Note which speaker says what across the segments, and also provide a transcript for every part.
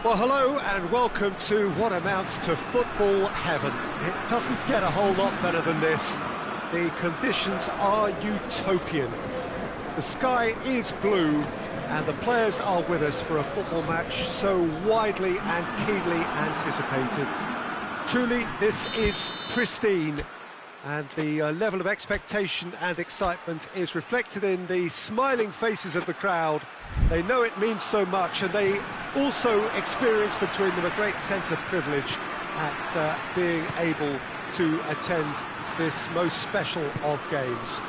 Speaker 1: Well, hello and welcome to what amounts to football heaven. It doesn't get a whole lot better than this. The conditions are utopian. The sky is blue and the players are with us for a football match so widely and keenly anticipated. Truly, this is pristine, and the level of expectation and excitement is reflected in the smiling faces of the crowd. They know it means so much, and they also experience between them a great sense of privilege at being able to attend this most special of games.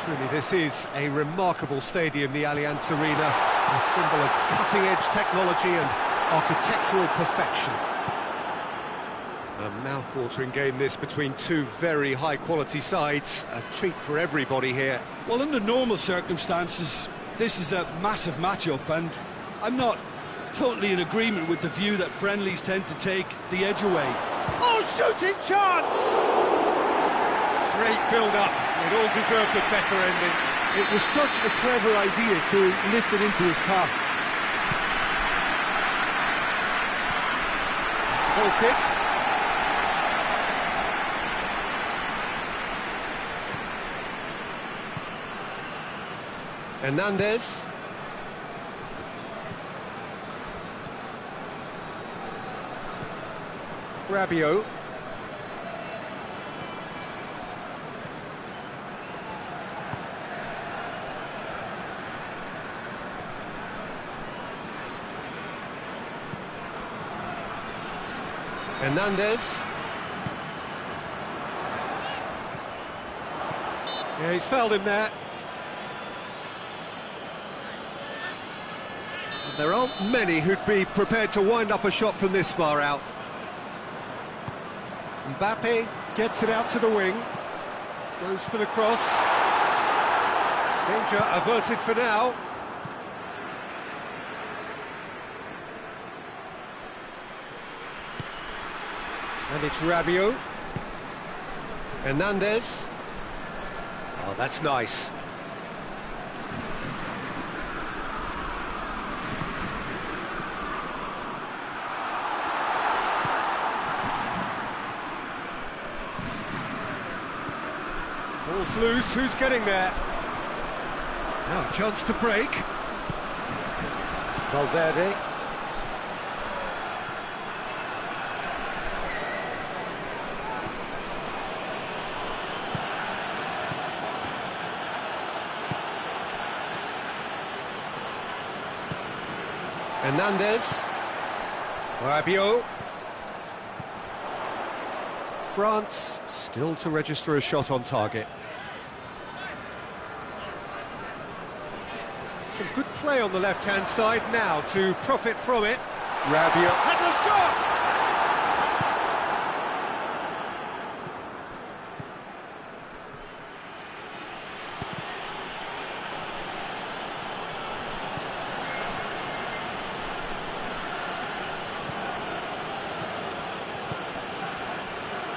Speaker 1: Truly, this is a remarkable stadium, the Allianz Arena, a symbol of cutting-edge technology and architectural perfection. A mouth Mouth-watering game this between two very high-quality sides. A treat for everybody here.
Speaker 2: Well, under normal circumstances, this is a massive matchup, and I'm not totally in agreement with the view that friendlies tend to take the edge away.
Speaker 1: Oh, shooting chance! Great build-up. It all deserved a better ending.
Speaker 2: It was such a clever idea to lift it into his path.
Speaker 1: It's Hernandez. Rabiot. Hernandez. Yeah, he's fouled him there. There aren't many who'd be prepared to wind up a shot from this far out. Mbappe gets it out to the wing. Goes for the cross. Danger averted for now. And it's Rabiot. Hernandez. Oh, that's nice. Ball's loose, who's getting there? Now, chance to break. Valverde. Hernandez. Rabiot. France still to register a shot on target. Some good play on the left-hand side now to profit from it. Rabiot has a shot!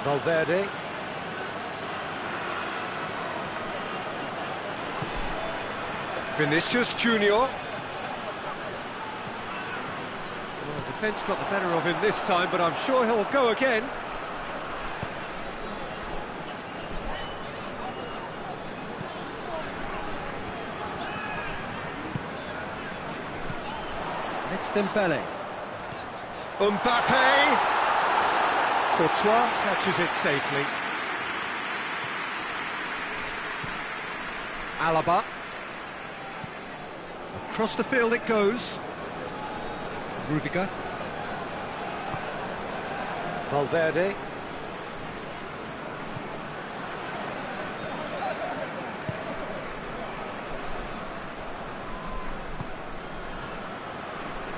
Speaker 1: Valverde. Vinicius Junior. Well, defence got the better of him this time, but I'm sure he'll go again. It's Dembele. Mbappe. Courtois catches it safely. Alaba. Across the field it goes. Rudiger. Valverde.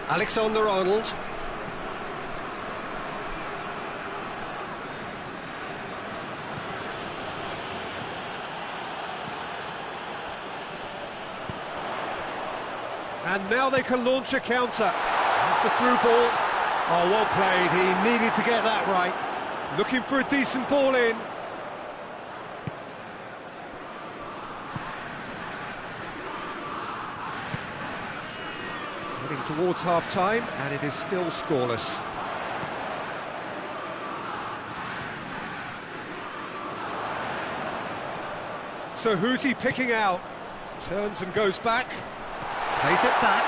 Speaker 1: Alexander-Arnold. And now they can launch a counter. That's the through ball. Oh, well played. He needed to get that right. Looking for a decent ball in. Heading towards half-time, and it is still scoreless. So who's he picking out? Turns and goes back. Plays it back.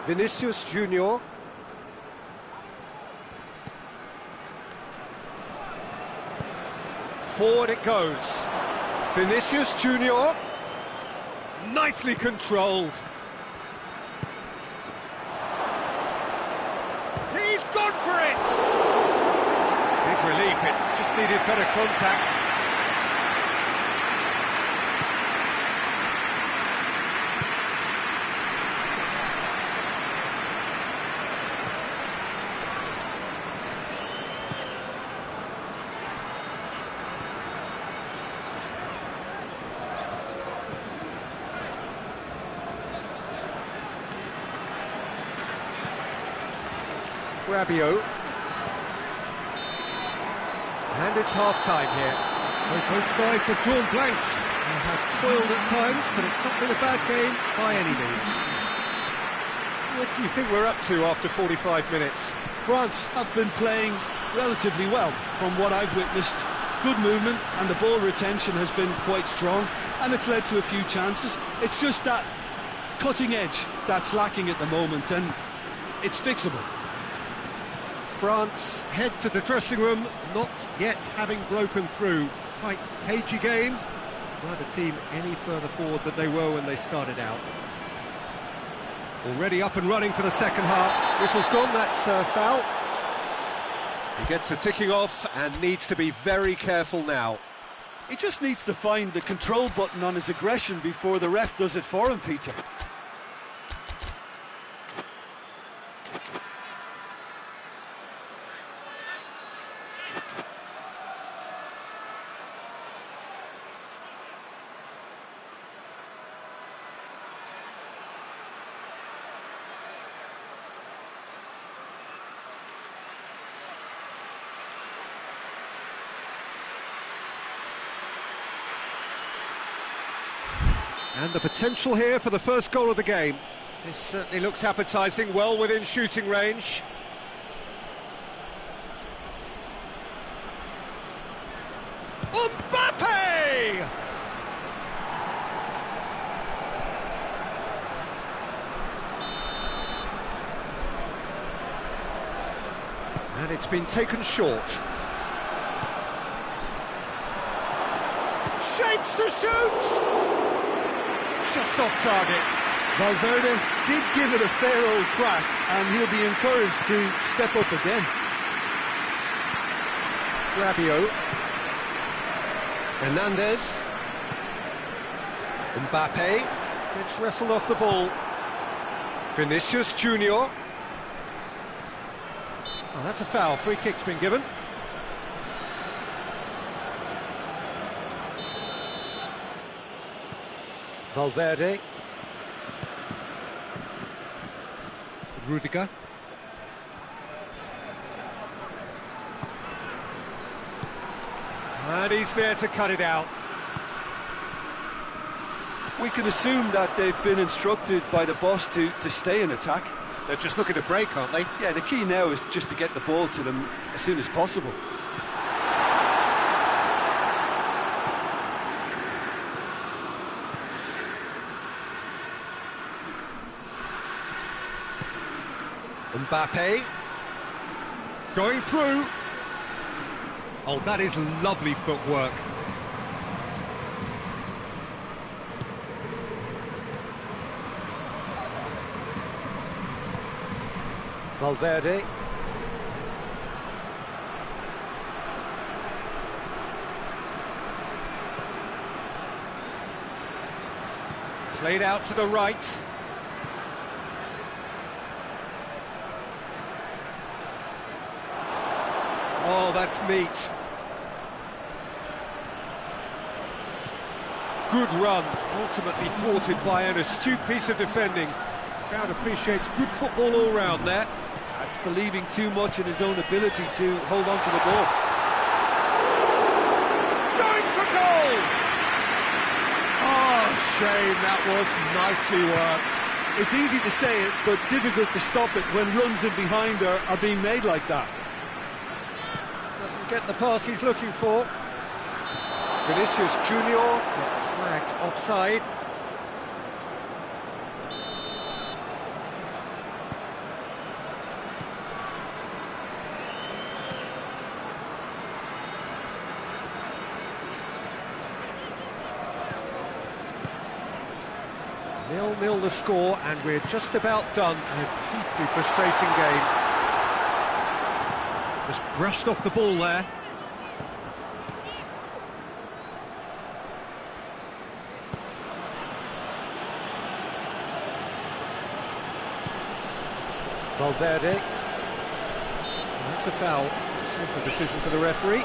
Speaker 1: Vinicius Junior. Forward it goes. Vinicius Junior. Nicely controlled. He's gone for it! Big relief, it just needed better contact. Rabiot. And it's half-time here.
Speaker 3: Well, both sides have drawn blanks. They have toiled at times, but it's not been a bad game by any means.
Speaker 1: What do you think we're up to after 45 minutes?
Speaker 2: France have been playing relatively well from what I've witnessed. Good movement and the ball retention has been quite strong, and it's led to a few chances. It's just that cutting edge that's lacking at the moment, and it's fixable.
Speaker 3: France head to the dressing room, not yet having broken through. Tight, cagey game. Neither team any further forward than they were when they started out. Already up and running for the second half.
Speaker 1: Whistle's gone, that's a foul. He gets a ticking off and needs to be very careful now.
Speaker 2: He just needs to find the control button on his aggression before the ref does it for him, Peter.
Speaker 1: And the potential here for the first goal of the game. This certainly looks appetising, well within shooting range. Mbappe! And it's been taken short. Shapes to shoot! Just off target.
Speaker 2: Valverde did give it a fair old crack, and he'll be encouraged to step up again.
Speaker 1: Rabiot. Hernandez. Mbappe gets wrestled off the ball. Vinicius Junior. Oh, that's a foul. Free kick's been given. Valverde.
Speaker 3: Rudiger.
Speaker 1: And he's there to cut it out.
Speaker 2: We can assume that they've been instructed by the boss to stay in attack.
Speaker 1: They're just looking to break, aren't they?
Speaker 2: Yeah, the key now is just to get the ball to them as soon as possible.
Speaker 1: Mbappe going through.
Speaker 3: Oh, that is lovely footwork.
Speaker 1: Valverde. Played out to the right. Oh, that's neat. Good run, ultimately thwarted by an astute piece of defending. Crowd appreciates good football all round there.
Speaker 2: That's believing too much in his own ability to hold on to the ball.
Speaker 1: Going for goal! Oh, shame, that was nicely worked.
Speaker 2: It's easy to say it, but difficult to stop it when runs in behind are being made like that.
Speaker 1: Doesn't get the pass he's looking for. Vinicius Junior gets flagged offside. Nil-nil the score, and we're just about done. A deeply frustrating game.
Speaker 3: Just brushed off the ball there.
Speaker 1: Valverde. That's a foul. Simple decision for the referee.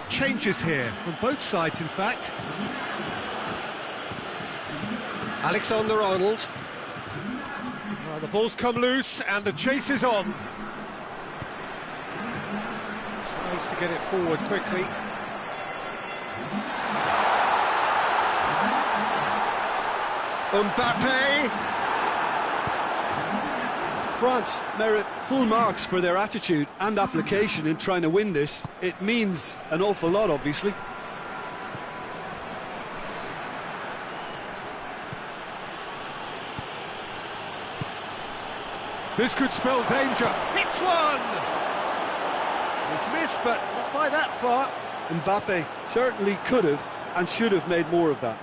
Speaker 1: changes here, from both sides in fact. Alexander-Arnold. The ball's come loose and the chase is on. Tries to get it forward quickly. Mbappe.
Speaker 2: France merit full marks for their attitude and application in trying to win this. It means an awful lot, obviously.
Speaker 1: This could spell danger. Hits one! He's missed, but not by that far.
Speaker 2: Mbappe certainly could have and should have made more of that.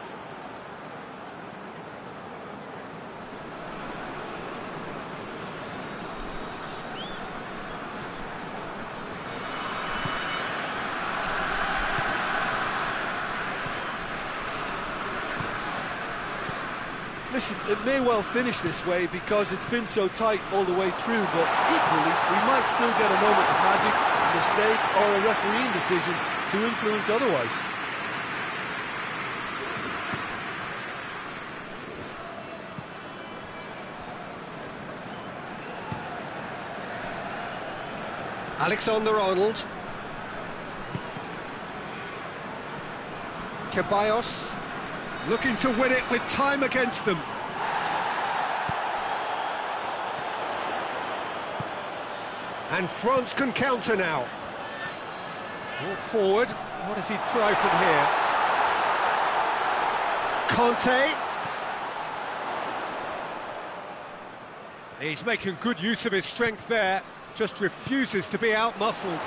Speaker 2: Listen, it may well finish this way because it's been so tight all the way through, but equally, we might still get a moment of magic, a mistake, or a refereeing decision to influence otherwise.
Speaker 1: Alexander-Arnold. Ceballos. Looking to win it with time against them. And France can counter now. Brought forward. What does he try from here? Conte. He's making good use of his strength there. Just refuses to be out-muscled.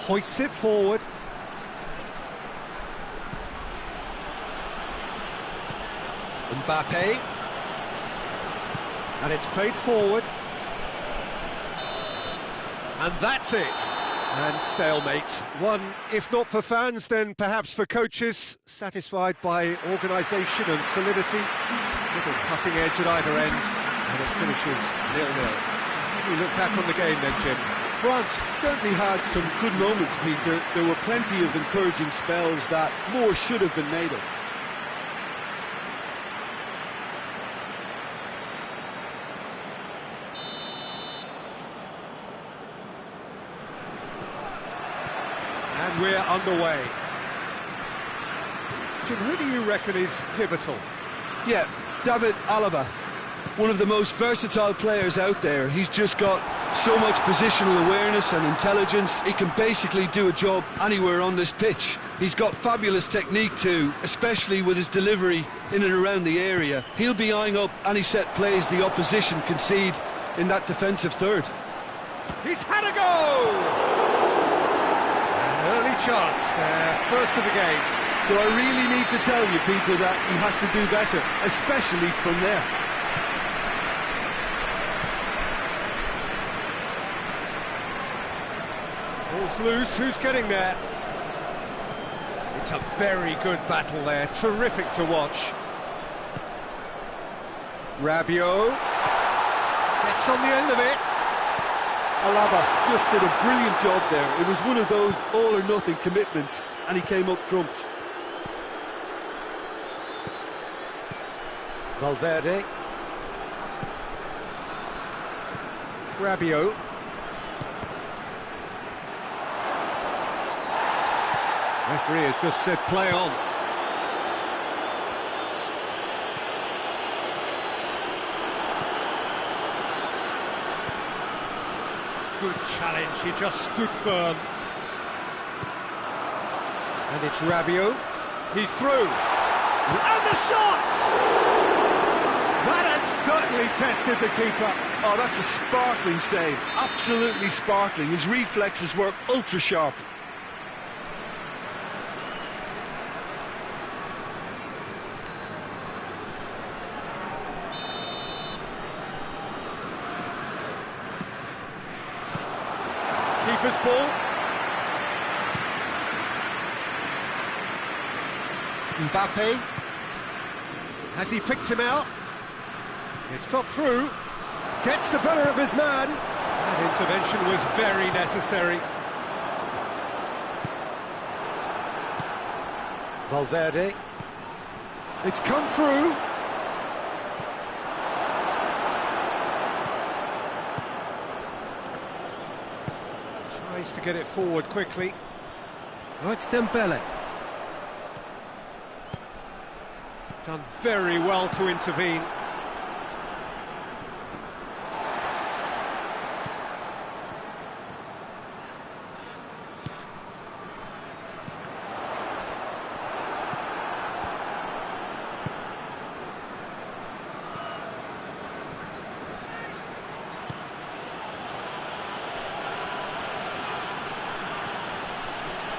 Speaker 1: Hoists it forward. Mbappe. And it's played forward. And that's it. And stalemate. One, if not for fans, then perhaps for coaches, satisfied by organisation and solidity. Little cutting edge at either end, and it finishes 0-0. How do you look back on the game then, Jim?
Speaker 2: France certainly had some good moments, Peter. There were plenty of encouraging spells that more should have been made of.
Speaker 1: And we're underway. Jim, who do you reckon is pivotal?
Speaker 2: Yeah, David Alaba. One of the most versatile players out there. He's just got so much positional awareness and intelligence. He can basically do a job anywhere on this pitch. He's got fabulous technique too, especially with his delivery in and around the area. He'll be eyeing up any set plays the opposition concede in that defensive third.
Speaker 1: He's had a go! An early chance there, first of the game.
Speaker 2: But I really need to tell you, Peter, that he has to do better, especially from there.
Speaker 1: Ball's loose, who's getting there? It's a very good battle there, terrific to watch. Rabiot gets on the end of it.
Speaker 2: Alaba just did a brilliant job there. It was one of those all-or-nothing commitments, and he came up trumps.
Speaker 1: Valverde. Rabiot. Referee has just said play on. Good challenge, he just stood firm. And it's Rabiot. He's through. And the shot! That has certainly tested the keeper.
Speaker 2: Oh, that's a sparkling save. Absolutely sparkling. His reflexes were ultra sharp.
Speaker 1: Keeper's ball. Mbappe. Has he picked him out? It's got through. Gets the better of his man. That intervention was very necessary. Valverde. It's come through. Tries to get it forward quickly. Oh, it's Dembele. Done very well to intervene.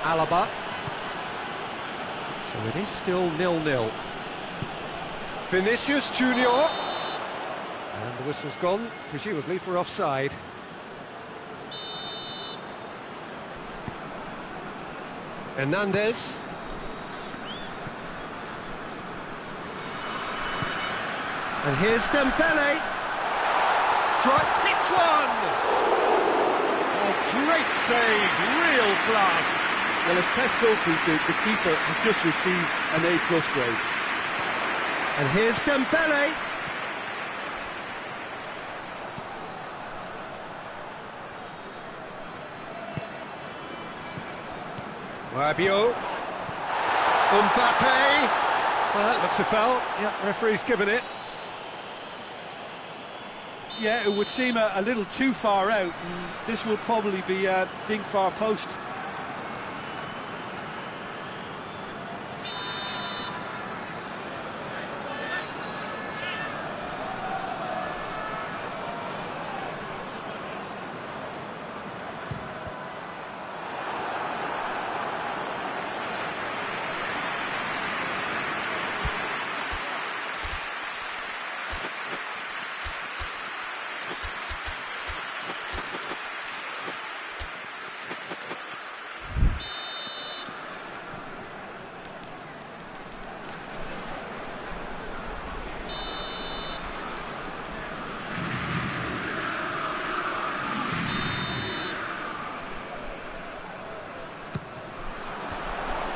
Speaker 1: Alaba. So it is still 0-0. Vinicius Junior. And the whistle's gone, presumably for offside. Hernandez. And here's Dembele. Hits one! Oh, great save, real class.
Speaker 2: Well, as Tesco Peter, the keeper has just received an A+ grade.
Speaker 1: And here's Dembele. Rabiot. Mbappe. Well, that looks a foul. Yeah, referee's given it.
Speaker 2: Yeah, it would seem a little too far out, and this will probably be a ding far post.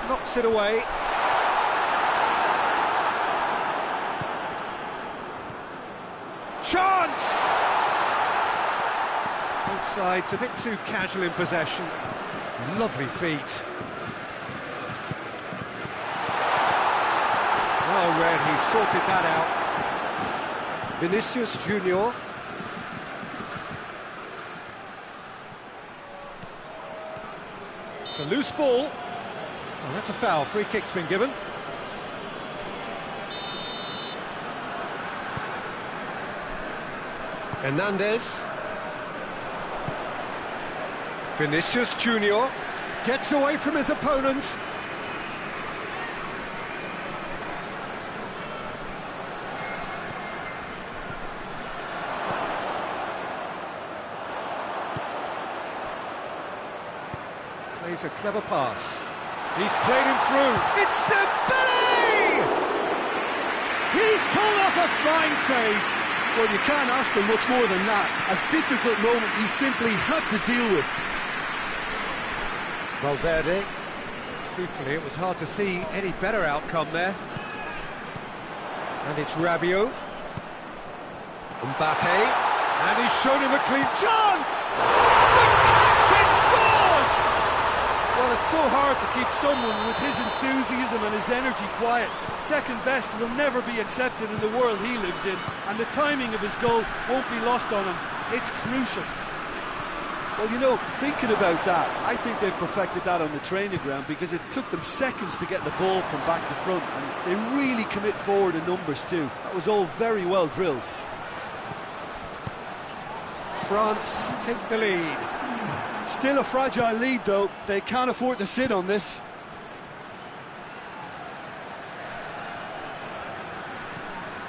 Speaker 1: Knocks it away. Chance! Both sides a bit too casual in possession. Lovely feet. Well read, he sorted that out. Vinicius Junior. It's a loose ball. Oh, that's a foul. Free kick's been given. Hernandez. Vinicius Junior gets away from his opponent. Plays a clever pass. He's played him through. It's Dembele! He's pulled off a fine save.
Speaker 2: Well, you can't ask for much more than that. A difficult moment he simply had to deal with.
Speaker 1: Valverde. Truthfully, it was hard to see any better outcome there. And it's Rabiot. Mbappe. And he's shown him a clean chance! The captain scores!
Speaker 2: Well, it's so hard to keep someone with his enthusiasm and his energy quiet. Second best will never be accepted in the world he lives in, and the timing of his goal won't be lost on him. It's crucial. Well, you know, thinking about that, I think they've perfected that on the training ground, because it took them seconds to get the ball from back to front, and they really commit forward in numbers too. That was all very well drilled.
Speaker 1: France take the lead.
Speaker 2: Still a fragile lead, though. They can't afford to sit on this.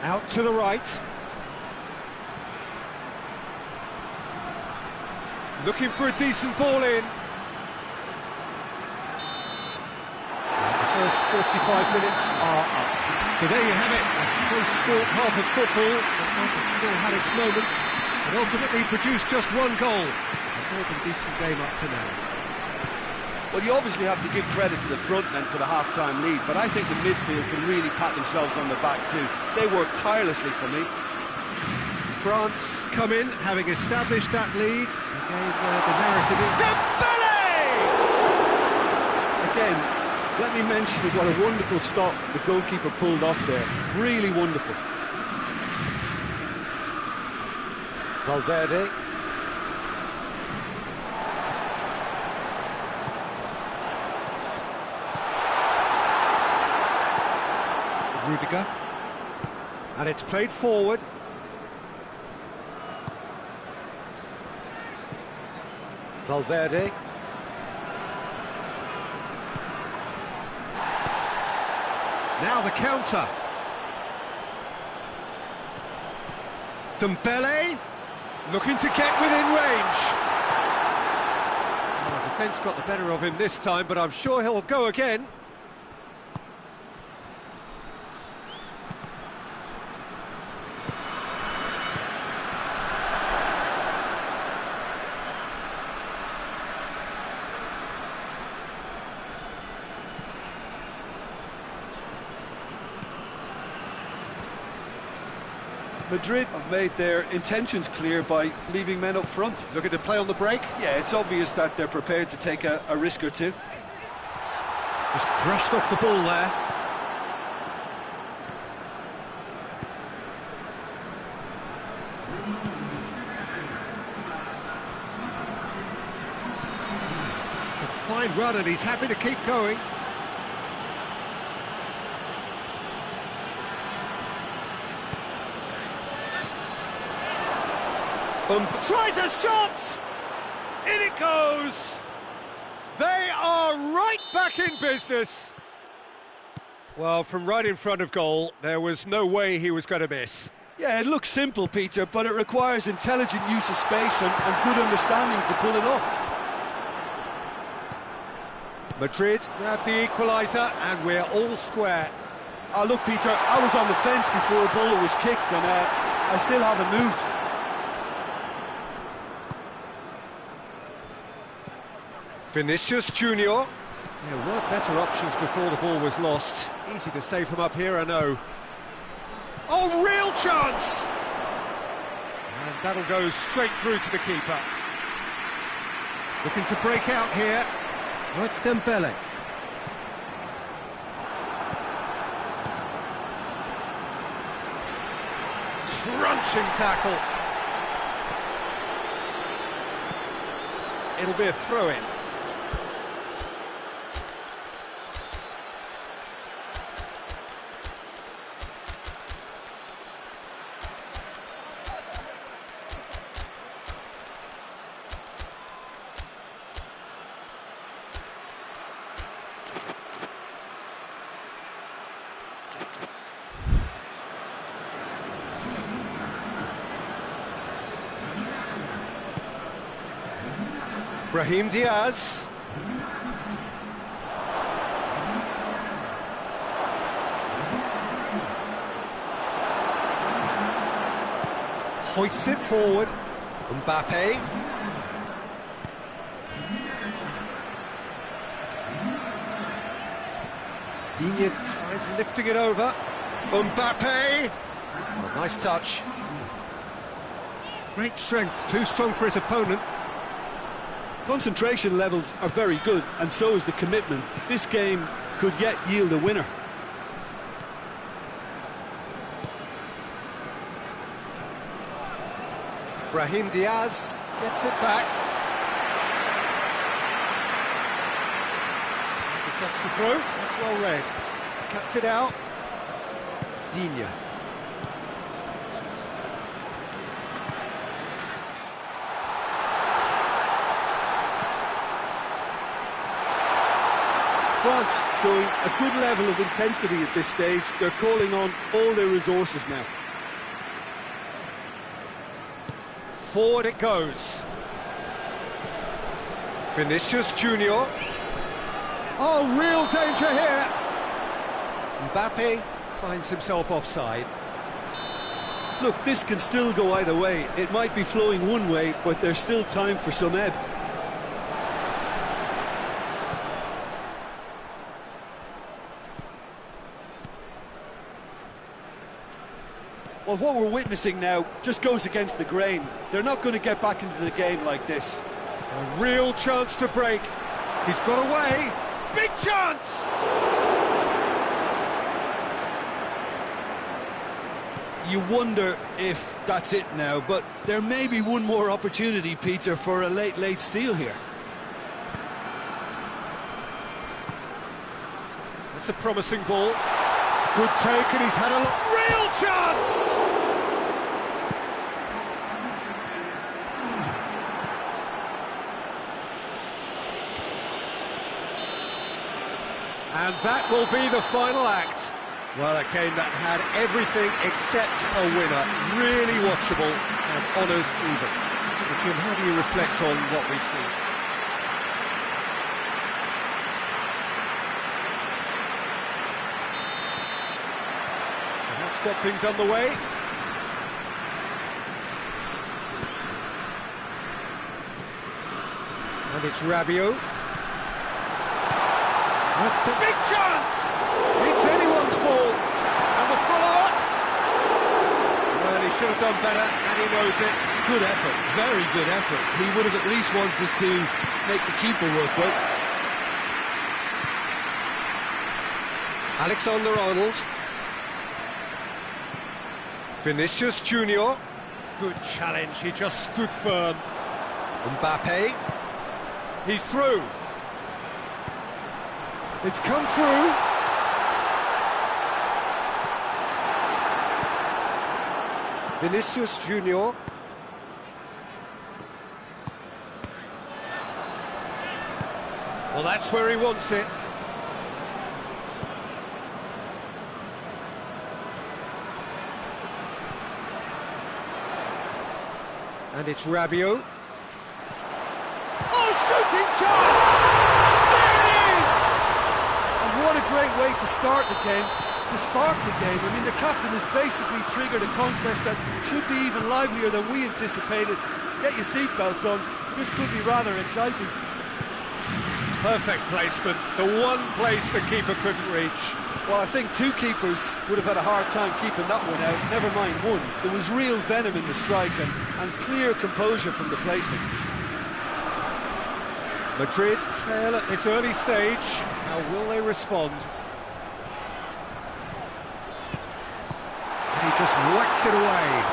Speaker 1: Out to the right. Looking for a decent ball in. The first 45 minutes are up. So there you have it, a close-fought half of football, but still had its moments, and ultimately produced just one goal. A more than decent game up to now.
Speaker 2: Well, you obviously have to give credit to the front men for the half-time lead, but I think the midfield can really pat themselves on the back too. They worked tirelessly for me.
Speaker 1: France come in, having established that lead. They gave the narrative in. Dembele!
Speaker 2: Again, let me mention what a wonderful stop the goalkeeper pulled off there. Really wonderful.
Speaker 1: Valverde. Rudiger. And it's played forward. Valverde. Now the counter. Dembele looking to get within range. Oh, the defence got the better of him this time, but I'm sure he'll go again.
Speaker 2: Madrid have made their intentions clear by leaving men up front.
Speaker 1: Looking to play on the break.
Speaker 2: Yeah, it's obvious that they're prepared to take a risk or two.
Speaker 1: Just brushed off the ball there. It's a fine run and he's happy to keep going. Tries a shot! In it goes! They are right back in business! Well, from right in front of goal, there was no way he was going to miss.
Speaker 2: Yeah, it looks simple, Peter, but it requires intelligent use of space and good understanding to pull it off.
Speaker 1: Madrid grabbed the equaliser, and we're all square.
Speaker 2: Oh, look, Peter, I was on the fence before the ball was kicked, and I still haven't moved.
Speaker 1: Vinicius Junior. There were better options before the ball was lost. Easy to say from up here, I know. Oh, real chance! And that'll go straight through to the keeper. Looking to break out here. Oh, it's Dembele. Crunching tackle. It'll be a throw-in. Brahim Diaz. Hoists it forward. Mbappe. Minhee tries lifting it over. Mbappe. Oh, nice touch. Great strength, too strong for his opponent.
Speaker 2: Concentration levels are very good, and so is the commitment. This game could yet yield a winner.
Speaker 1: Brahim Diaz gets it back. Intercepts the throw. That's well read. Cuts it out. Digne.
Speaker 2: France showing a good level of intensity at this stage. They're calling on all their resources now.
Speaker 1: Forward it goes. Vinicius Junior. Oh, real danger here. Mbappe finds himself offside.
Speaker 2: Look, this can still go either way. It might be flowing one way, but there's still time for some ebb. Well, what we're witnessing now just goes against the grain. They're not going to get back into the game like this.
Speaker 1: A real chance to break. He's got away. Big chance!
Speaker 2: You wonder if that's it now, but there may be one more opportunity, Peter, for a late steal here.
Speaker 1: That's a promising ball. Good take, and he's had a real chance! And that will be the final act. Well, a game that had everything except a winner. Really watchable and honours even. So, Jim, how do you reflect on what we've seen? So that's got things underway. And it's Rabiot. That's the big chance! It's anyone's ball. And the follow-up. Well, he should have done better, and he knows it.
Speaker 2: Good effort, very good effort. He would have at least wanted to make the keeper work well.
Speaker 1: Alexander-Arnold. Vinicius Junior. Good challenge, he just stood firm. Mbappe. He's through. It's come through. Vinicius Junior. Well, that's where he wants it. And it's Rabiot. Oh, shooting chance! There it is!
Speaker 2: And what a great way to start the game, to spark the game. I mean, the captain has basically triggered a contest that should be even livelier than we anticipated. Get your seatbelts on, this could be rather exciting.
Speaker 1: Perfect placement, the one place the keeper couldn't reach.
Speaker 2: Well, I think two keepers would have had a hard time keeping that one out, never mind one. There was real venom in the strike and clear composure from the placement.
Speaker 1: Madrid trail at this early stage. How will they respond? And he just whacks it away.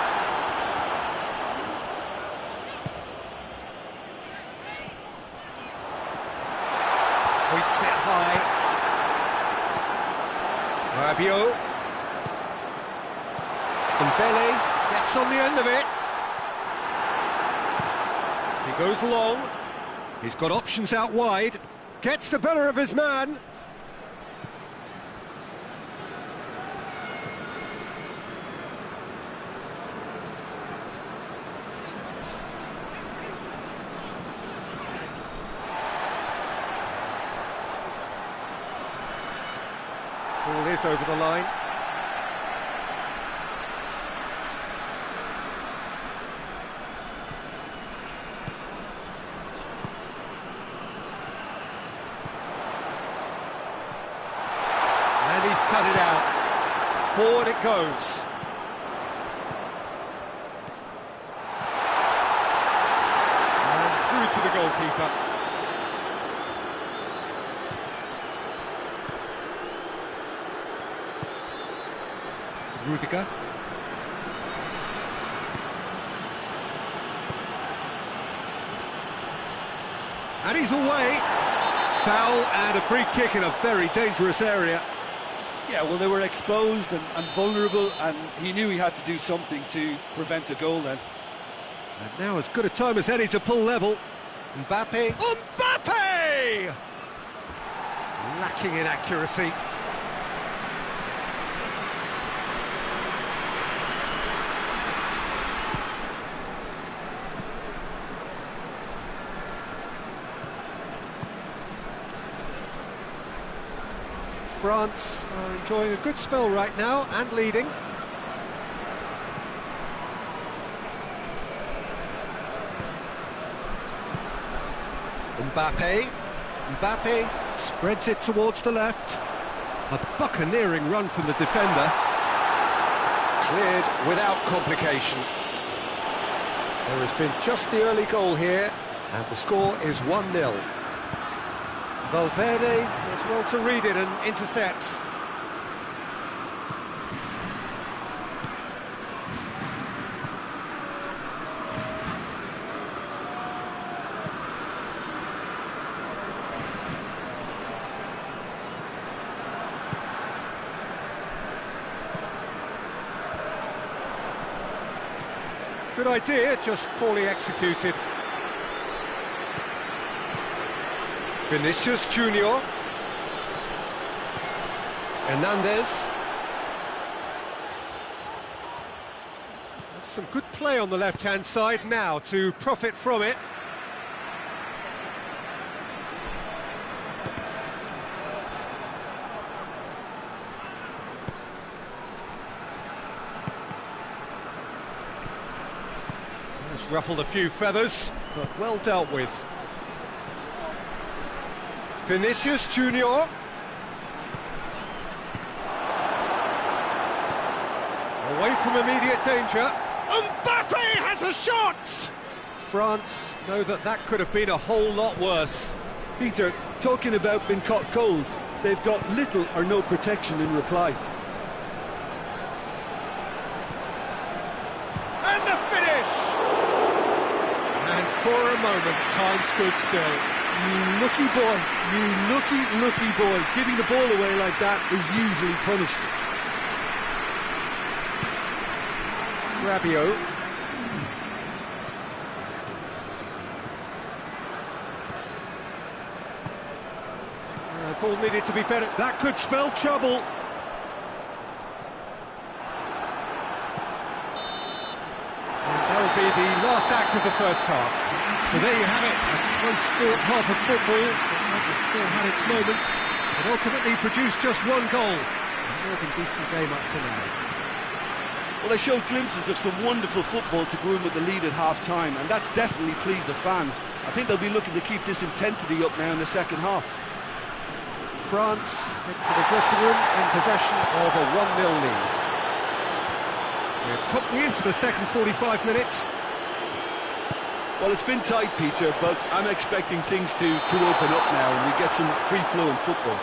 Speaker 1: We sit high. Rabiot. Dembele gets on the end of it. He goes long. He's got options out wide. Gets the better of his man. Ball is over the line. And he's cut it out. Forward it goes. And through to the goalkeeper. Rudiger. And he's away. Foul and a free kick in a very dangerous area.
Speaker 2: Yeah, well, they were exposed and vulnerable, and he knew he had to do something to prevent a goal then.
Speaker 1: And now as good a time as any to pull level. Mbappe. Mbappe! Lacking in accuracy. France are enjoying a good spell right now and leading. Mbappe spreads it towards the left. A buccaneering run from the defender. Cleared without complication. There has been just the early goal here, and the score is 1-0. Valverde does well to read it and intercepts. Good idea, just poorly executed. Vinicius Junior. Hernandez. There's some good play on the left-hand side now to profit from it. It's ruffled a few feathers, but well dealt with. Vinicius Junior. Away from immediate danger. Mbappe has a shot! France know that that could have been a whole lot worse.
Speaker 2: Peter, talking about being caught cold, they've got little or no protection in reply.
Speaker 1: And the finish! And for a moment, time stood still.
Speaker 2: You lucky boy, you lucky boy. Giving the ball away like that is usually punished.
Speaker 1: Rabiot. Ball needed to be better. That could spell trouble. And that'll be the last act of the first half. So there you have it, a close-fought half of football. It still had its moments, but ultimately produced just one goal. A more than decent game up to now.
Speaker 2: Well, they showed glimpses of some wonderful football to go in with the lead at half-time, and that's definitely pleased the fans. I think they'll be looking to keep this intensity up now in the second half.
Speaker 1: France head for the dressing room in possession of a 1-0 lead. We're promptly into the second 45 minutes.
Speaker 2: Well, it's been tight, Peter, but I'm expecting things to open up now and we get some free-flowing football.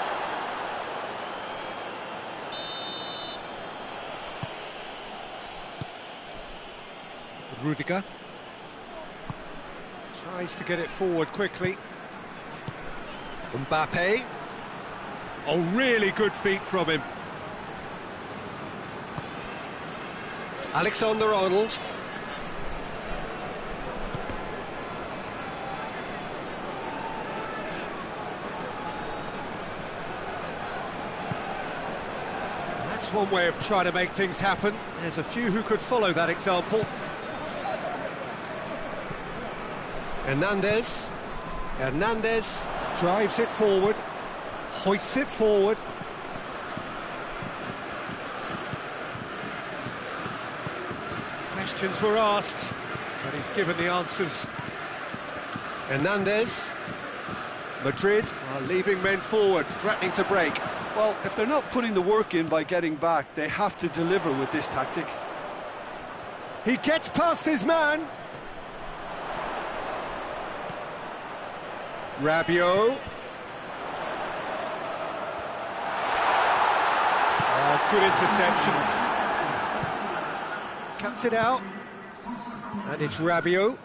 Speaker 1: Rudiger tries to get it forward quickly. Mbappe. Oh, really good feet from him. Alexander-Arnold. That's one way of trying to make things happen. There's a few who could follow that example. Hernandez. Hernandez drives it forward. Hoists it forward. Questions were asked, but he's given the answers. Hernandez. Madrid are leaving men forward, threatening to break.
Speaker 2: Well, if they're not putting the work in by getting back, they have to deliver with this tactic.
Speaker 1: He gets past his man. Rabiot. Good interception. Cuts it out. And it's Rabiot.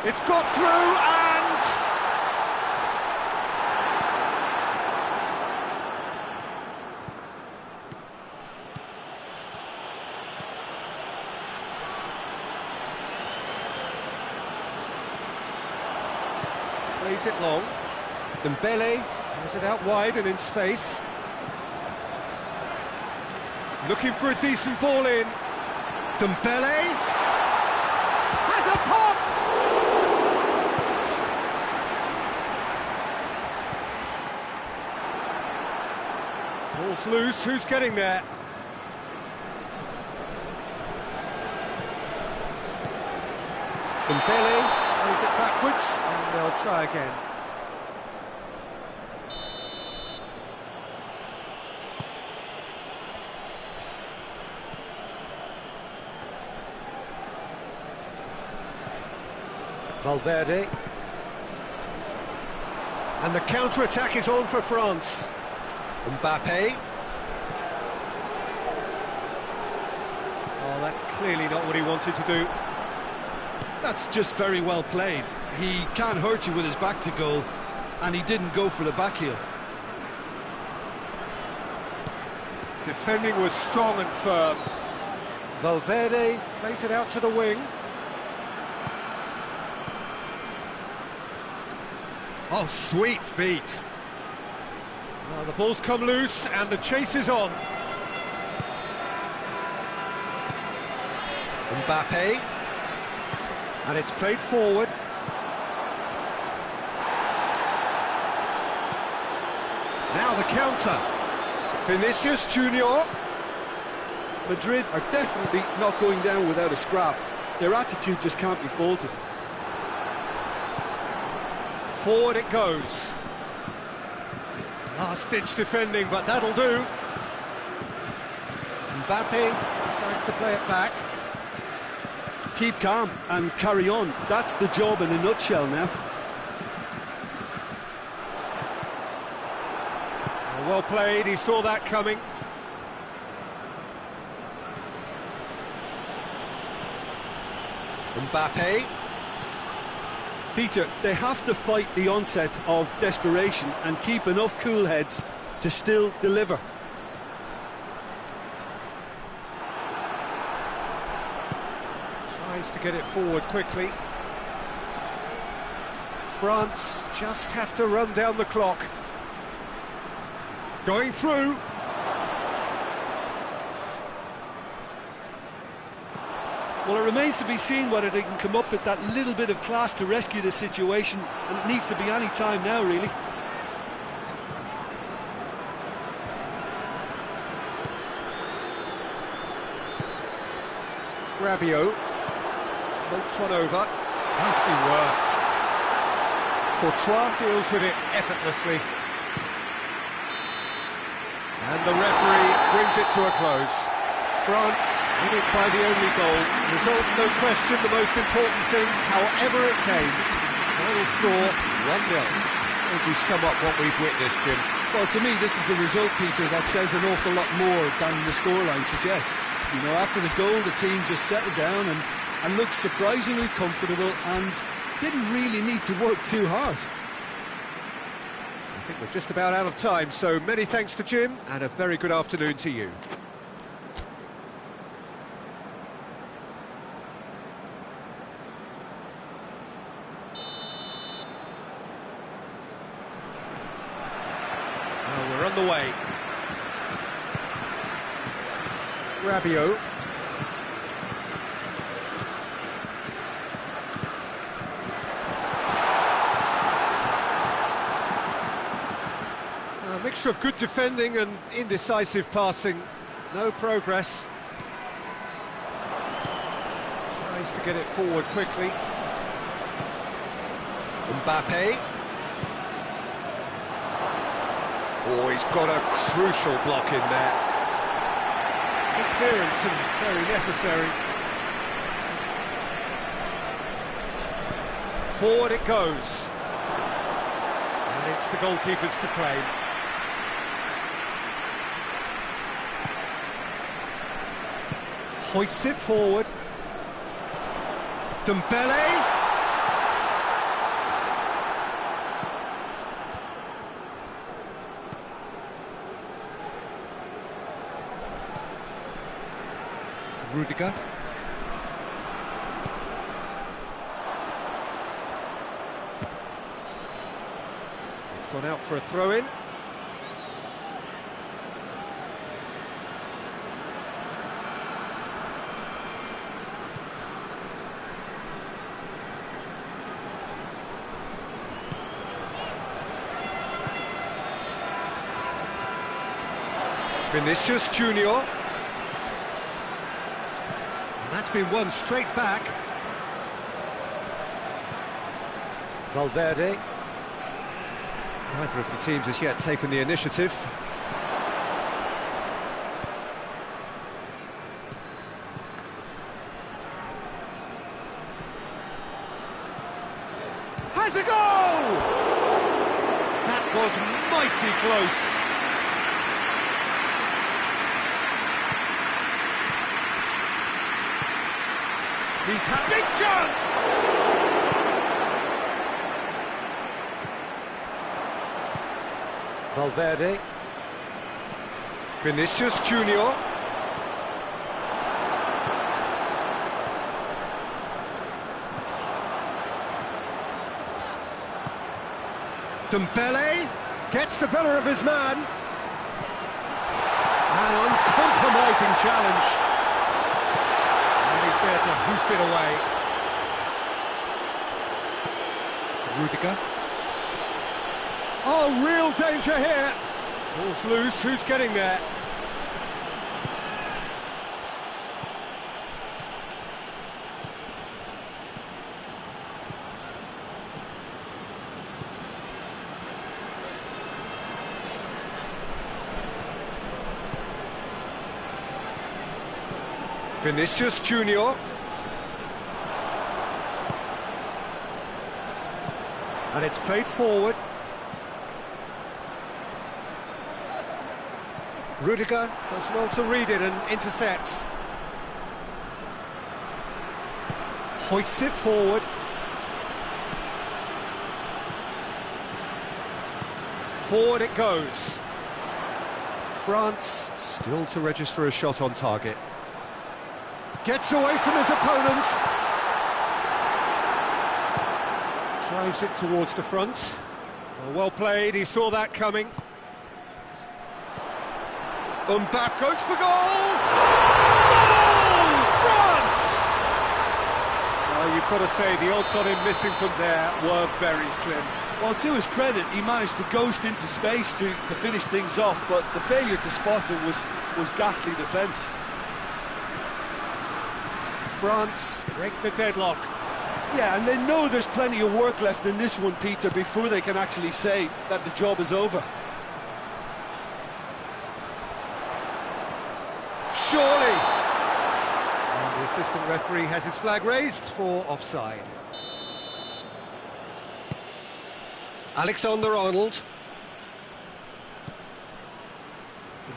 Speaker 1: It's got through and... plays it long. Dembele has it out wide and in space. Looking for a decent ball in. Dembele has a pop! Ball's loose, who's getting there? Dembele plays it backwards, and they'll try again. Valverde. And the counter-attack is on for France. Mbappe. Oh, that's clearly not what he wanted to do.
Speaker 2: That's just very well played. He can't hurt you with his back to goal, and he didn't go for the back heel.
Speaker 1: Defending was strong and firm. Valverde plays it out to the wing. Oh, sweet feet. Well, the ball's come loose and the chase is on. Mbappe. And it's played forward. Now the counter. Vinicius Junior.
Speaker 2: Madrid are definitely not going down without a scrap. Their attitude just can't be faulted.
Speaker 1: Forward it goes. Last-ditch defending, but that'll do. Mbappe decides to play it back.
Speaker 2: Keep calm and carry on. That's the job in a nutshell now.
Speaker 1: Well played, he saw that coming. Mbappe.
Speaker 2: Peter, they have to fight the onset of desperation and keep enough cool heads to still deliver.
Speaker 1: Tries to get it forward quickly. France just have to run down the clock. Going through.
Speaker 2: Well, it remains to be seen whether they can come up with that little bit of class to rescue the situation, and it needs to be any time now, really.
Speaker 1: Rabiot floats one over. Nicely worked. Courtois deals with it effortlessly. And the referee brings it to a close. France win it by the only goal. Result, no question, the most important thing, however it came. Final score, 1-0. How would you sum up what we've witnessed, Jim?
Speaker 2: Well, to me, this is a result, Peter, that says an awful lot more than the scoreline suggests. You know, after the goal, the team just settled down and looked surprisingly comfortable and didn't really need to work too hard.
Speaker 1: I think we're just about out of time, so many thanks to Jim, and a very good afternoon to you. Well, we're on the way. Rabiot. A mixture of good defending and indecisive passing. No progress. Tries to get it forward quickly. Mbappe. Oh, he's got a crucial block in there. Good clearance and very necessary. Forward it goes. And it's the goalkeepers to claim. Hoists it forward. Dembele. Rudiger. It's gone out for a throw-in. Vinicius Junior. And that's been won straight back. Valverde. Neither of the teams has yet taken the initiative. Has a goal! That was mighty close. He's had a big chance! Valverde. Vinicius Junior. Dembele gets the better of his man. An uncompromising challenge. And he's there to hoof it away. Rudiger. Oh, real danger here. Ball's loose, who's getting there? Vinicius Junior. And it's played forward. Rudiger does well to read it and intercepts. Hoists it forward. Forward it goes. France still to register a shot on target. Gets away from his opponent. Drives it towards the front. Well played, he saw that coming. Mbappe goes for goal! Goal! France! Well, you've got to say, the odds on him missing from there were very slim.
Speaker 2: Well, to his credit, he managed to ghost into space to finish things off, but the failure to spot it was ghastly defence.
Speaker 1: France break the deadlock.
Speaker 2: Yeah, and they know there's plenty of work left in this one, Peter, before they can actually say that the job is over.
Speaker 1: Surely! And the assistant referee has his flag raised for offside. Alexander-Arnold.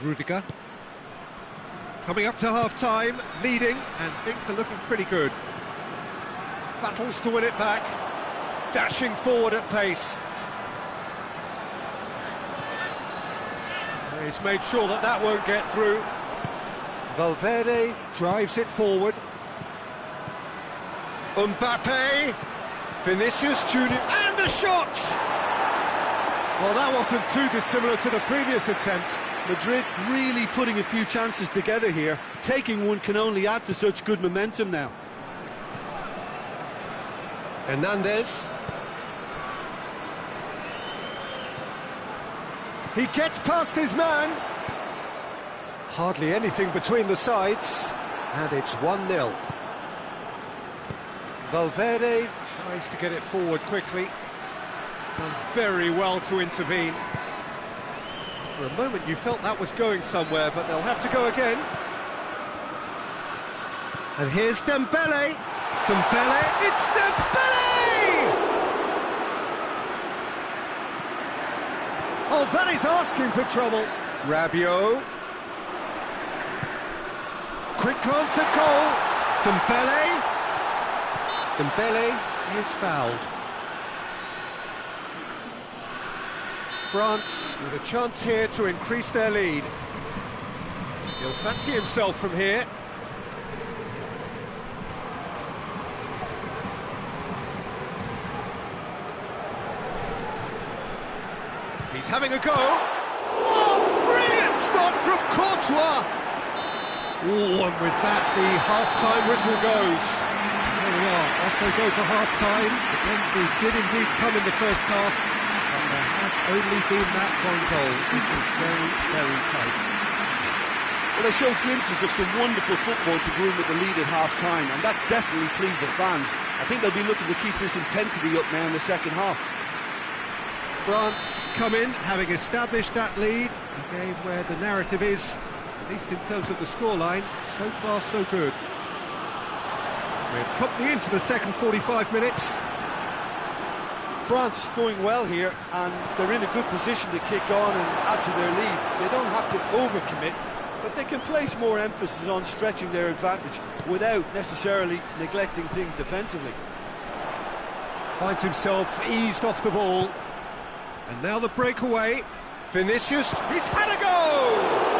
Speaker 1: Rudiger. Coming up to half-time, leading, and things are looking pretty good. Battles to win it back, dashing forward at pace. He's made sure that that won't get through. Valverde drives it forward. Mbappe, Vinicius Junior, and a shot! Well, that wasn't too dissimilar to the previous attempt.
Speaker 2: Madrid really putting a few chances together here. Taking one can only add to such good momentum now.
Speaker 1: Hernandez. He gets past his man. Hardly anything between the sides, and it's 1-0. Valverde tries to get it forward quickly. Done very well to intervene. For a moment you felt that was going somewhere, but they'll have to go again. And here's Dembele. Dembele, it's Dembele! Oh, that is asking for trouble. Rabiot. Quick glance at goal. Dembele. Dembele is fouled. France with a chance here to increase their lead. He'll fancy himself from here. He's having a go. Oh, brilliant stop from Courtois! Oh, and with that, the half-time whistle goes. There we are, off they go for half-time. The tempo did indeed come in the first half, but there has only been that one goal. It was very, very tight.
Speaker 4: Well, they show glimpses of some wonderful football to go in with the lead at half-time, and that's definitely pleased the fans. I think they'll be looking to keep this intensity up now in the second half.
Speaker 1: France come in, having established that lead, a game where the narrative is, at least in terms of the scoreline, so far so good. We're promptly into the second 45 minutes.
Speaker 2: France going well here, and they're in a good position to kick on and add to their lead. They don't have to overcommit, but they can place more emphasis on stretching their advantage without necessarily neglecting things defensively.
Speaker 1: Finds himself eased off the ball. And now the breakaway. Vinicius, he's had a go!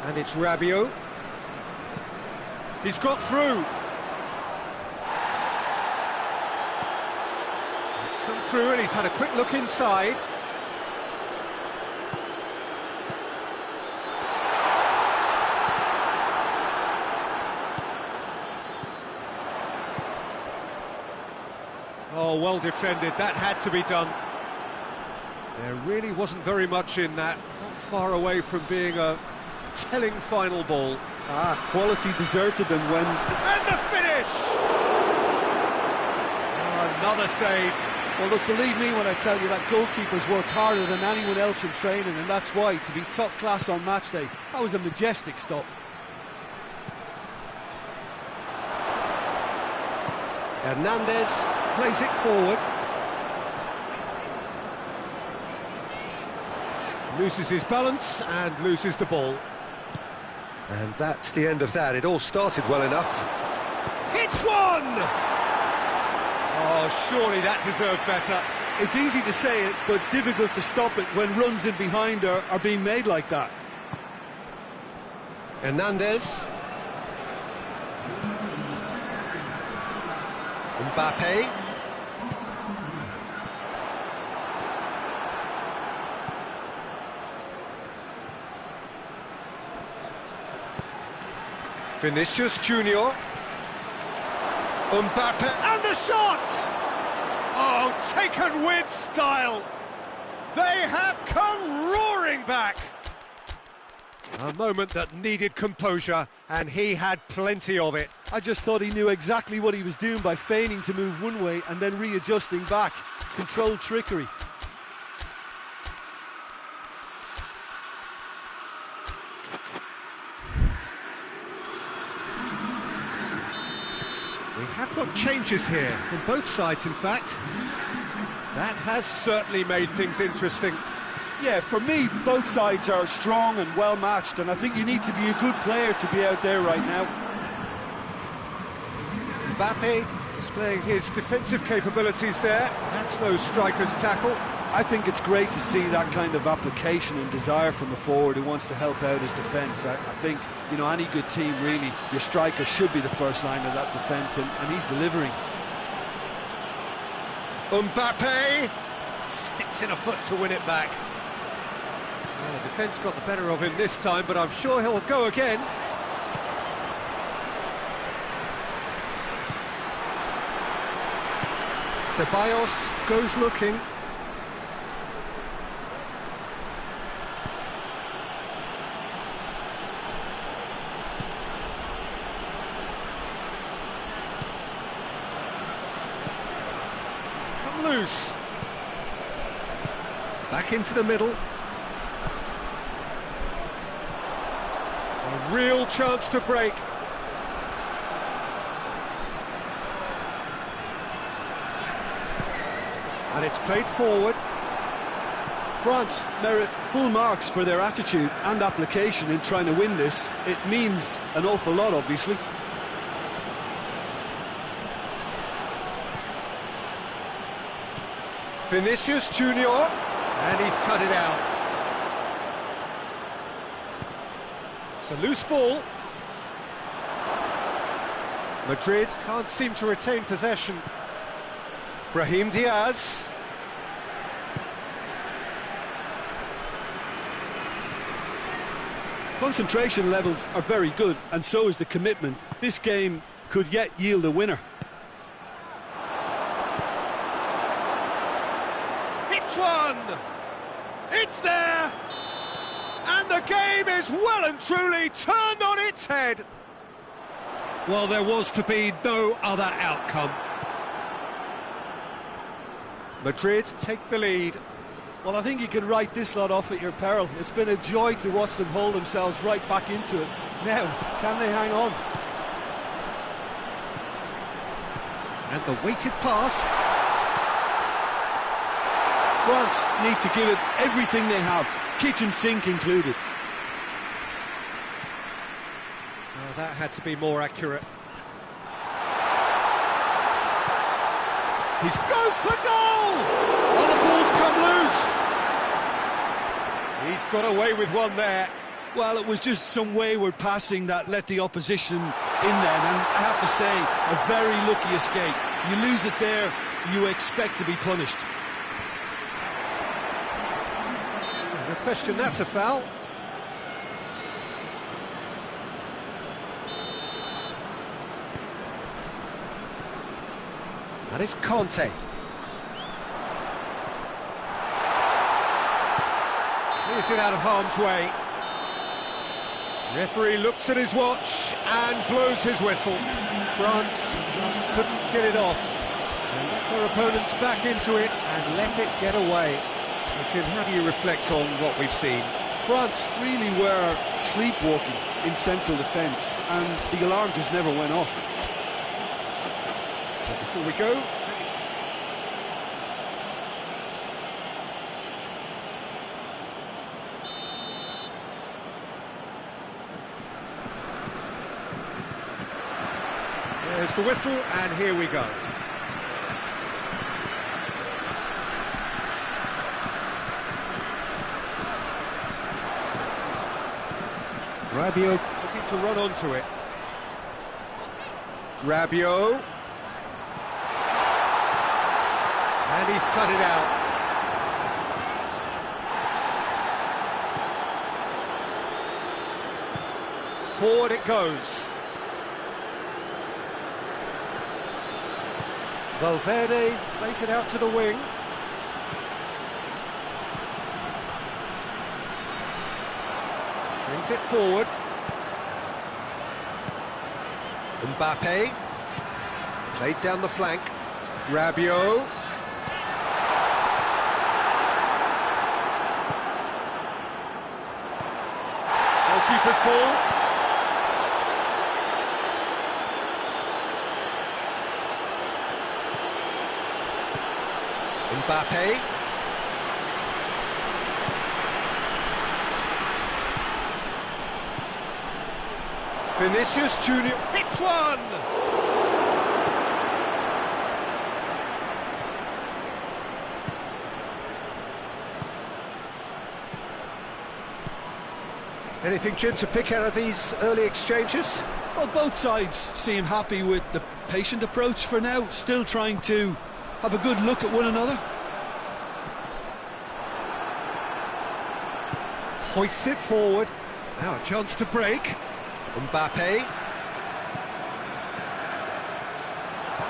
Speaker 1: And it's Rabiot. He's got through. It's come through and he's had a quick look inside. Oh, well defended. That had to be done. There really wasn't very much in that. Not far away from being a telling final ball.
Speaker 2: Quality deserted them when...
Speaker 1: And the finish! Oh, another save.
Speaker 2: Well, look, believe me when I tell you that goalkeepers work harder than anyone else in training, and that's why, to be top class on match day, that was a majestic stop.
Speaker 1: Hernandez plays it forward. Loses his balance and loses the ball. And that's the end of that. It all started well enough. Hits one! Oh, surely that deserved better.
Speaker 2: It's easy to say it, but difficult to stop it when runs in behind are being made like that.
Speaker 1: Hernandez. Mbappe. Vinicius Junior. Mbappe, and the shot! Oh, taken with style. They have come roaring back. A moment that needed composure, and he had plenty of it.
Speaker 2: I just thought he knew exactly what he was doing by feigning to move one way and then readjusting back. Controlled trickery.
Speaker 1: We have got changes here, from both sides in fact. That has certainly made things interesting.
Speaker 2: Yeah, for me, both sides are strong and well matched, and I think you need to be a good player to be out there right now.
Speaker 1: Mbappe displaying his defensive capabilities there. That's no striker's tackle.
Speaker 2: I think it's great to see that kind of application and desire from a forward who wants to help out his defence. I think, you know, any good team, really, your striker should be the first line of that defence, and he's delivering.
Speaker 1: Mbappe sticks in a foot to win it back. Well, defence got the better of him this time, but I'm sure he'll go again. Ceballos goes looking. He's come loose. Back into the middle. A real chance to break. And it's played forward.
Speaker 2: France merit full marks for their attitude and application in trying to win this. It means an awful lot, obviously.
Speaker 1: Vinicius Junior, and he's cut it out. It's a loose ball. Madrid can't seem to retain possession. Brahim Diaz.
Speaker 2: Concentration levels are very good, and so is the commitment. This game could yet yield a winner.
Speaker 1: It's there! And the game is well and truly turned on its head. Well, there was to be no other outcome. Madrid take the lead.
Speaker 2: Well, I think you can write this lot off at your peril. It's been a joy to watch them hold themselves right back into it. Now, can they hang on?
Speaker 1: And the weighted pass.
Speaker 2: France need to give it everything they have, kitchen sink included.
Speaker 1: Oh, that had to be more accurate. He goes for goal! Oh, the ball's come loose. He's got away with one there.
Speaker 2: Well, it was just some wayward passing that let the opposition in then, and I have to say, a very lucky escape. You lose it there, you expect to be punished.
Speaker 1: No question, that's a foul. That is Conte. Clears it out of harm's way. Referee looks at his watch and blows his whistle. France just couldn't get it off. They let their opponents back into it and let it get away. So, Jim, how do you reflect on what we've seen?
Speaker 2: France really were sleepwalking in central defence, and the alarm just never went off.
Speaker 1: So before we go, there's the whistle, and here we go. Rabiot looking to run onto it. Rabiot. And he's cut it out. Forward it goes. Valverde plays it out to the wing. Brings it forward. Mbappe. Played down the flank. Rabiot. Goalkeeper's ball. Mbappe. Vinicius Junior hits one! Anything, Jim, to pick out of these early exchanges?
Speaker 2: Well, both sides seem happy with the patient approach for now, still trying to have a good look at one another.
Speaker 1: Hoists it forward. Now a chance to break. Mbappe.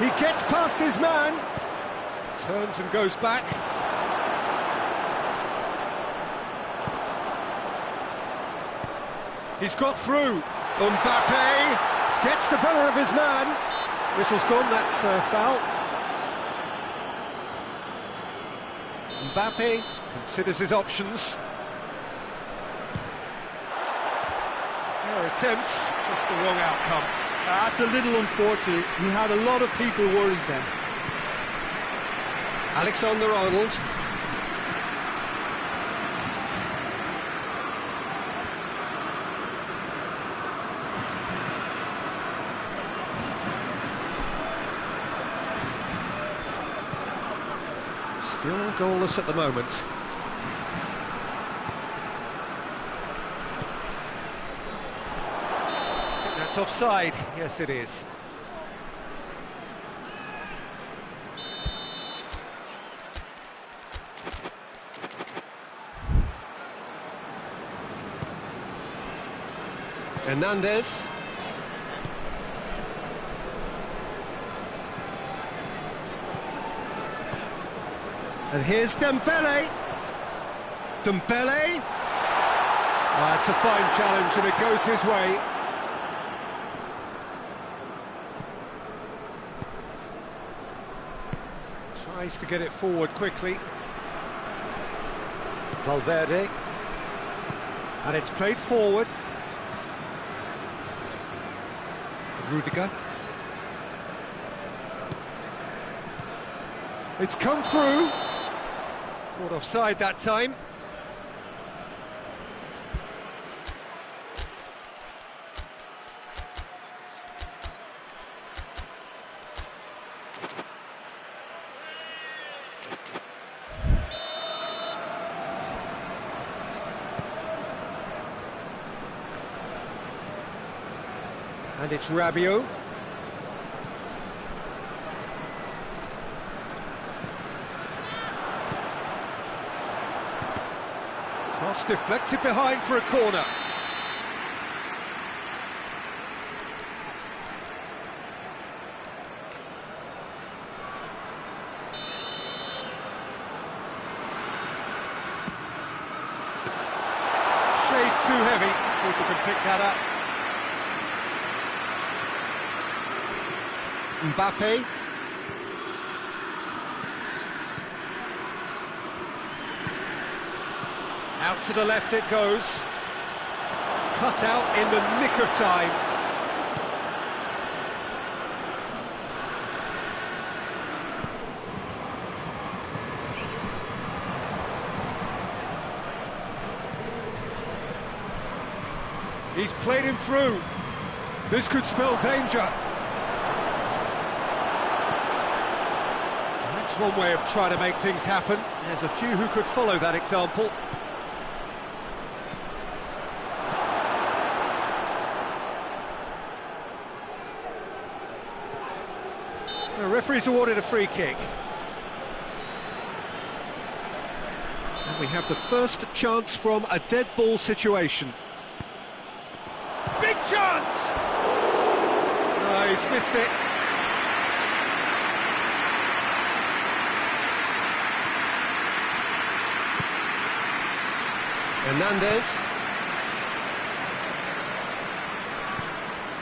Speaker 1: He gets past his man. Turns and goes back. He's got through. Mbappe gets the better of his man. Whistle's gone, that's foul. Mbappe considers his options. Fair attempt, just the wrong outcome.
Speaker 2: That's a little unfortunate. He had a lot of people worried then.
Speaker 1: Alexander-Arnold. Still goalless at the moment. I think that's offside. Yes, it is. Hernandez. And here's Dembele. Dembele. It's a fine challenge and it goes his way. Tries to get it forward quickly. Valverde. And it's played forward. Rudiger. It's come through. Caught offside that time. And it's Rabiot. Cross deflected behind for a corner. Shade too heavy. People can pick that up. Mbappe. Out to the left it goes. Cut out in the nick of time. He's played him through. This could spell danger. That's one way of trying to make things happen. There's a few who could follow that example. The referee's awarded a free kick. And we have the first chance from a dead ball situation. Big chance! No, he's missed it. Hernandez.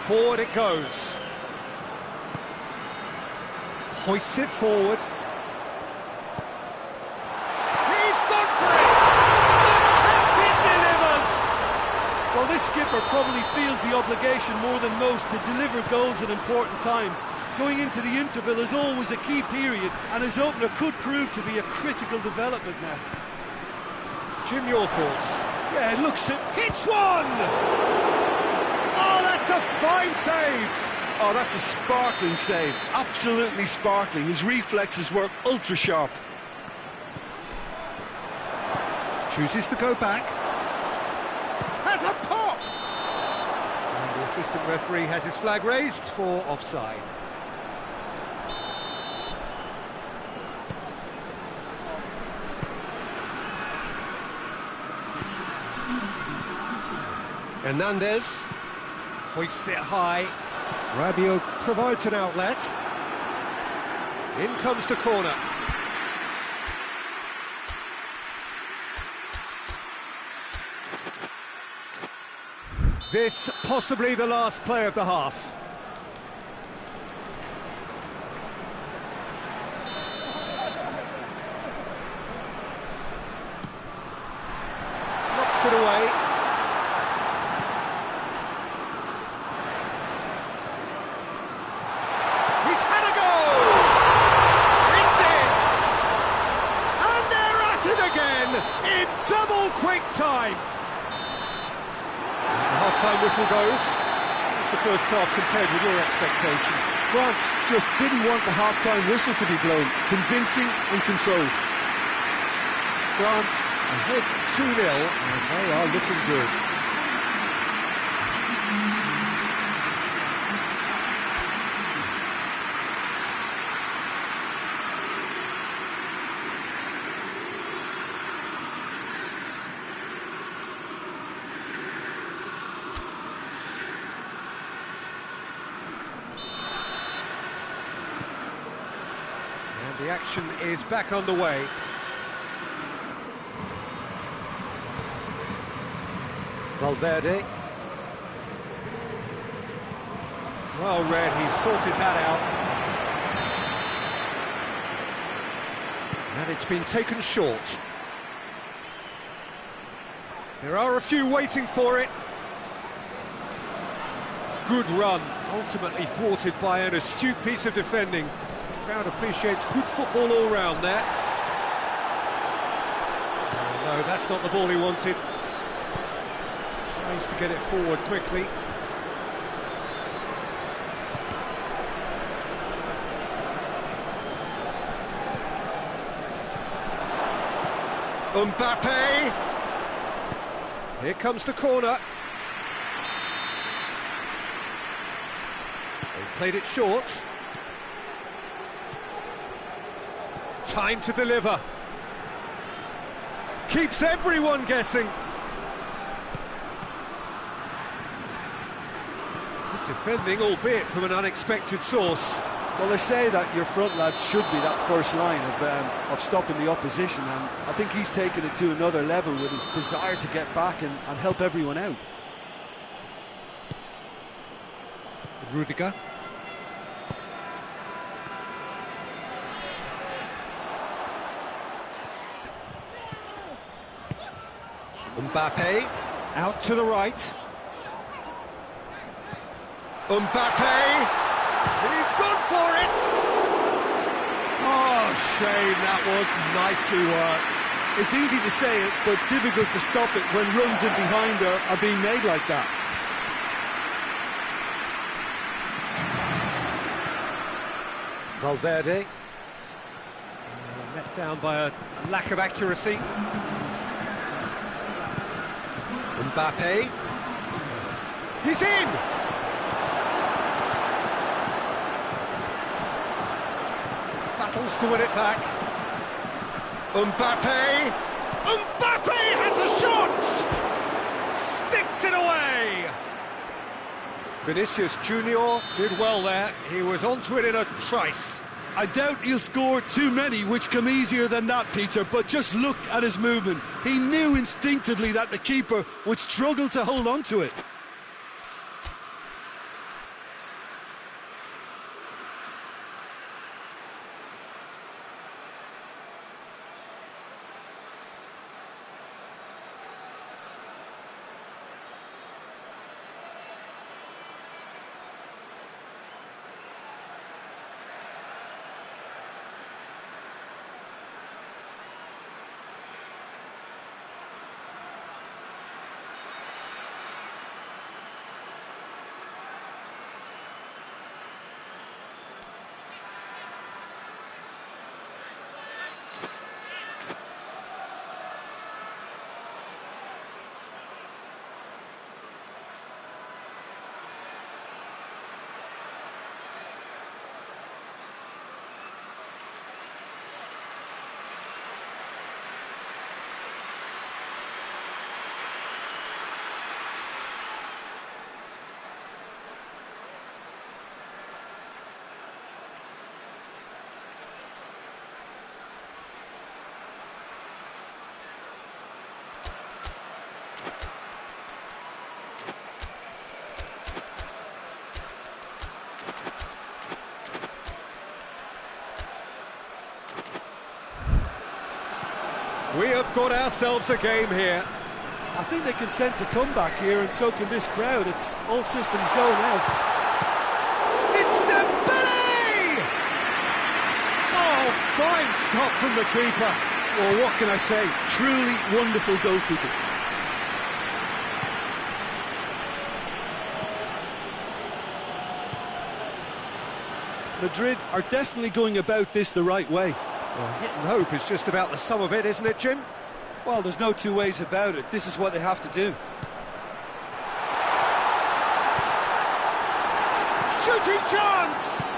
Speaker 1: Forward it goes. Hoists it forward. He's gone for it! The captain delivers!
Speaker 2: Well, this skipper probably feels the obligation more than most to deliver goals at important times. Going into the interval is always a key period, and his opener could prove to be a critical development now.
Speaker 1: Jim, your thoughts?
Speaker 2: Yeah, it looks...
Speaker 1: Hits one! Oh, that's a fine save!
Speaker 2: Oh, that's a sparkling save. Absolutely sparkling. His reflexes work ultra sharp.
Speaker 1: Chooses to go back. Has a pop! And the assistant referee has his flag raised for offside. Hernandez hoists it high. Rabiot provides an outlet. In comes the corner. This possibly the last play of the half. Knocks it away. In double quick time. The half-time whistle goes. What's the first half compared with your expectation?
Speaker 2: France just didn't want the half-time whistle to be blown. Convincing and controlled.
Speaker 1: France ahead 2-0 and they are looking good. The action is back underway. Valverde. Well read, he's sorted that out. And it's been taken short. There are a few waiting for it. Good run, ultimately thwarted by an astute piece of defending. The crowd appreciates good football all round there. Oh, no, that's not the ball he wanted. Tries to get it forward quickly. Mbappe! Here comes the corner. They've played it short. Time to deliver. Keeps everyone guessing. Good defending, albeit from an unexpected source.
Speaker 2: Well, they say that your front lads should be that first line of stopping the opposition, and I think he's taken it to another level with his desire to get back and help everyone out.
Speaker 1: Rudiger. Mbappe, out to the right. Mbappe, he's gone for it! Oh, shame, that was nicely worked.
Speaker 2: It's easy to say it, but difficult to stop it when runs in behind are being made like that.
Speaker 1: Valverde. Let down by a lack of accuracy. Mbappe. He's in! Battles to win it back. Mbappe! Mbappe has a shot! Sticks it away! Vinicius Junior did well there. He was onto it in a trice.
Speaker 2: I doubt he'll score too many, which come easier than that, Peter, but just look at his movement. He knew instinctively that the keeper would struggle to hold on to it.
Speaker 1: We have got ourselves a game here.
Speaker 2: I think they can sense a comeback here, and so can this crowd. It's all systems go now.
Speaker 1: It's Dembele! Oh, fine stop from the keeper.
Speaker 2: Well, what can I say? Truly wonderful goalkeeping. Madrid are definitely going about this the right way.
Speaker 1: Well, hit and hope is just about the sum of it, isn't it, Jim?
Speaker 2: Well, there's no two ways about it. This is what they have to do.
Speaker 1: Shooting chance!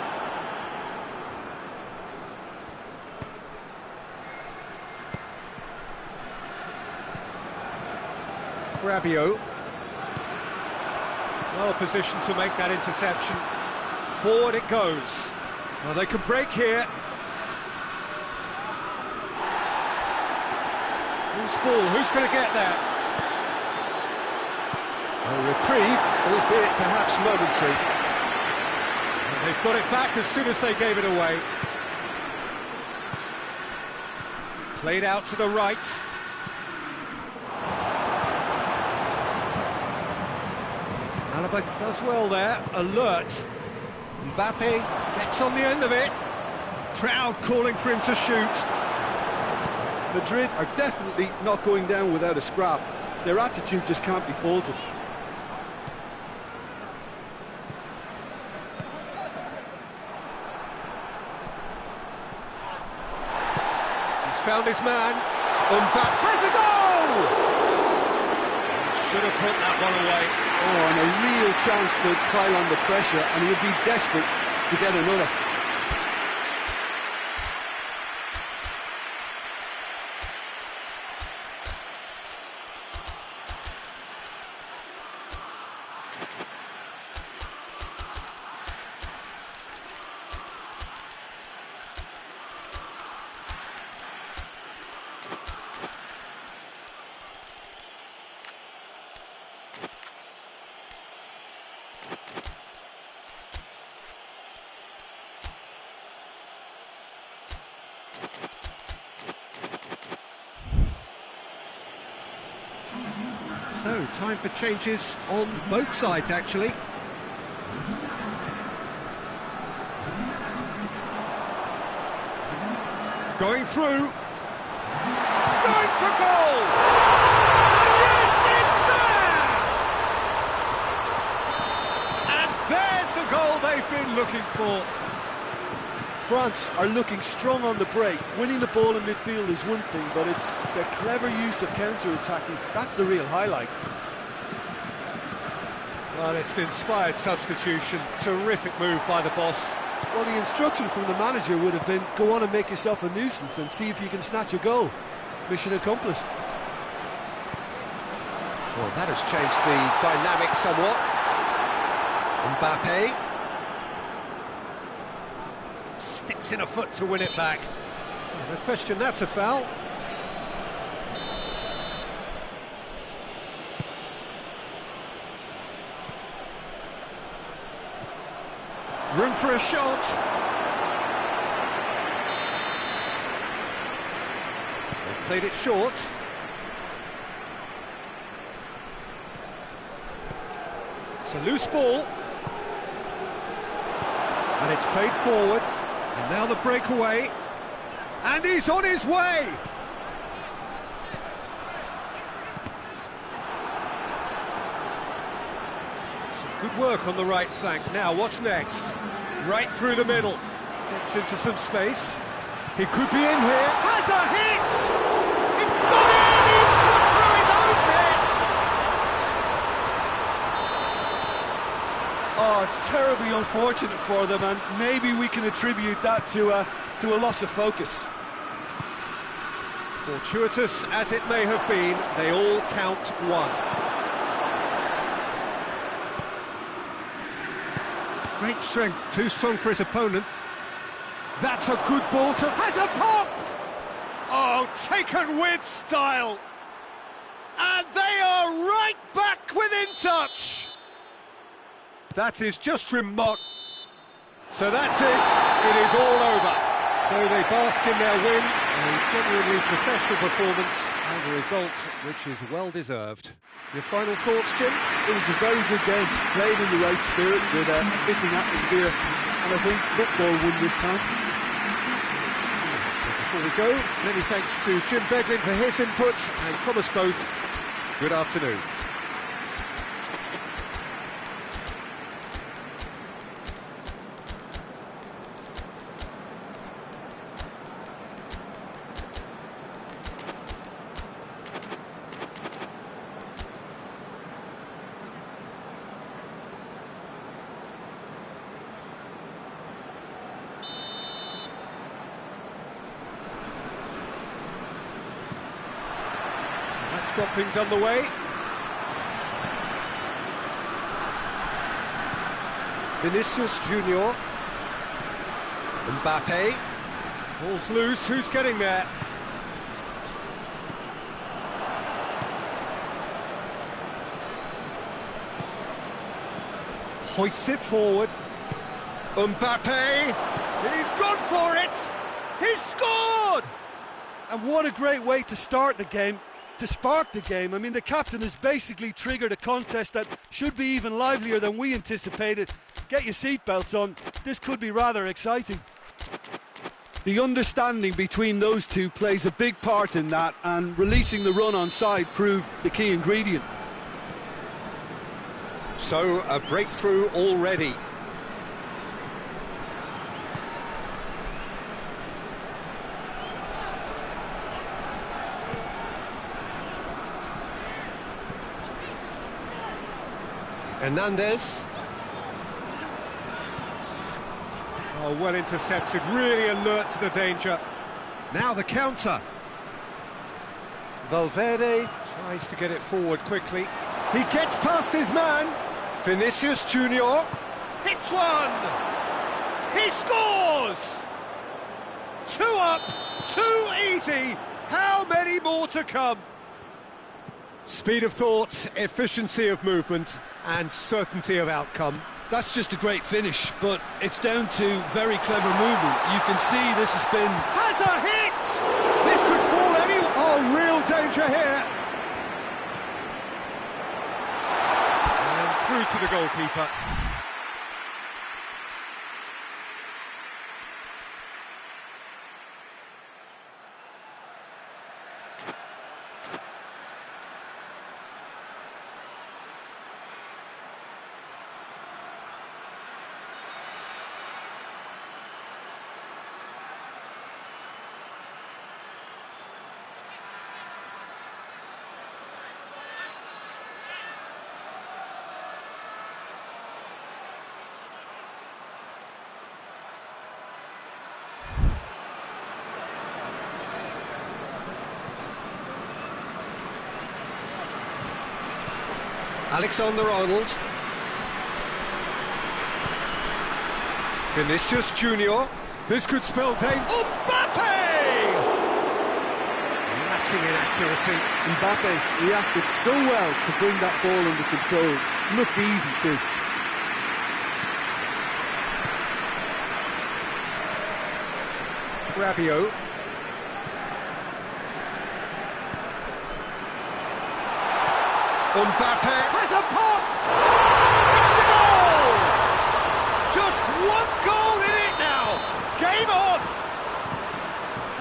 Speaker 1: Rabiot. Well positioned to make that interception. Forward it goes. Well, they can break here. Loose ball, who's going to get that? A reprieve, albeit perhaps momentary. And they've got it back as soon as they gave it away. Played out to the right. Alaba does well there, alert. Mbappe gets on the end of it. Crowd calling for him to shoot.
Speaker 2: Madrid are definitely not going down without a scrap. Their attitude just can't be faulted.
Speaker 1: He's found his man. Mbappe has a goal! Should have put that one away.
Speaker 2: Oh, and a real chance to pile on the pressure, and he'll be desperate to get another.
Speaker 3: So, time for changes on both sides, actually.
Speaker 1: Going through. Going for goal! And yes, it's there! And there's the goal they've been looking for.
Speaker 2: France are looking strong on the break. Winning the ball in midfield is one thing, but it's their clever use of counter-attacking. That's the real highlight.
Speaker 1: Well, it's an inspired substitution. Terrific move by the boss.
Speaker 2: Well, the instruction from the manager would have been, go on and make yourself a nuisance and see if you can snatch a goal. Mission accomplished.
Speaker 1: Well, that has changed the dynamic somewhat. Mbappe sticks in a foot to win it back. No question, that's a foul. Room for a shot. They've played it short. It's a loose ball. And it's played forward. And now the breakaway. And he's on his way! Some good work on the right flank. Now, what's next? Right through the middle. Gets into some space. He could be in here. Has a hit! It's gone in! He's got through his own net!
Speaker 2: Oh, it's terribly unfortunate for them, and maybe we can attribute that to a loss of focus.
Speaker 1: Fortuitous as it may have been, they all count one.
Speaker 3: Great strength, too strong for his opponent.
Speaker 1: That's a good ball to... Has a pop! Oh, taken with style! And they are right back within touch! That is just remarkable. So that's it. It is all over. So they bask in their win. A genuinely professional performance and a result which is well deserved. Your final thoughts, Jim?
Speaker 2: It was a very good game, played in the right spirit with a fitting atmosphere, and I think football won this time.
Speaker 1: Before we go, many thanks to Jim Beglin for his input, and from us both, good afternoon. Let's got things underway. Vinicius Junior. Mbappe. Ball's loose, who's getting there? hoists it forward. Mbappe, he's gone for it! He's scored!
Speaker 2: And what a great way to start the game, to spark the game. I mean, the captain has basically triggered a contest that should be even livelier than we anticipated. Get your seatbelts on, this could be rather exciting. The understanding between those two plays a big part in that, and releasing the run on side proved the key ingredient.
Speaker 1: So, a breakthrough already. Hernandez. Oh, well intercepted, really alert to the danger. Now the counter. Valverde tries to get it forward quickly. He gets past his man. Vinicius Junior hits one. He scores! 2 up, 2 easy. How many more to come? Speed of thought, efficiency of movement, and certainty of outcome.
Speaker 2: That's just a great finish, but it's down to very clever movement. You can see this has been...
Speaker 1: Has a hit! This could fall anywhere. Oh, real danger here. And through to the goalkeeper. Alexander-Arnold. Vinicius Junior. This could spell danger. Mbappe! Lacking in accuracy.
Speaker 2: Mbappe reacted so well to bring that ball under control. Looked easy too.
Speaker 1: Rabiot. Mbappe has a pop! It's a goal! Just 1 goal in it now! Game on!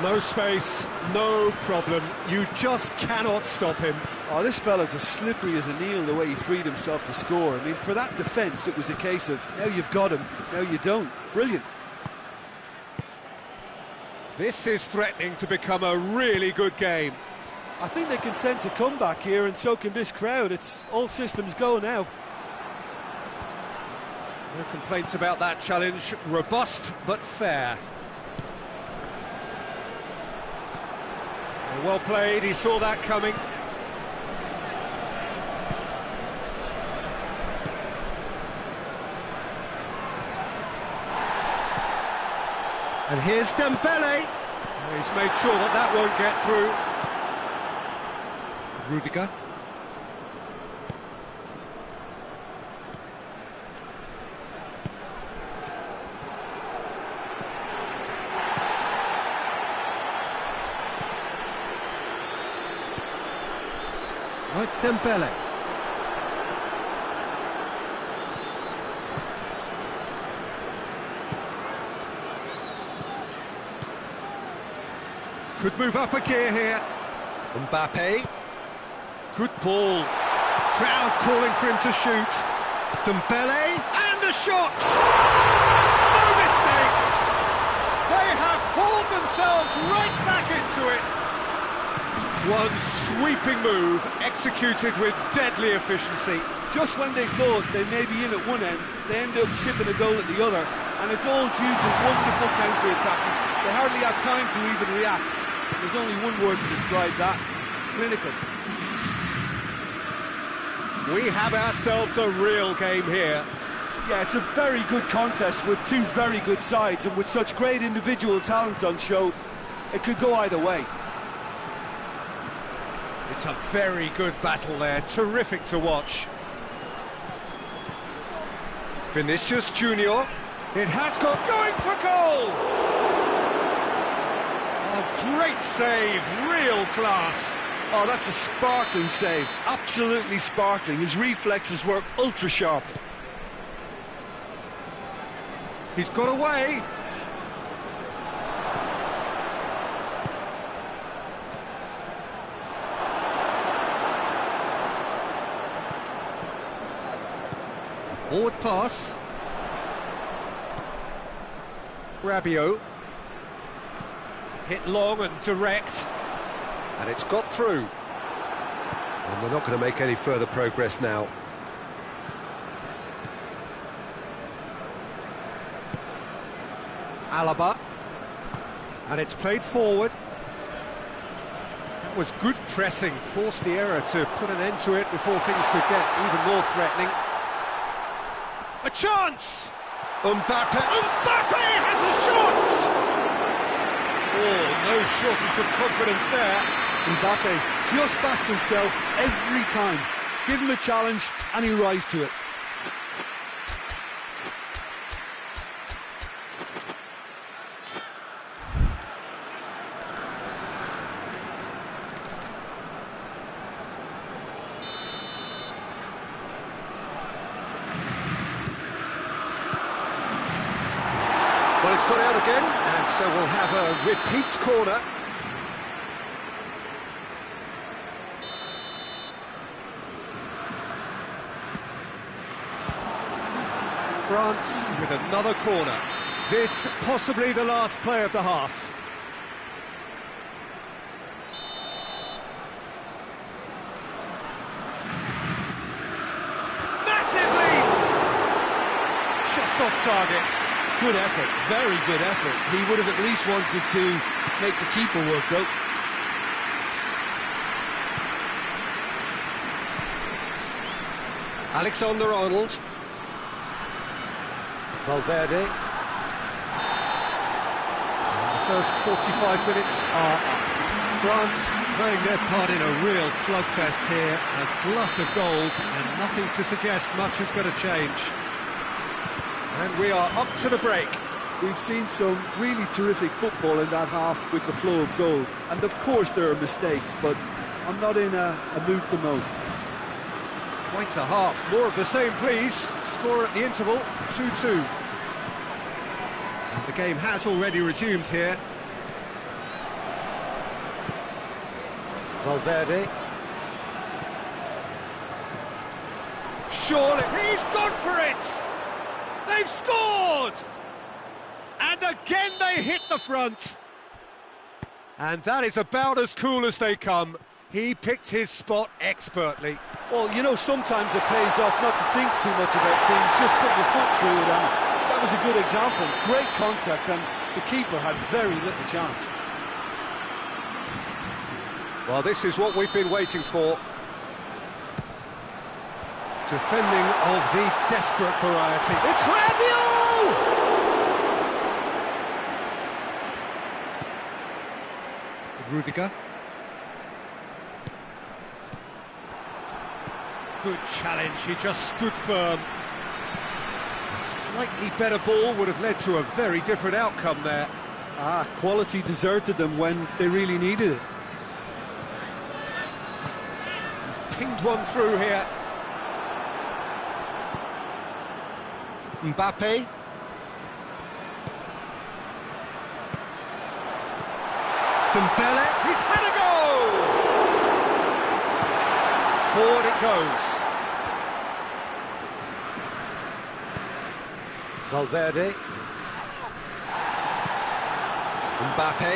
Speaker 1: No space, no problem. You just cannot stop him.
Speaker 2: Oh, this fella's as slippery as a needle the way he freed himself to score. I mean, for that defence, it was a case of, now you've got him, now you don't. Brilliant.
Speaker 1: This is threatening to become a really good game.
Speaker 2: I think they can sense a comeback here, and so can this crowd. It's all systems go now.
Speaker 1: No complaints about that challenge. Robust but fair. Well played, he saw that coming. And here's Dembele. He's made sure that that won't get through. Rudiger. Oh, it's Dembele. Could move up a gear here. Mbappe. Good ball. Crowd calling for him to shoot. Dembele, and a shot! No mistake! They have hauled themselves right back into it. One sweeping move, executed with deadly efficiency.
Speaker 2: Just when they thought they may be in at one end, they end up shipping a goal at the other, and it's all due to wonderful counter-attacking. They hardly had time to even react. There's only one word to describe that: clinical.
Speaker 1: We have ourselves a real game here.
Speaker 2: Yeah, it's a very good contest with two very good sides, and with such great individual talent on show, it could go either way.
Speaker 1: It's a very good battle there, terrific to watch. Vinicius Junior. It has got going for goal! A great save, real class.
Speaker 2: Oh, that's a sparkling save, absolutely sparkling. His reflexes work ultra sharp.
Speaker 1: He's got away. Forward pass. Rabiot. Hit long and direct. And it's got through. And we're not going to make any further progress now. Alaba. And it's played forward. That was good pressing. Forced the error to put an end to it before things could get even more threatening. A chance! Mbappe has a shot! Oh, no shortage of confidence there.
Speaker 2: Mbappe just backs himself every time. Give him a challenge and he'll rise to it.
Speaker 1: Well, it's gone out again, and so we'll have a repeat corner. France with another corner. This possibly the last play of the half. Massive lead! Just off target.
Speaker 2: Good effort, very good effort. He would have at least wanted to make the keeper work out.
Speaker 1: Alexander-Arnold. Valverde. And the first 45 minutes are up. France playing their part in a real slugfest here. A glut of goals and nothing to suggest much is going to change. And we are up to the break.
Speaker 2: We've seen some really terrific football in that half with the flow of goals. And of course there are mistakes, but I'm not in a mood to moan.
Speaker 1: Quite a half. More of the same, please. Score at the interval, 2-2. And the game has already resumed here. Valverde. Surely, he's gone for it! They've scored! And again they hit the front. And that is about as cool as they come. He picked his spot expertly.
Speaker 2: Well, you know, sometimes it pays off not to think too much about things, just put your foot through it, and that was a good example. Great contact, and the keeper had very little chance.
Speaker 1: Well, this is what we've been waiting for. Defending of the desperate variety. It's Rabiot! Rudiger. Good challenge, he just stood firm. A slightly better ball would have led to a very different outcome there.
Speaker 2: Quality deserted them when they really needed it.
Speaker 1: He's pinged one through here. Mbappe. Dembele, he's had a go! Forward it goes. Valverde. Mbappe.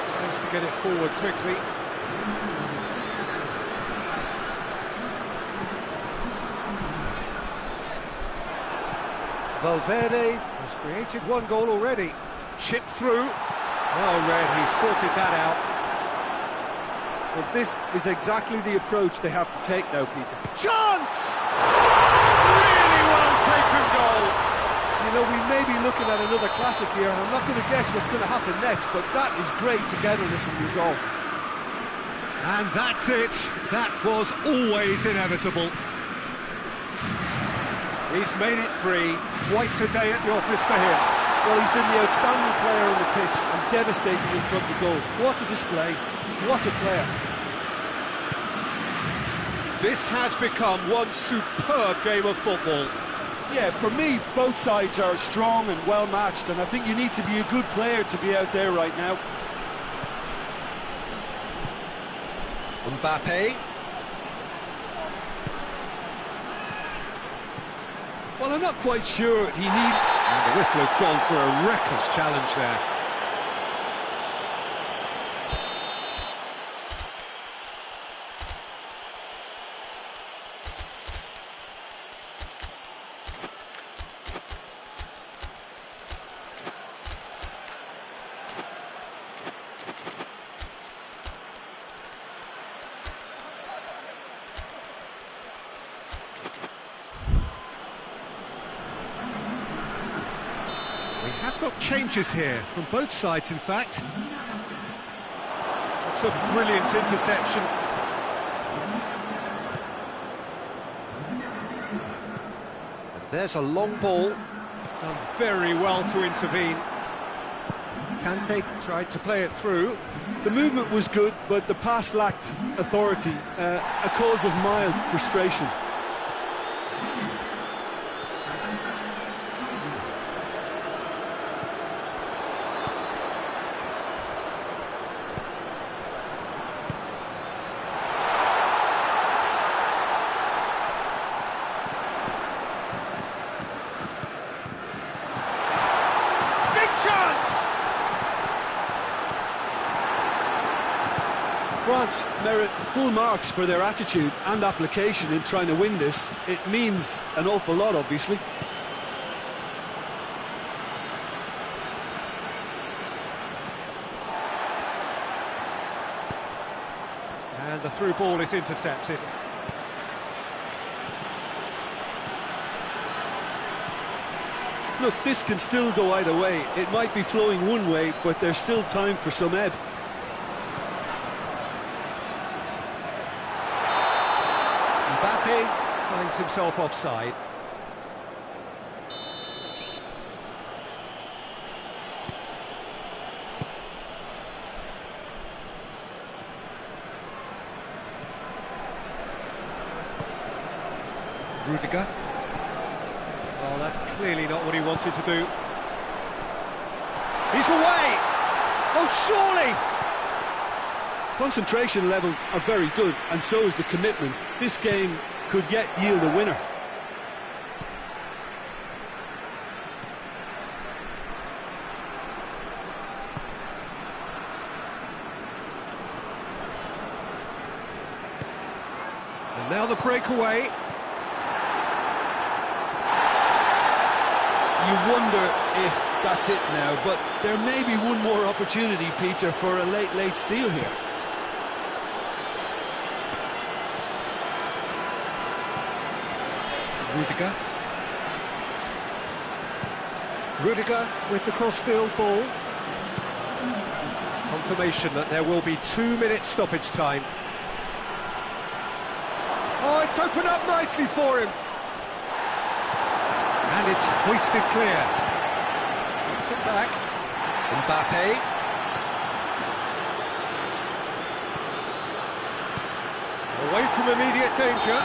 Speaker 1: Tries to get it forward quickly. Valverde has created one goal already. Chip through. Well read, he sorted that out.
Speaker 2: Well, this is exactly the approach they have to take now, Peter.
Speaker 1: Chance! Really well taken goal.
Speaker 2: You know, we may be looking at another classic here, and I'm not going to guess what's going to happen next, but that is great togetherness and resolve.
Speaker 1: And that's it. That was always inevitable. He's made it 3. Quite a day at the office for him.
Speaker 2: Well, he's been the outstanding player on the pitch and devastating in front of the goal. What a display, what a player.
Speaker 1: This has become one superb game of football.
Speaker 2: Yeah, for me, both sides are strong and well matched, and I think you need to be a good player to be out there right now.
Speaker 1: Mbappe.
Speaker 2: Well, I'm not quite sure he needs...
Speaker 1: And the whistle has gone for a reckless challenge there. We have got changes here, from both sides in fact. That's a brilliant interception. And there's a long ball. Done very well to intervene. Kante tried to play it through.
Speaker 2: The movement was good, but the pass lacked authority, a cause of mild frustration. France merit full marks for their attitude and application in trying to win this. It means an awful lot, obviously.
Speaker 1: And the through ball is intercepted.
Speaker 2: Look, this can still go either way. It might be flowing one way, but there's still time for some ebb.
Speaker 1: Mbappe finds himself offside. Rudiger. Oh, that's clearly not what he wanted to do. He's away! Oh, surely!
Speaker 2: Concentration levels are very good, and so is the commitment. This game could yet yield a winner.
Speaker 1: And now the breakaway.
Speaker 2: You wonder if that's it now, but there may be one more opportunity, Peter, for a late steal here.
Speaker 1: Rudiger with the cross-field ball. Confirmation that there will be 2 minutes stoppage time. Oh, it's opened up nicely for him. And it's hoisted clear. Puts it back. Mbappe. Away from immediate danger.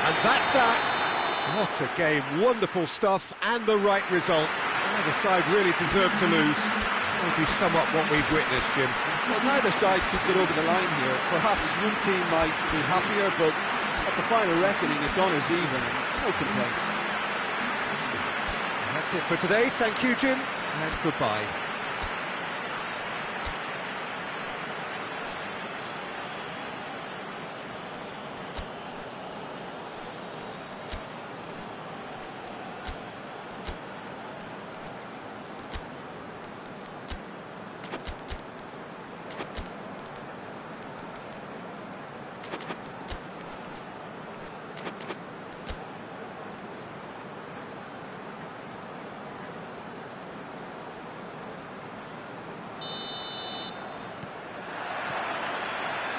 Speaker 1: And that's that. What a game. Wonderful stuff and the right result. Neither side really deserved to lose. How would you sum up what we've witnessed, Jim?
Speaker 2: Well, neither side could get over the line here. Perhaps one team might be happier, but at the final reckoning, it's honours even. No complaints.
Speaker 1: That's it for today. Thank you, Jim, and goodbye.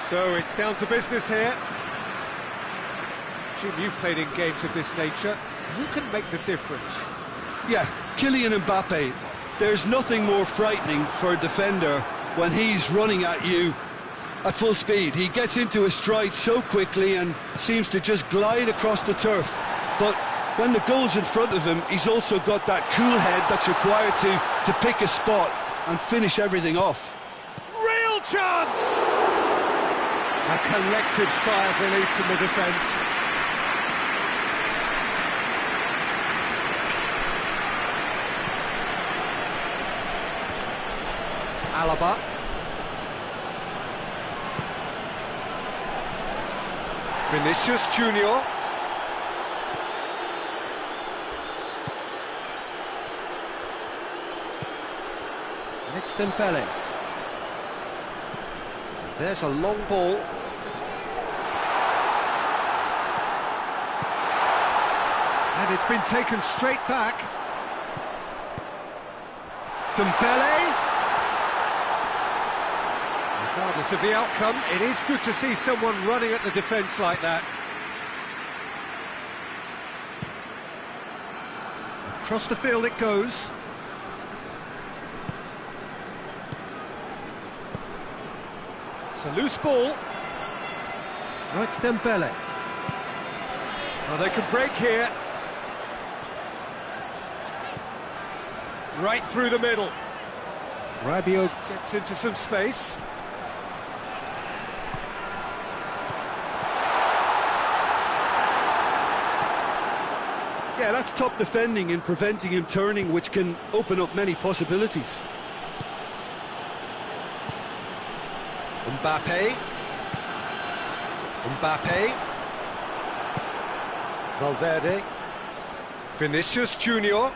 Speaker 1: So it's down to business here. Jim, you've played in games of this nature. Who can make the difference?
Speaker 2: Yeah, Kylian Mbappe. There's nothing more frightening for a defender when he's running at you at full speed. He gets into a stride so quickly and seems to just glide across the turf. But when the goal's in front of him, he's also got that cool head that's required to pick a spot and finish everything off.
Speaker 1: Real chance! A collective sigh of relief from the defence. Alaba. Vinicius Junior. And it's Dembele. There's a long ball. And it's been taken straight back. Dembele. Regardless of the outcome, it is good to see someone running at the defence like that. Across the field it goes. It's a loose ball. Right, Dembele. Well, they can break here. Right through the middle. Rabiot gets into some space.
Speaker 2: Yeah, that's top defending and preventing him turning, which can open up many possibilities.
Speaker 1: Mbappe. Valverde. Vinicius Junior.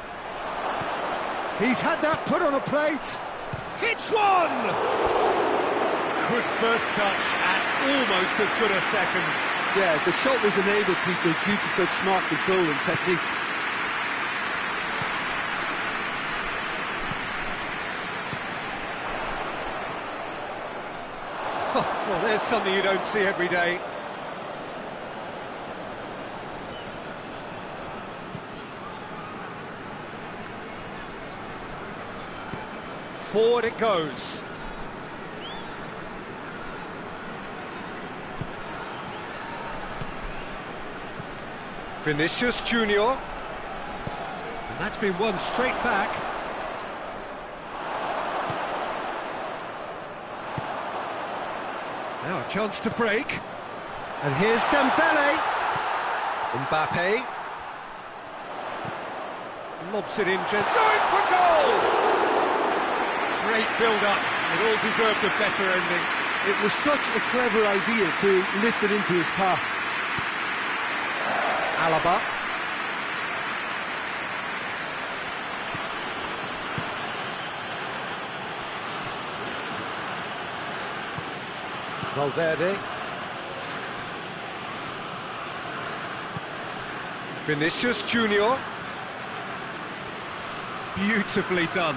Speaker 1: He's had that put on a plate. Hits one! Good first touch and almost as good a second.
Speaker 2: Yeah, the shot was enabled, Peter, due to such smart control and technique.
Speaker 1: Well, there's something you don't see every day. Forward it goes. Vinicius Junior. And that's been won straight back. Now a chance to break. And here's Dembele. Mbappe. Lobs it in gently. Going for goal! Great build-up. It all deserved a better ending.
Speaker 2: It was such a clever idea to lift it into his path.
Speaker 1: Alaba. Valverde. Vinicius Junior. Beautifully done.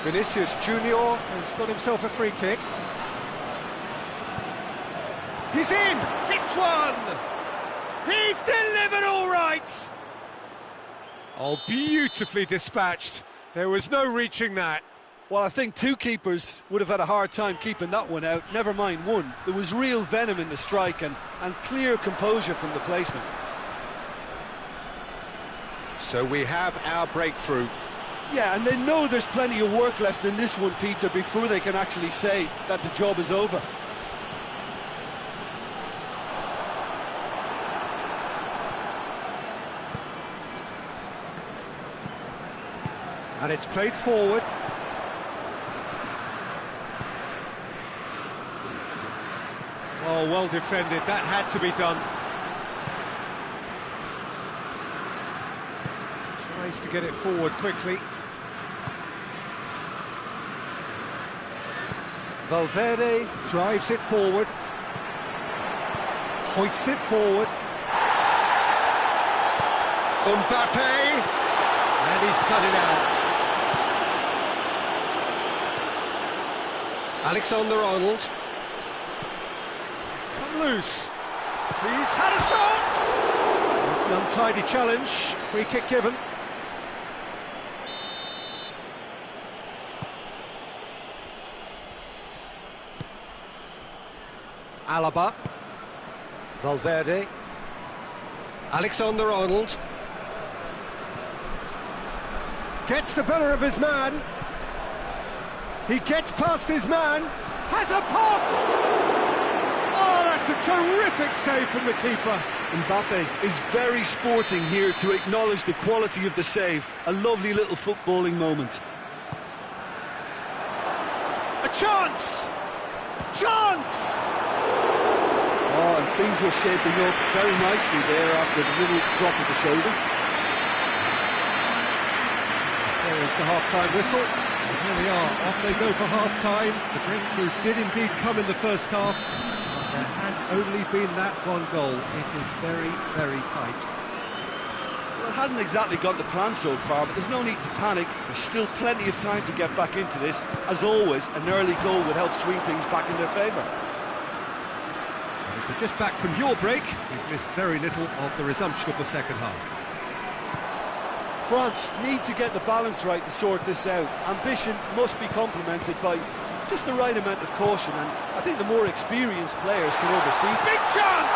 Speaker 1: Vinicius Junior has got himself a free kick. He's in! Hits one! He's delivered all right! Oh, beautifully dispatched. There was no reaching that.
Speaker 2: Well, I think two keepers would have had a hard time keeping that one out, never mind one. There was real venom in the strike and clear composure from the placement.
Speaker 1: So we have our breakthrough.
Speaker 2: Yeah, and they know there's plenty of work left in this one, Peter, before they can actually say that the job is over.
Speaker 1: And it's played forward. Oh, well defended. That had to be done. Tries to get it forward quickly. Valverde drives it forward. Hoists it forward. Mbappe! And he's cut it out. Alexander-Arnold. He's come loose. He's had a shot! It's an untidy challenge. Free kick given. Alaba. Valverde. Alexander-Arnold. Gets the better of his man. He gets past his man. Has a pop! Oh, that's a terrific save from the keeper.
Speaker 2: Mbappe is very sporting here to acknowledge the quality of the save. A lovely little footballing moment.
Speaker 1: A chance! Chance!
Speaker 2: Oh, and things were shaping up very nicely there after the little drop of the shoulder.
Speaker 1: There's the half-time whistle. And here we are, off they go for half-time. The breakthrough did indeed come in the first half. But there has only been that one goal. It is very, very tight.
Speaker 4: Well, it hasn't exactly gone to plan so far, but there's no need to panic. There's still plenty of time to get back into this. As always, an early goal would help swing things back in their favour.
Speaker 3: If you're just back from your break, you've missed very little of the resumption of the second half.
Speaker 2: France need to get the balance right to sort this out. Ambition must be complemented by just the right amount of caution, and I think the more experienced players can oversee.
Speaker 1: Big chance!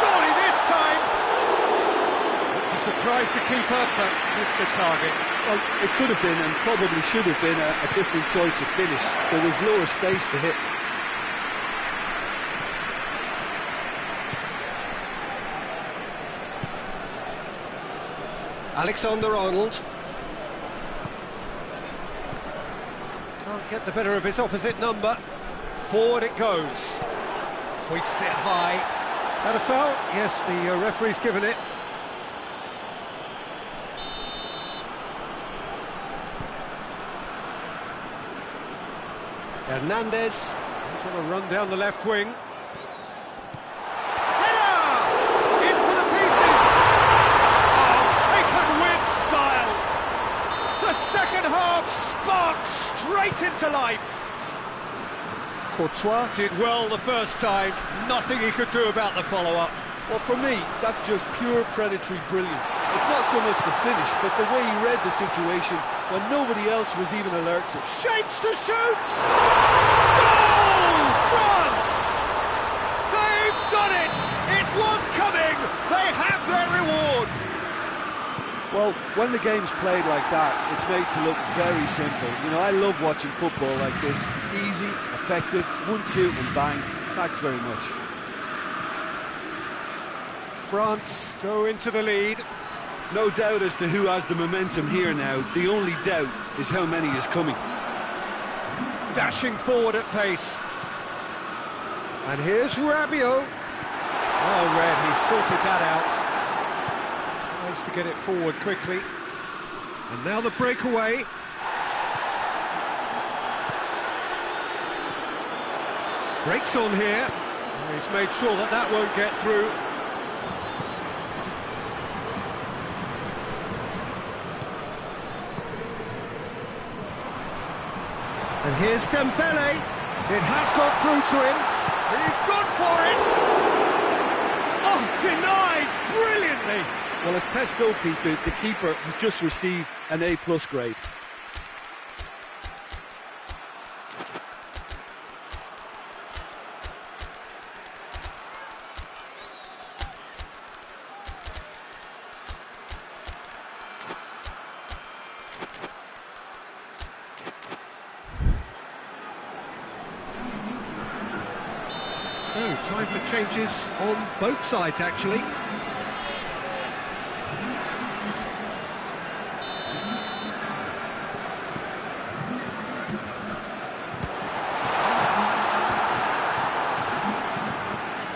Speaker 1: Surely this time! To surprise the keeper, but missed the target.
Speaker 2: Well, it could have been, and probably should have been, a different choice of finish. There was lower space to hit.
Speaker 1: Alexander-Arnold. Can't get the better of his opposite number. Forward it goes. Hoists it high. That a foul? Yes, the referee's given it. Hernandez. He's on a run down the left wing. Straight into life. Courtois did well the first time. Nothing he could do about the follow-up.
Speaker 2: Well, for me, that's just pure predatory brilliance. It's not so much the finish, but the way he read the situation when nobody else was even alerted.
Speaker 1: Shapes to shoot! Goal! France! They've done it! It was coming! They have their reward!
Speaker 2: Well, when the game's played like that, it's made to look very simple. You know, I love watching football like this. Easy, effective, 1-2 and bang. Thanks very much.
Speaker 1: France go into the lead.
Speaker 2: No doubt as to who has the momentum here now. The only doubt is how many is coming.
Speaker 1: Dashing forward at pace. And here's Rabiot. Oh, Red, he sorted that out. Tries to get it forward quickly. And now the breakaway. Breaks on here. He's made sure that that won't get through. And here's Dembele. It has got through to him. He's gone for it. Oh, denied brilliantly.
Speaker 2: Well, as tests go, Peter, the keeper has just received an A+ grade.
Speaker 3: So, time for changes on both sides, actually.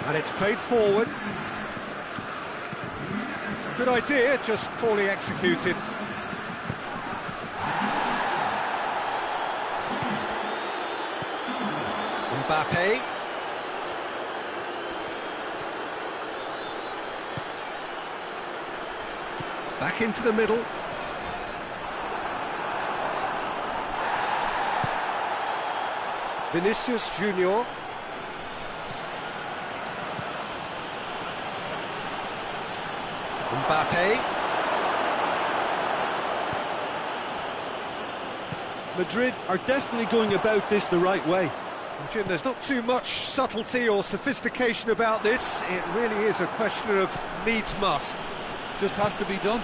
Speaker 1: And it's played forward. Good idea, just poorly executed. Mbappe. Back into the middle. Vinicius Junior. Mbappe.
Speaker 2: Madrid are definitely going about this the right way.
Speaker 1: Jim, there's not too much subtlety or sophistication about this. It really is a question of needs must.
Speaker 2: Just has to be done.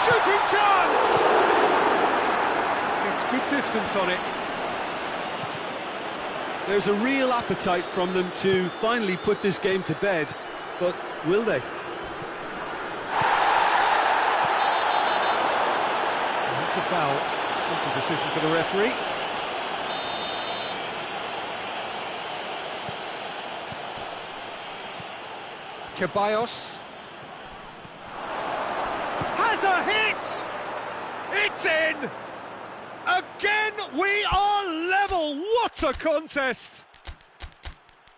Speaker 1: Shooting chance! It's good distance on it.
Speaker 2: There's a real appetite from them to finally put this game to bed, but will they?
Speaker 1: That's a foul. Simple decision for the referee. Ceballos. Has a hit! It's in! Again, we are level! What a contest!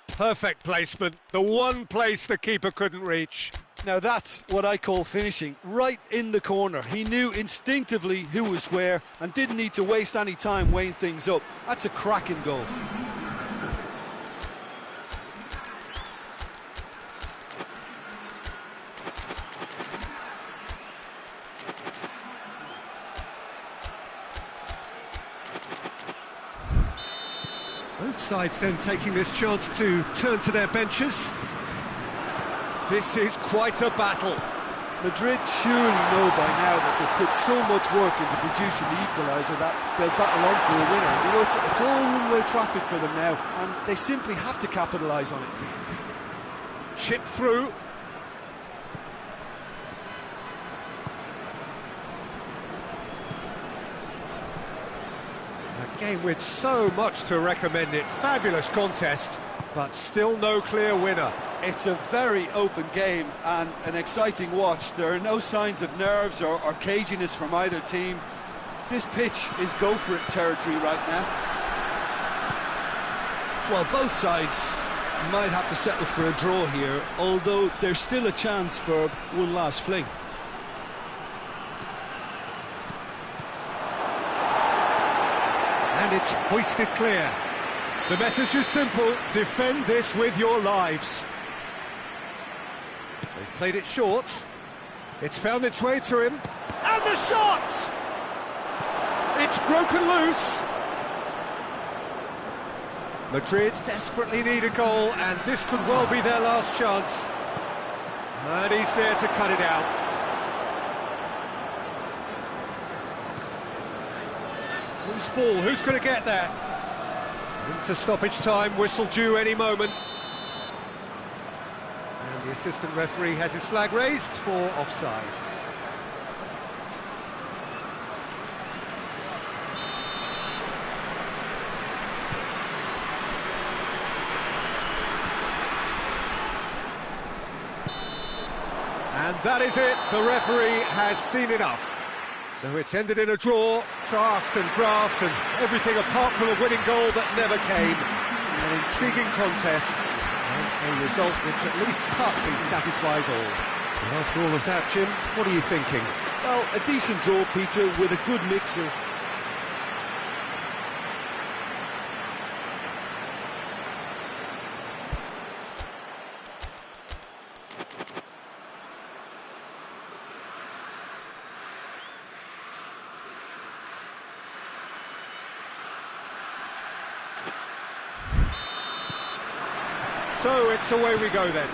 Speaker 1: Perfect placement, the one place the keeper couldn't reach.
Speaker 2: Now that's what I call finishing, right in the corner. He knew instinctively who was where and didn't need to waste any time weighing things up. That's a cracking goal.
Speaker 1: Both sides then taking this chance to turn to their benches. This is quite a battle.
Speaker 2: Madrid surely know by now that they've put so much work into producing the equaliser that they'll battle on for a winner. You know, it's all one-way traffic for them now, and they simply have to capitalise on it.
Speaker 1: Chip through. A game with so much to recommend it. Fabulous contest, but still no clear winner.
Speaker 2: It's a very open game and an exciting watch. There are no signs of nerves or caginess from either team. This pitch is go-for-it territory right now. Well, both sides might have to settle for a draw here, although there's still a chance for one last fling.
Speaker 1: And it's hoisted clear. The message is simple: defend this with your lives. They've played it short. It's found its way to him. And the shot! It's broken loose. Madrid desperately need a goal, and this could well be their last chance. And he's there to cut it out. Loose ball, who's going to get that? Into stoppage time, whistle due any moment. And the assistant referee has his flag raised for offside. And that is it, the referee has seen enough. So it's ended in a draw, draft and graft and everything apart from a winning goal that never came. An intriguing contest and a result which at least partly satisfies all. And after all of that, Jim, what are you thinking?
Speaker 2: Well, a decent draw, Peter, with a good mix of...
Speaker 1: So it's away we go then.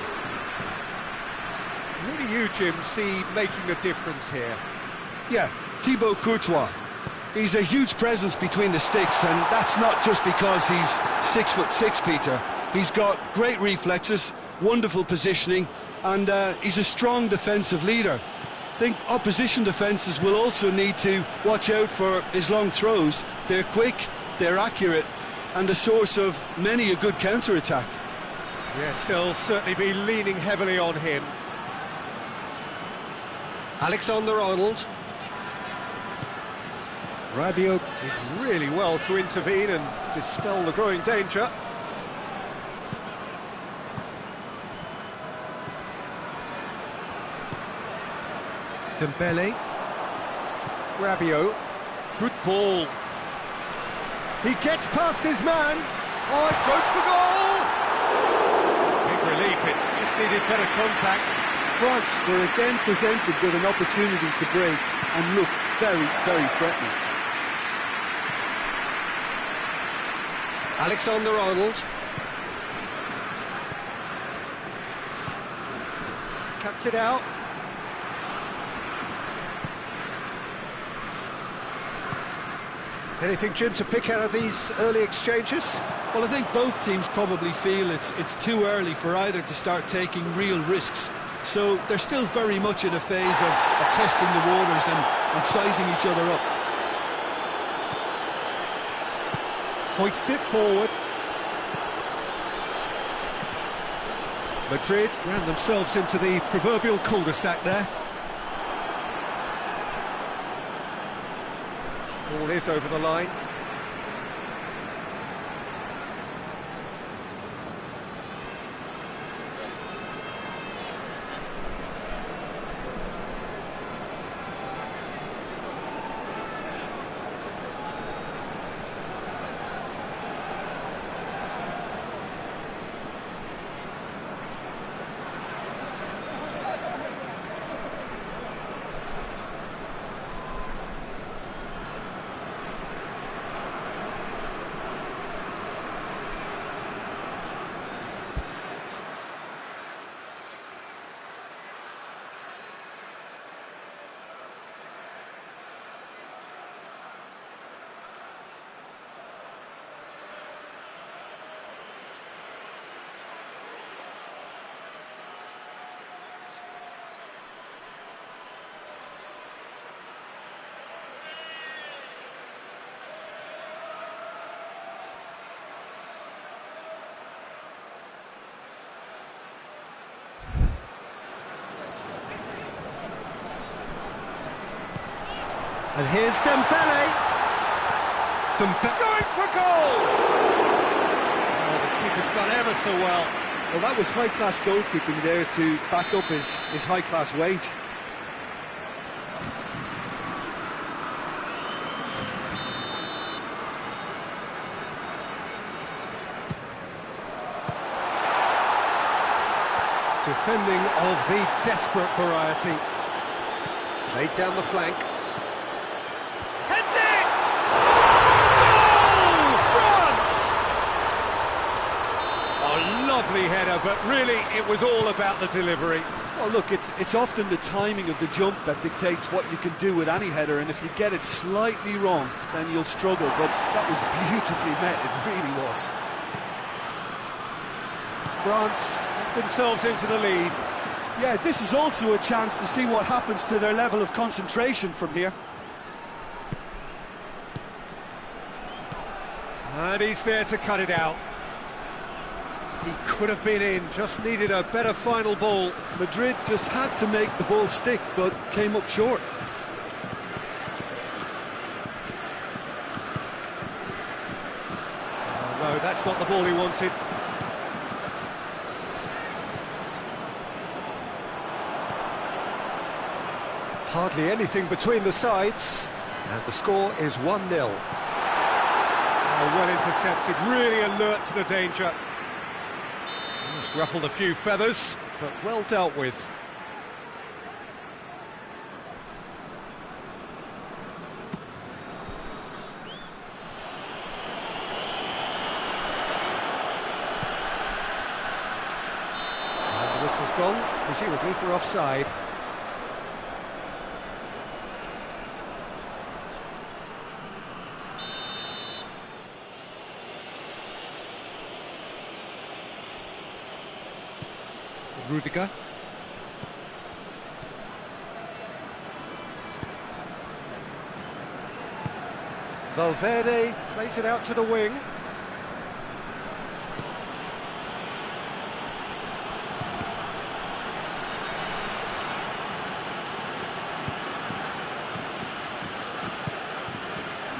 Speaker 1: Who do you, Jim, see making the difference here?
Speaker 2: Yeah, Thibaut Courtois. He's a huge presence between the sticks, and that's not just because he's 6'6", Peter. He's got great reflexes, wonderful positioning, and he's a strong defensive leader. I think opposition defences will also need to watch out for his long throws. They're quick, they're accurate, and a source of many a good counter-attack.
Speaker 1: Yes, they'll certainly be leaning heavily on him. Alexander-Arnold. Rabiot did really well to intervene and dispel the growing danger.
Speaker 3: Dembele. Rabiot.
Speaker 1: Good ball. He gets past his man. Oh, it goes for goal! Big relief, it just needed better contact.
Speaker 2: France were again presented with an opportunity to break and look very, very threatening.
Speaker 1: Alexander-Arnold. Cuts it out. Anything, Jim, to pick out of these early exchanges?
Speaker 2: Well, I think both teams probably feel it's too early for either to start taking real risks. So they're still very much in a phase of testing the waters and sizing each other up.
Speaker 1: Hoists it forward. Madrid ran themselves into the proverbial cul-de-sac there. Ball is over the line. And here's Dembele. Dembele going for goal! Oh, the keeper's done ever so well.
Speaker 2: Well, that was high-class goalkeeping there to back up his high-class wage.
Speaker 1: Defending of the desperate variety. Played down the flank. Heads it! Goal! France! A lovely header, but really it was all about the delivery.
Speaker 2: Well, look, it's often the timing of the jump that dictates what you can do with any header, and if you get it slightly wrong, then you'll struggle, but that was beautifully met, it really was.
Speaker 1: France themselves into the lead.
Speaker 2: Yeah, this is also a chance to see what happens to their level of concentration from here.
Speaker 1: And he's there to cut it out. He could have been in, just needed a better final ball.
Speaker 2: Madrid just had to make the ball stick, but came up short.
Speaker 1: Oh, no, that's not the ball he wanted. Hardly anything between the sides, and the score is 1-0. Oh, well intercepted, really alert to the danger. Just ruffled a few feathers, but well dealt with. And the whistle's gone, presumably for offside. Rudiger. Valverde plays it out to the wing.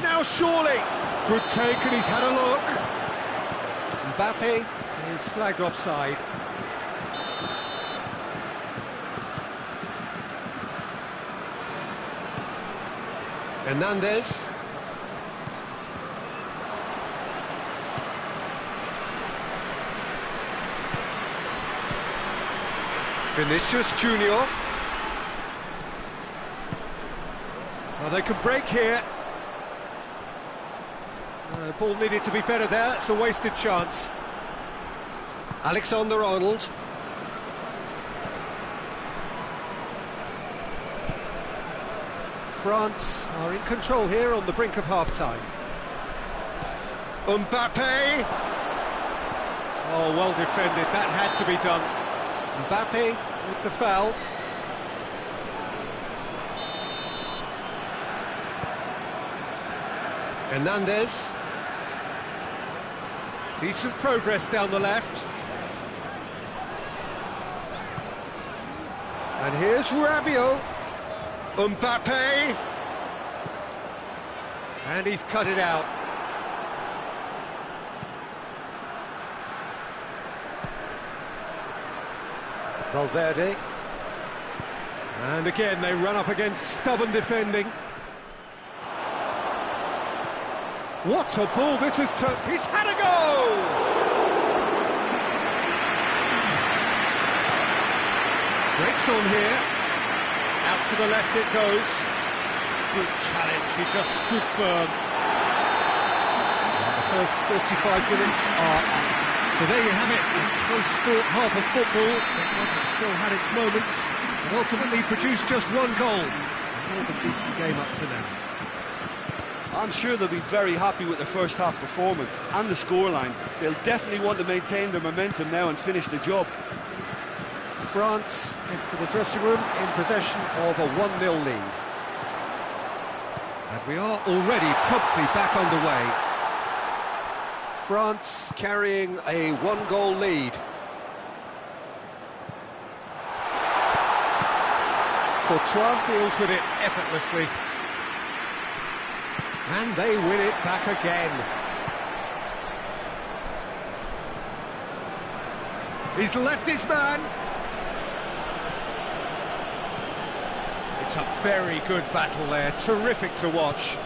Speaker 1: Now surely! Good take, and he's had a look. Mbappe is flagged offside. Hernandez. Vinicius Junior. Well, they could break here. The ball needed to be better there. It's a wasted chance. Alexander-Arnold. France are in control here on the brink of half-time. Mbappe. Oh, well defended. That had to be done. Mbappe with the foul. Hernandez. Decent progress down the left. And here's Rabiot. Mbappe. And he's cut it out. Valverde. And again, they run up against stubborn defending. What a ball this is to... He's had a go! Breaks on here. Out to the left it goes. Good challenge, he just stood firm. Well, the first 45 minutes are up. So there you have it, a close-fought half of football. It still had its moments, but ultimately produced just one goal. A more than decent game up to now.
Speaker 4: I'm sure they'll be very happy with their first half performance and the scoreline. They'll definitely want to maintain their momentum now and finish the job.
Speaker 1: France head for the dressing room in possession of a 1-0 lead. And we are already promptly back underway. France carrying a 1-goal lead. Courtois deals with it effortlessly. And they win it back again. He's left his man. It's a very good battle there, terrific to watch.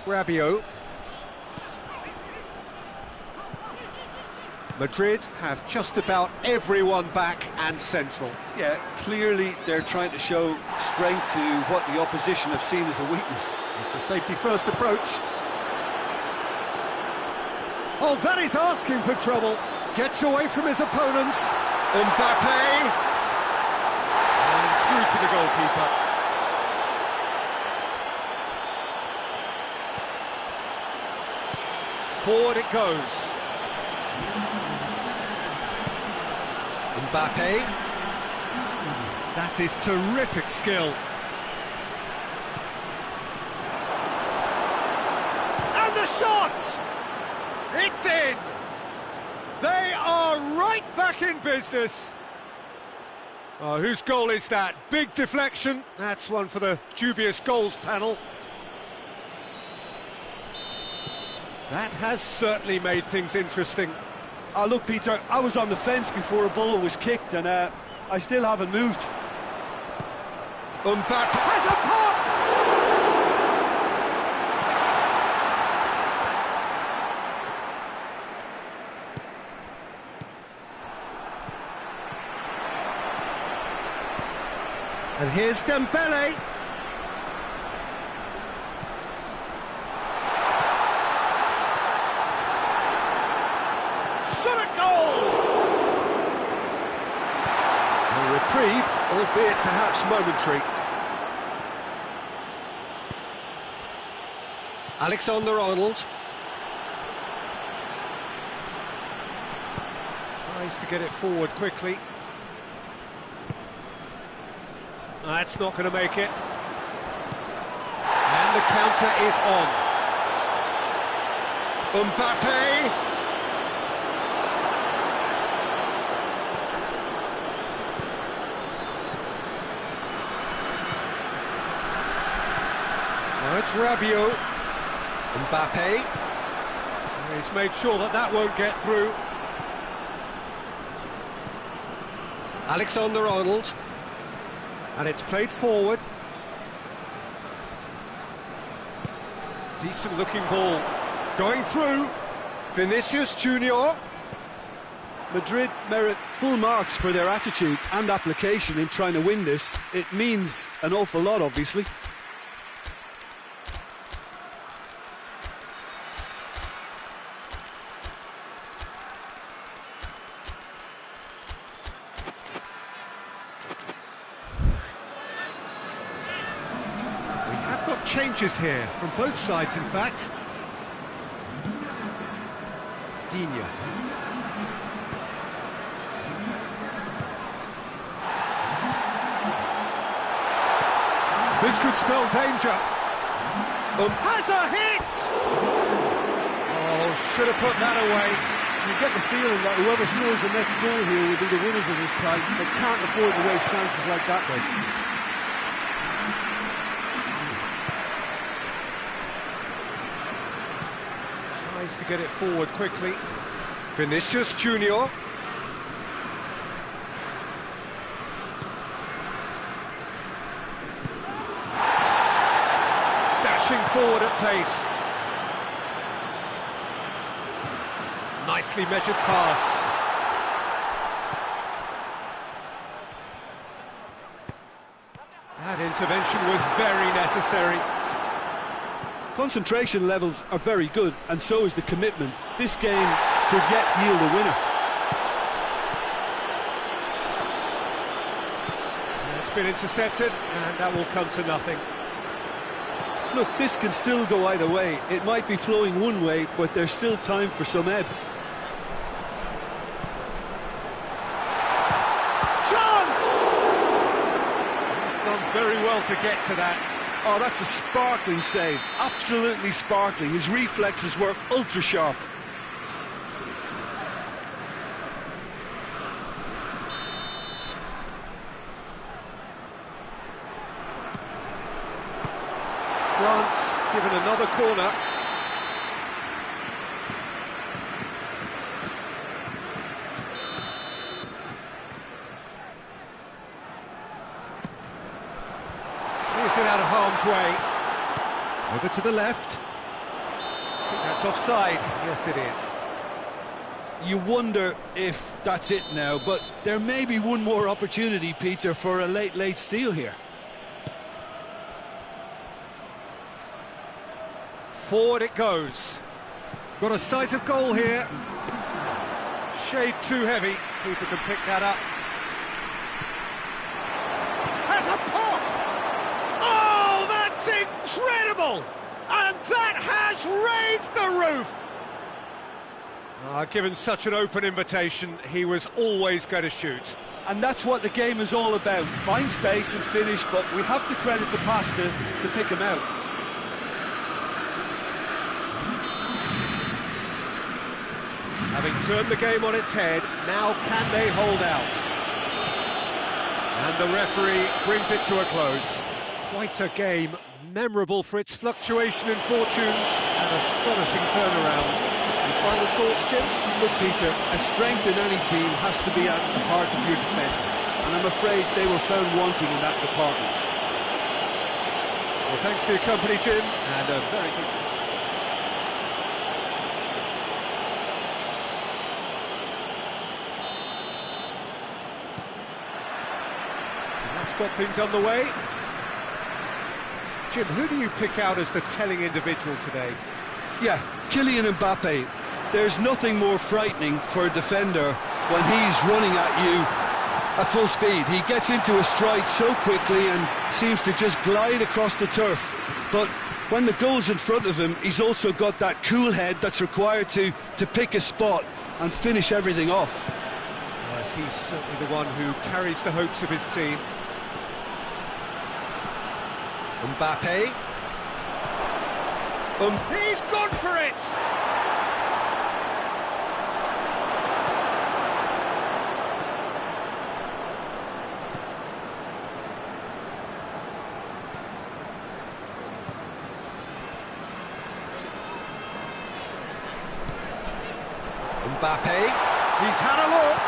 Speaker 1: Rabiot. Madrid have just about everyone back and central.
Speaker 2: Yeah, clearly they're trying to show strength to what the opposition have seen as a weakness.
Speaker 1: It's a safety-first approach. Oh, that is asking for trouble. Gets away from his opponent. Mbappe. And through to the goalkeeper. Forward it goes. Mbappe. That is terrific skill. And the shot! It's in! They are right back in business. Oh, whose goal is that? Big deflection. That's one for the dubious goals panel. That has certainly made things interesting.
Speaker 4: Look, Peter, I was on the fence before a ball was kicked, and I still haven't moved.
Speaker 1: Mbappe has a pop! And here's Dembele. Reprieve, albeit perhaps momentary. Alexander-Arnold tries to get it forward quickly. That's not going to make it. And the counter is on. Mbappe. It's Rabiot. Mbappe. He's made sure that that won't get through. Alexander-Arnold. And it's played forward. Decent looking ball. Going through. Vinicius Junior.
Speaker 2: Madrid merit full marks for their attitude and application in trying to win this. It means an awful lot, obviously.
Speaker 3: We have got changes here from both sides, in fact. Digne.
Speaker 1: This could spell danger. Has a hit! Oh, should have put that away.
Speaker 2: You get the feeling that whoever scores the next goal here will be the winners of this tie. They can't afford to waste chances like that, though.
Speaker 1: Tries to get it forward quickly. Vinicius Junior. Dashing forward at pace. Nicely measured pass. That intervention was very necessary.
Speaker 2: Concentration levels are very good, and so is the commitment. This game could yet yield a winner.
Speaker 1: It's been intercepted, and that will come to nothing.
Speaker 2: Look, this can still go either way. It might be flowing one way, but there's still time for some ebb.
Speaker 1: Chance! He's done very well to get to that.
Speaker 2: Oh, that's a sparkling save. Absolutely sparkling. His reflexes were ultra sharp.
Speaker 1: France given another corner. Clears it out of harm's way.
Speaker 3: Over to the left.
Speaker 1: I think that's offside. Yes, it is.
Speaker 2: You wonder if that's it now, but there may be one more opportunity, Peter, for a late steal here.
Speaker 1: Forward it goes.
Speaker 3: Got a sight of goal here.
Speaker 1: Shade too heavy. Keeper can pick that up. Has a pop! Oh, that's incredible! And that has raised the roof! Given such an open invitation, he was always going to shoot.
Speaker 2: And that's what the game is all about. Find space and finish, but we have to credit the passer to pick him out.
Speaker 1: Having turned the game on its head, now can they hold out? And the referee brings it to a close. Quite a game, memorable for its fluctuation in fortunes and astonishing turnaround.
Speaker 2: And final thoughts, Jim? Look, Peter, a strength in any team has to be at the heart of your defence, and I'm afraid they were found wanting in that department.
Speaker 1: Well, thanks for your company, Jim, and a very good... got things on the way. Jim, who do you pick out as the telling individual today?
Speaker 2: Yeah, Kylian Mbappe. There's nothing more frightening for a defender when he's running at you at full speed. He gets into a stride so quickly and seems to just glide across the turf. But when the goal's in front of him, he's also got that cool head that's required to pick a spot and finish everything off.
Speaker 1: Yes, he's certainly the one who carries the hopes of his team. Mbappe. He's gone for it! Mbappe, he's had a look.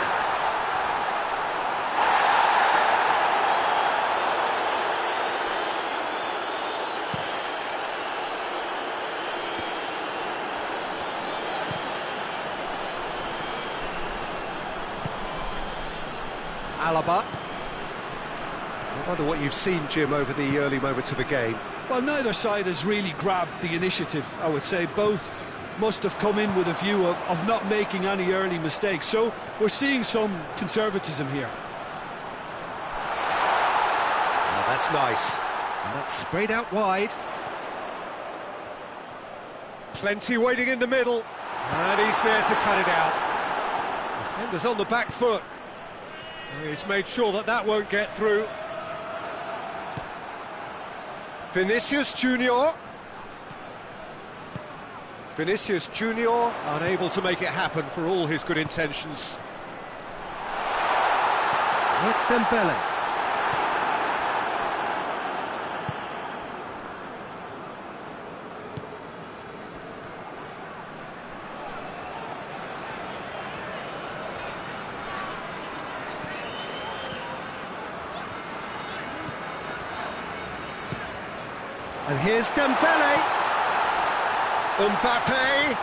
Speaker 1: Alaba. I wonder what you've seen, Jim, over the early moments of the game.
Speaker 2: Well, neither side has really grabbed the initiative, I would say. Both must have come in with a view of not making any early mistakes. So we're seeing some conservatism here.
Speaker 1: Oh, that's nice. And that's sprayed out wide. Plenty waiting in the middle. And he's there to cut it out. Defender's on the back foot. He's made sure that that won't get through. Vinicius Junior. Vinicius Junior unable to make it happen for all his good intentions. It's Dembele. And here's Dembele. Mbappe.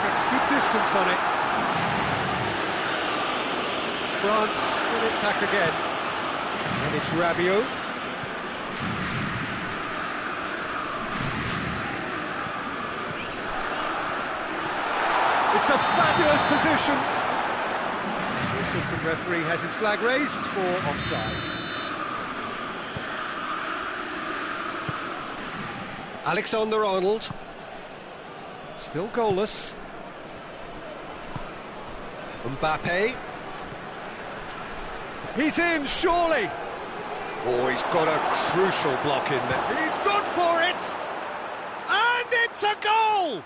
Speaker 1: Gets good distance on it. France get it back again. And it's Rabiot. It's a fabulous position. The assistant referee has his flag raised for offside. Alexander-Arnold. Still goalless. Mbappe. He's in, surely! Oh, he's got a crucial block in there. He's gone for it! And it's a goal!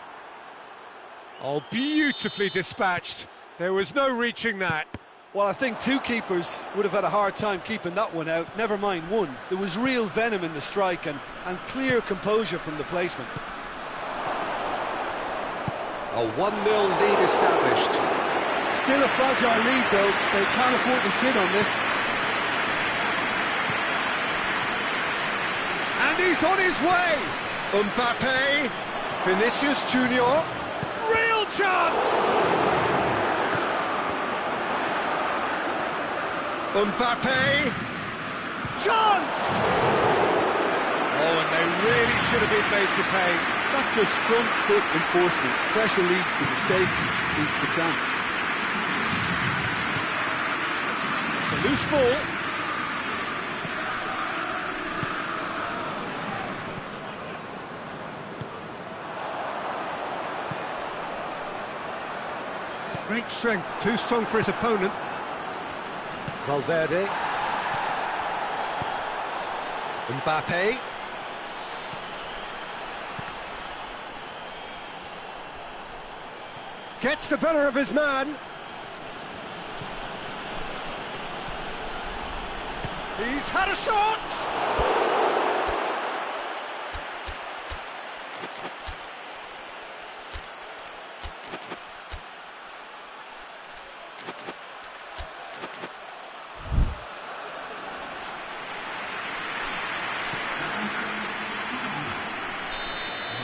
Speaker 1: Oh, beautifully dispatched. There was no reaching that.
Speaker 2: Well, I think two keepers would have had a hard time keeping that one out, never mind one. There was real venom in the strike and clear composure from the placement.
Speaker 1: A 1-0 lead established.
Speaker 2: Still a fragile lead, though. They can't afford to sit on this.
Speaker 1: And he's on his way! Mbappe, Vinicius Junior, real chance! Mbappe, chance! Oh, and they really should have been made to pay.
Speaker 2: That's just front foot enforcement. Pressure leads to mistake, leads to chance.
Speaker 1: It's a loose ball. Great strength, too strong for his opponent. Valverde. Mbappe. Gets the better of his man. He's had a shot!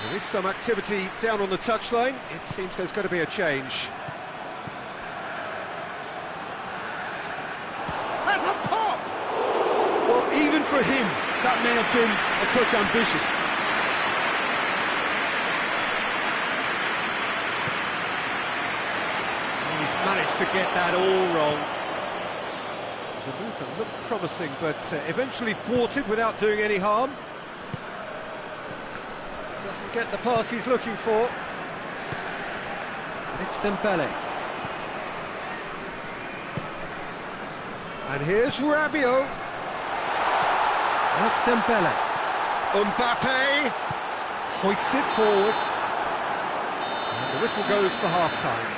Speaker 1: There is some activity down on the touchline. It seems there's going to be a change. Has a pop!
Speaker 2: Well, even for him, that may have been a touch ambitious.
Speaker 1: He's managed to get that all wrong. The move that looked promising, but eventually thwarted without doing any harm. Doesn't get the pass he's looking for. And it's Dembele. And here's Rabiot. That's Dembele. Mbappe hoists it forward. And the whistle goes for half-time.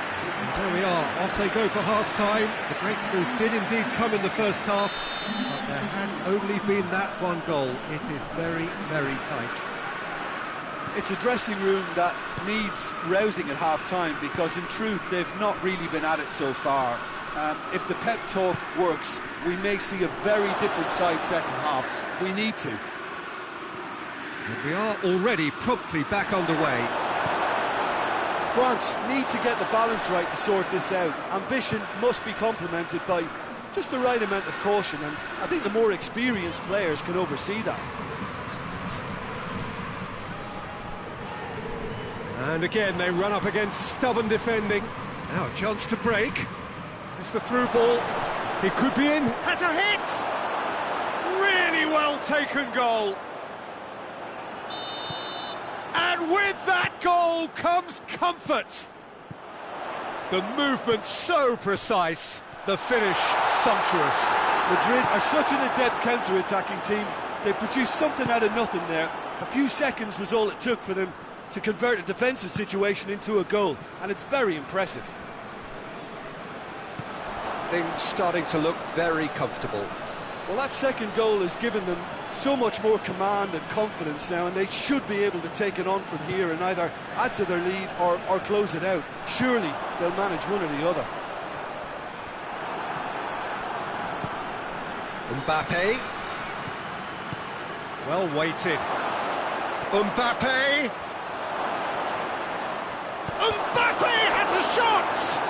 Speaker 3: There we are, off they go for half-time. The breakthrough did indeed come in the first half, but there has only been that one goal. It is very, very tight.
Speaker 2: It's a dressing room that needs rousing at half-time, because in truth they've not really been at it so far. If the pep talk works, we may see a very different side second half. We need to.
Speaker 3: And we are already promptly back underway.
Speaker 2: France need to get the balance right to sort this out. Ambition must be complemented by just the right amount of caution, and I think the more experienced players can oversee that.
Speaker 3: And again they run up against stubborn defending. Now a chance to break. It's the through ball. He could be in. Has a hit! Really well taken goal. And with that goal comes comfort. The movement so precise, the finish sumptuous.
Speaker 2: Madrid are such an adept counter-attacking team. They produced something out of nothing there. A few seconds was all it took for them to convert a defensive situation into a goal, and it's very impressive.
Speaker 1: Things starting to look very comfortable.
Speaker 2: Well, that second goal has given them so much more command and confidence now, and they should be able to take it on from here and either add to their lead or close it out. Surely they'll manage one or the other.
Speaker 1: Mbappe.
Speaker 3: Well weighted.
Speaker 1: Mbappe.
Speaker 3: Mbappe has a shot!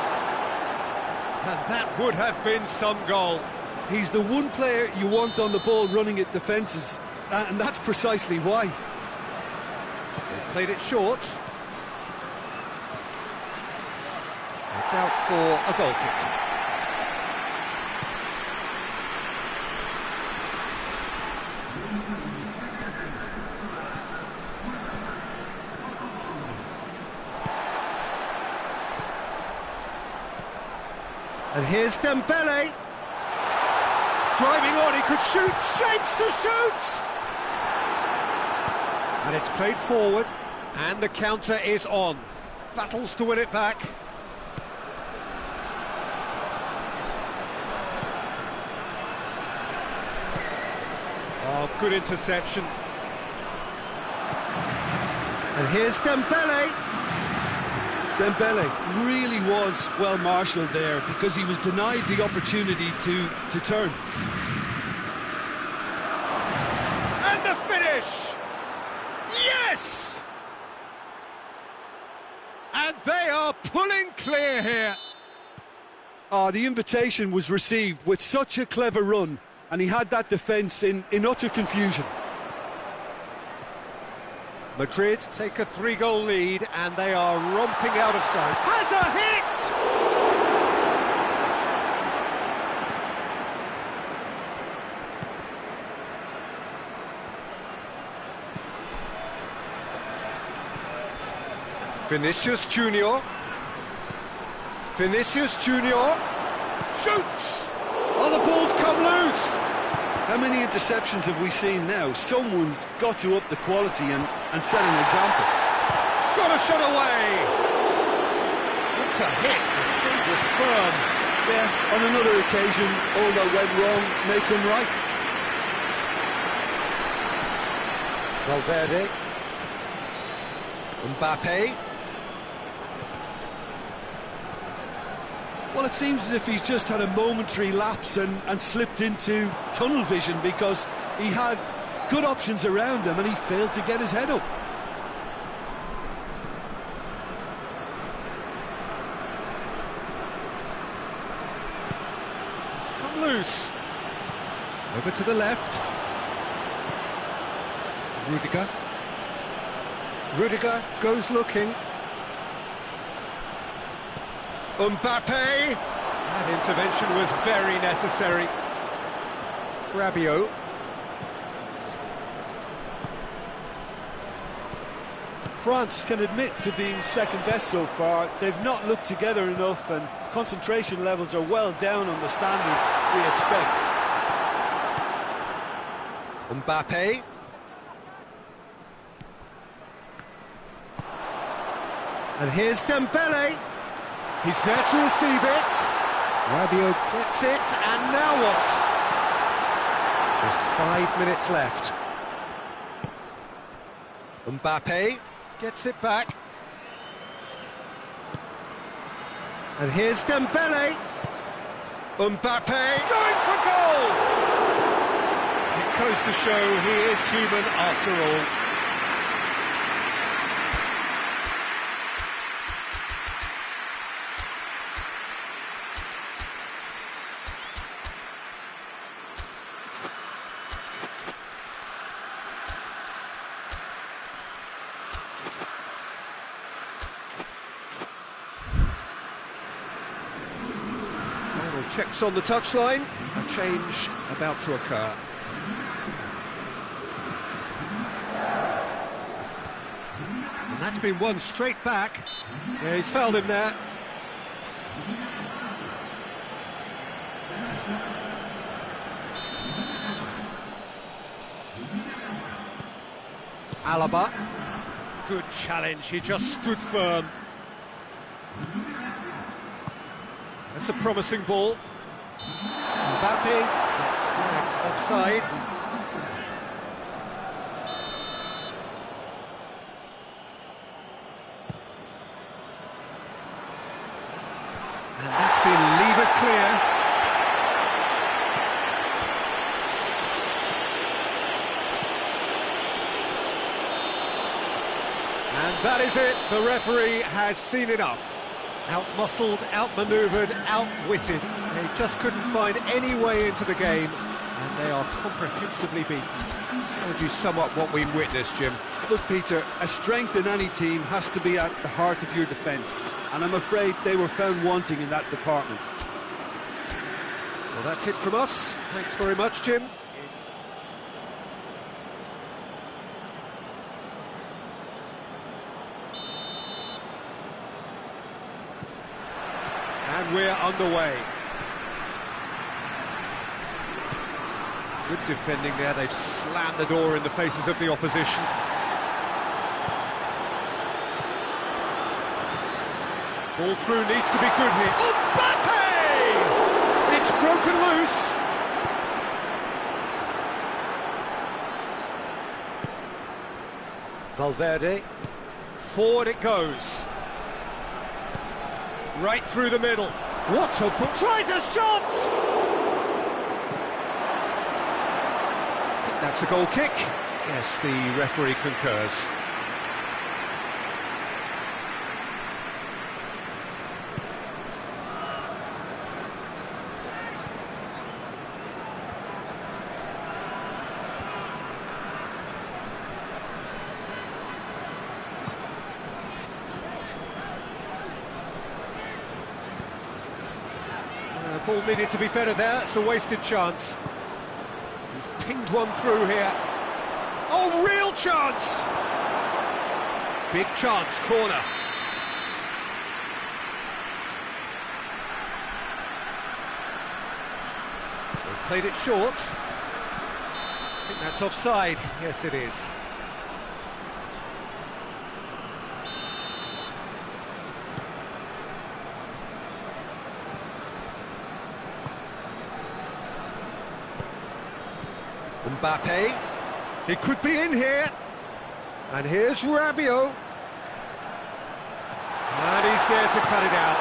Speaker 3: And that would have been some goal.
Speaker 2: He's the one player you want on the ball running at defences, and that's precisely why.
Speaker 3: They've played it short. It's out for a goal kick. And here's Dembele. Driving on, he could shoot, shapes to shoot! And it's played forward, and the counter is on. Battles to win it back. Oh, good interception. And here's Dembele.
Speaker 2: Dembele really was well marshalled there, because he was denied the opportunity to turn.
Speaker 3: And the finish! Yes! And they are pulling clear here.
Speaker 2: The invitation was received with such a clever run, and he had that defence in utter confusion.
Speaker 3: Madrid take a 3-goal lead, and they are romping out of sight. Has a hit! Vinicius Junior. Vinicius Junior shoots! Oh, the ball's come loose!
Speaker 2: How many interceptions have we seen now? Someone's got to up the quality and set an example.
Speaker 3: Got a shot away! It's a hit, the feet was firm.
Speaker 2: Yeah, on another occasion, all that went wrong may come right.
Speaker 1: Valverde. Mbappe.
Speaker 2: Well, it seems as if he's just had a momentary lapse and slipped into tunnel vision, because he had good options around him and he failed to get his head up.
Speaker 3: It's come loose. Over to the left. Rudiger. Rudiger goes looking. Mbappe! That intervention was very necessary. Rabiot.
Speaker 2: France can admit to being second best so far. They've not looked together enough, and concentration levels are well down on the standard we expect.
Speaker 1: Mbappe.
Speaker 3: And here's Dembele. He's there to receive it. Rabiot gets it, and now what? Just 5 minutes left. Mbappe gets it back. And here's Dembele. Mbappe going for goal! It goes to show he is human after all. Checks on the touchline, a change about to occur. And that's been won straight back. Yeah, he's fouled him there. Alaba. Good challenge, he just stood firm. That's a promising ball. Mbappe gets flagged offside. And that's been levered clear. And that is it. The referee has seen enough. Out-muscled, out-manoeuvred, outwitted. They just couldn't find any way into the game, and they are comprehensively beaten. How would you sum up what we've witnessed, Jim?
Speaker 2: Look, Peter, a strength in any team has to be at the heart of your defence, and I'm afraid they were found wanting in that department.
Speaker 3: Well, that's it from us. Thanks very much, Jim. And we're underway. Good defending there, they've slammed the door in the faces of the opposition. Ball through needs to be good here. Mbappe! It's broken loose. Valverde, forward it goes. Right through the middle. What a ball! Tries a shot! I think that's a goal kick. Yes, the referee concurs. Ball needed to be better there, it's a wasted chance. He's pinged one through here. Oh, real chance! Big chance, corner. They've played it short. I think that's offside. Yes, it is. Mbappe, he could be in here, and here's Rabiot, and he's there to cut it out.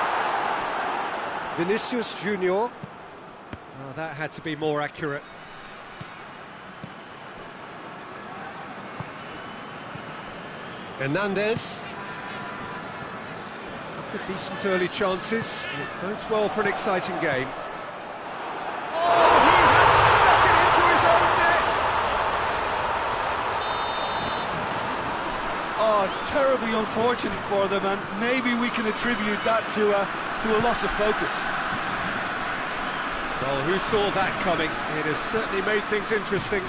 Speaker 3: Vinicius Junior, oh, that had to be more accurate. Hernandez, couple of decent early chances, it bodes well for an exciting game.
Speaker 2: Oh, it's terribly unfortunate for them, and maybe we can attribute that to a loss of focus.
Speaker 3: Well, who saw that coming? It has certainly made things interesting.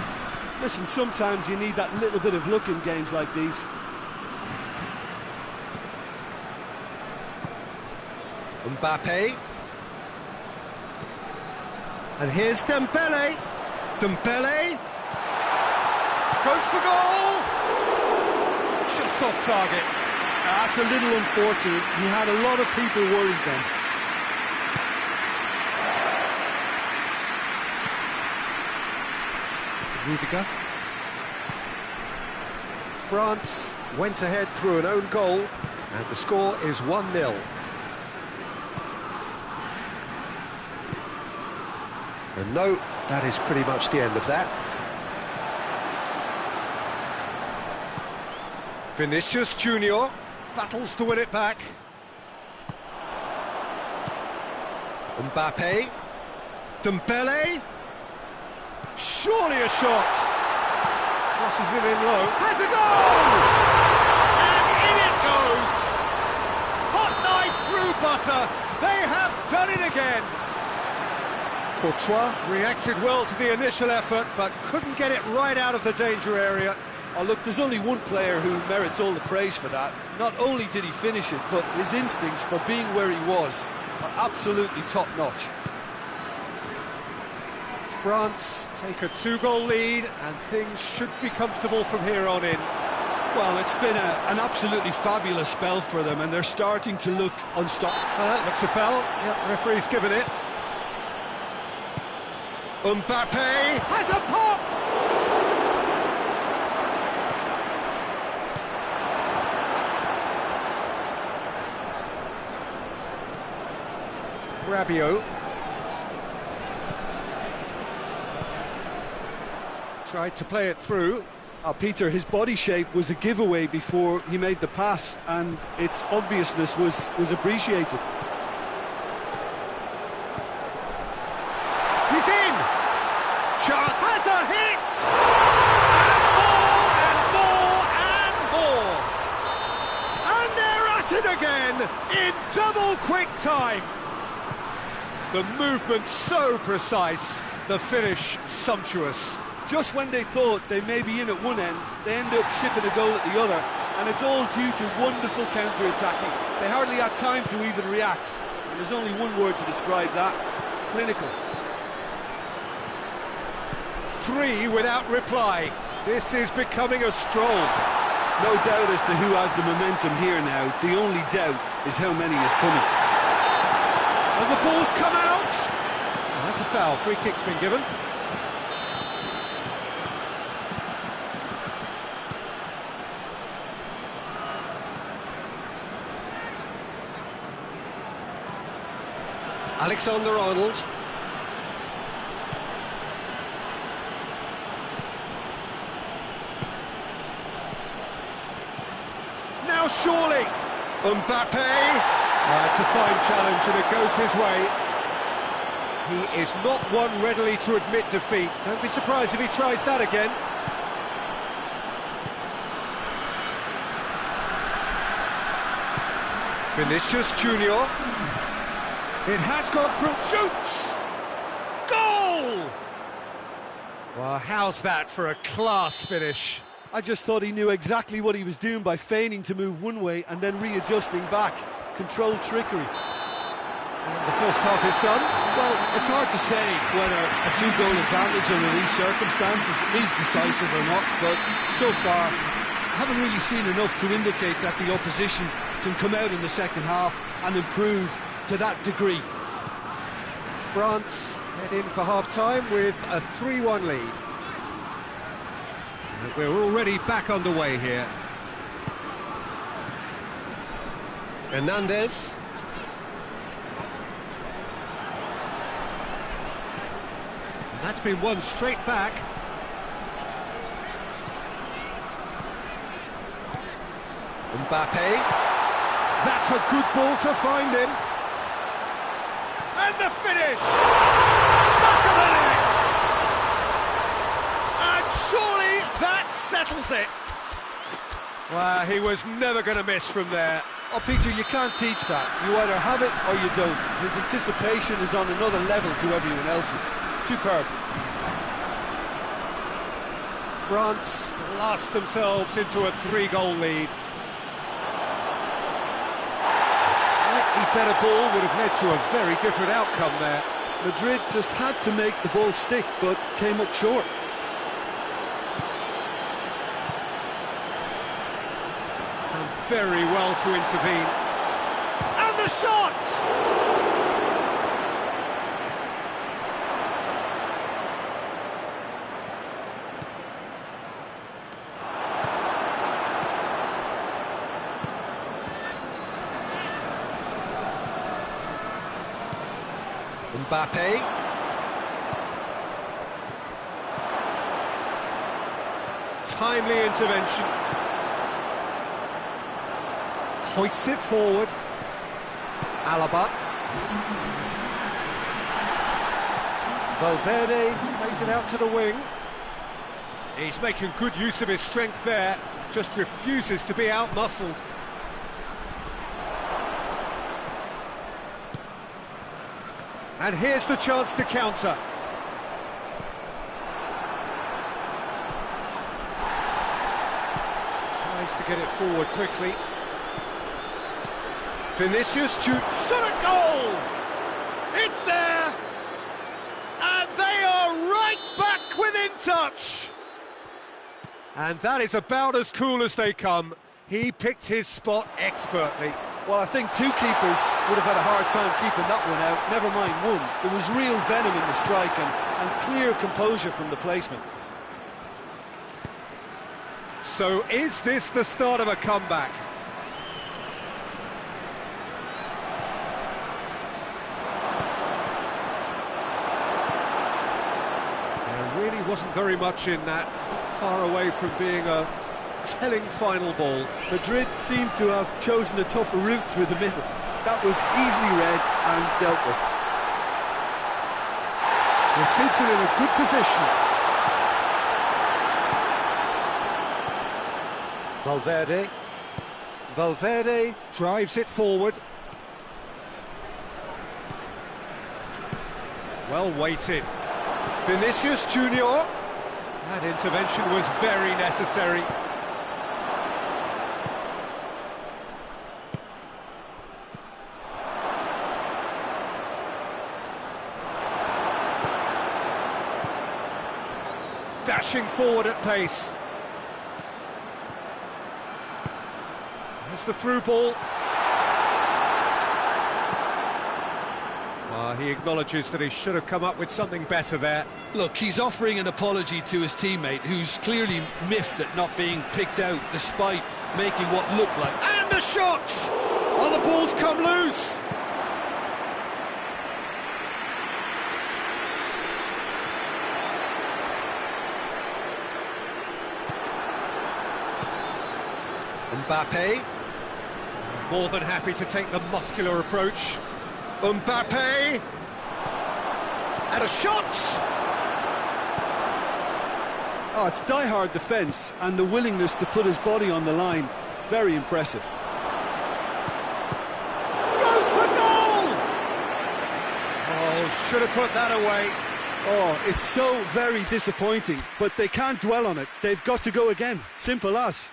Speaker 2: Listen, sometimes you need that little bit of luck in games like these.
Speaker 3: Mbappe. And here's Dembele. Dembele. Goes for goal! Just off target.
Speaker 2: That's a little unfortunate. He had a lot of people worried then.
Speaker 1: Rudiger. France went ahead through an own goal, and the score is 1-0. And no, that is pretty much the end of that. Vinicius Junior battles to win it back. Mbappe. Dembele. Surely a shot. Crosses it in low. Has a goal! And in it goes. Hot knife through butter. They have done it again. Courtois reacted well to the initial effort, but couldn't get it right out of the danger area.
Speaker 2: Oh, look, there's only one player who merits all the praise for that. Not only did he finish it, but his instincts for being where he was are absolutely top-notch.
Speaker 1: France take a 2-goal lead, and things should be comfortable from here on in.
Speaker 2: Well, it's been an absolutely fabulous spell for them, and they're starting to look unstoppable.
Speaker 1: Looks a foul. Yep, referee's given it. Mbappe has a pop! Rabiot. Tried to play it through.
Speaker 2: Peter, his body shape was a giveaway before he made the pass, and its obviousness was appreciated.
Speaker 1: He's in! Chart has a hit! And more, and more, and more! And they're at it again, in double quick time! The movement so precise, the finish sumptuous.
Speaker 2: Just when they thought they may be in at one end, they end up shipping a goal at the other, and it's all due to wonderful counter-attacking. They hardly had time to even react, and there's only one word to describe that: clinical.
Speaker 1: 3 without reply. This is becoming a stroll.
Speaker 2: No doubt as to who has the momentum here now. The only doubt is how many is coming.
Speaker 1: And the ball's come out! Oh, that's a foul. Free kick's been given. Alexander-Arnold. Now surely! Mbappe! It's a fine challenge and it goes his way. He is not one readily to admit defeat. Don't be surprised if he tries that again. Vinicius Junior. It has gone through. Shoots! Goal! Well, how's that for a class finish?
Speaker 2: I just thought he knew exactly what he was doing by feigning to move one way and then readjusting back. Controlled trickery.
Speaker 1: And the first half is done.
Speaker 2: Well, it's hard to say whether a 2-goal advantage under these circumstances is decisive or not, but so far I haven't really seen enough to indicate that the opposition can come out in the second half and improve to that degree.
Speaker 1: France head in for half-time with a 3-1 lead. And we're already back underway here. Hernandez. And that's been won straight back. Mbappe. That's a good ball to find him. And the finish! Back of the net! And surely that settles it. Well, he was never going to miss from there.
Speaker 2: Oh, Peter, you can't teach that. You either have it or you don't. His anticipation is on another level to everyone else's. Superb.
Speaker 1: France blast themselves into a 3-goal lead. A better ball would have led to a very different outcome there.
Speaker 2: Madrid just had to make the ball stick, but came up short.
Speaker 3: very well to intervene. And the shot!
Speaker 1: Mbappe.
Speaker 3: Timely intervention.
Speaker 1: Hoists it forward. Alaba. Valverde plays it out to the wing.
Speaker 3: He's making good use of his strength there, just refuses to be out-muscled.
Speaker 1: And here's the chance to counter.
Speaker 3: Tries to get it forward quickly.
Speaker 1: Vinicius shoots.
Speaker 3: Shot a goal! It's there! And they are right back within touch!
Speaker 1: And that is about as cool as they come. He picked his spot expertly.
Speaker 2: Well, I think two keepers would have had a hard time keeping that one out, never mind one. There was real venom in the strike and clear composure from the placement.
Speaker 1: So is this the start of a comeback?
Speaker 3: There really wasn't very much in that, far away from being a telling final ball.
Speaker 2: Madrid seemed to have chosen a tougher route through the middle. That was easily read and dealt with.
Speaker 1: Receives it in a good position. Valverde. Valverde drives it forward.
Speaker 3: Well weighted.
Speaker 1: Vinicius Junior.
Speaker 3: That intervention was very necessary. Dashing forward at pace. There's the through ball. He acknowledges that he should have come up with something better there.
Speaker 2: Look, he's offering an apology to his teammate, who's clearly miffed at not being picked out despite making what looked like...
Speaker 3: And the shot! Oh, the ball's come loose!
Speaker 1: Mbappe.
Speaker 3: More than happy to take the muscular approach.
Speaker 1: Mbappe. And a shot!
Speaker 2: Oh, it's die-hard defence and the willingness to put his body on the line. Very impressive.
Speaker 3: Goes for goal! Oh, should have put that away.
Speaker 2: Oh, it's so very disappointing, but they can't dwell on it. They've got to go again. Simple as.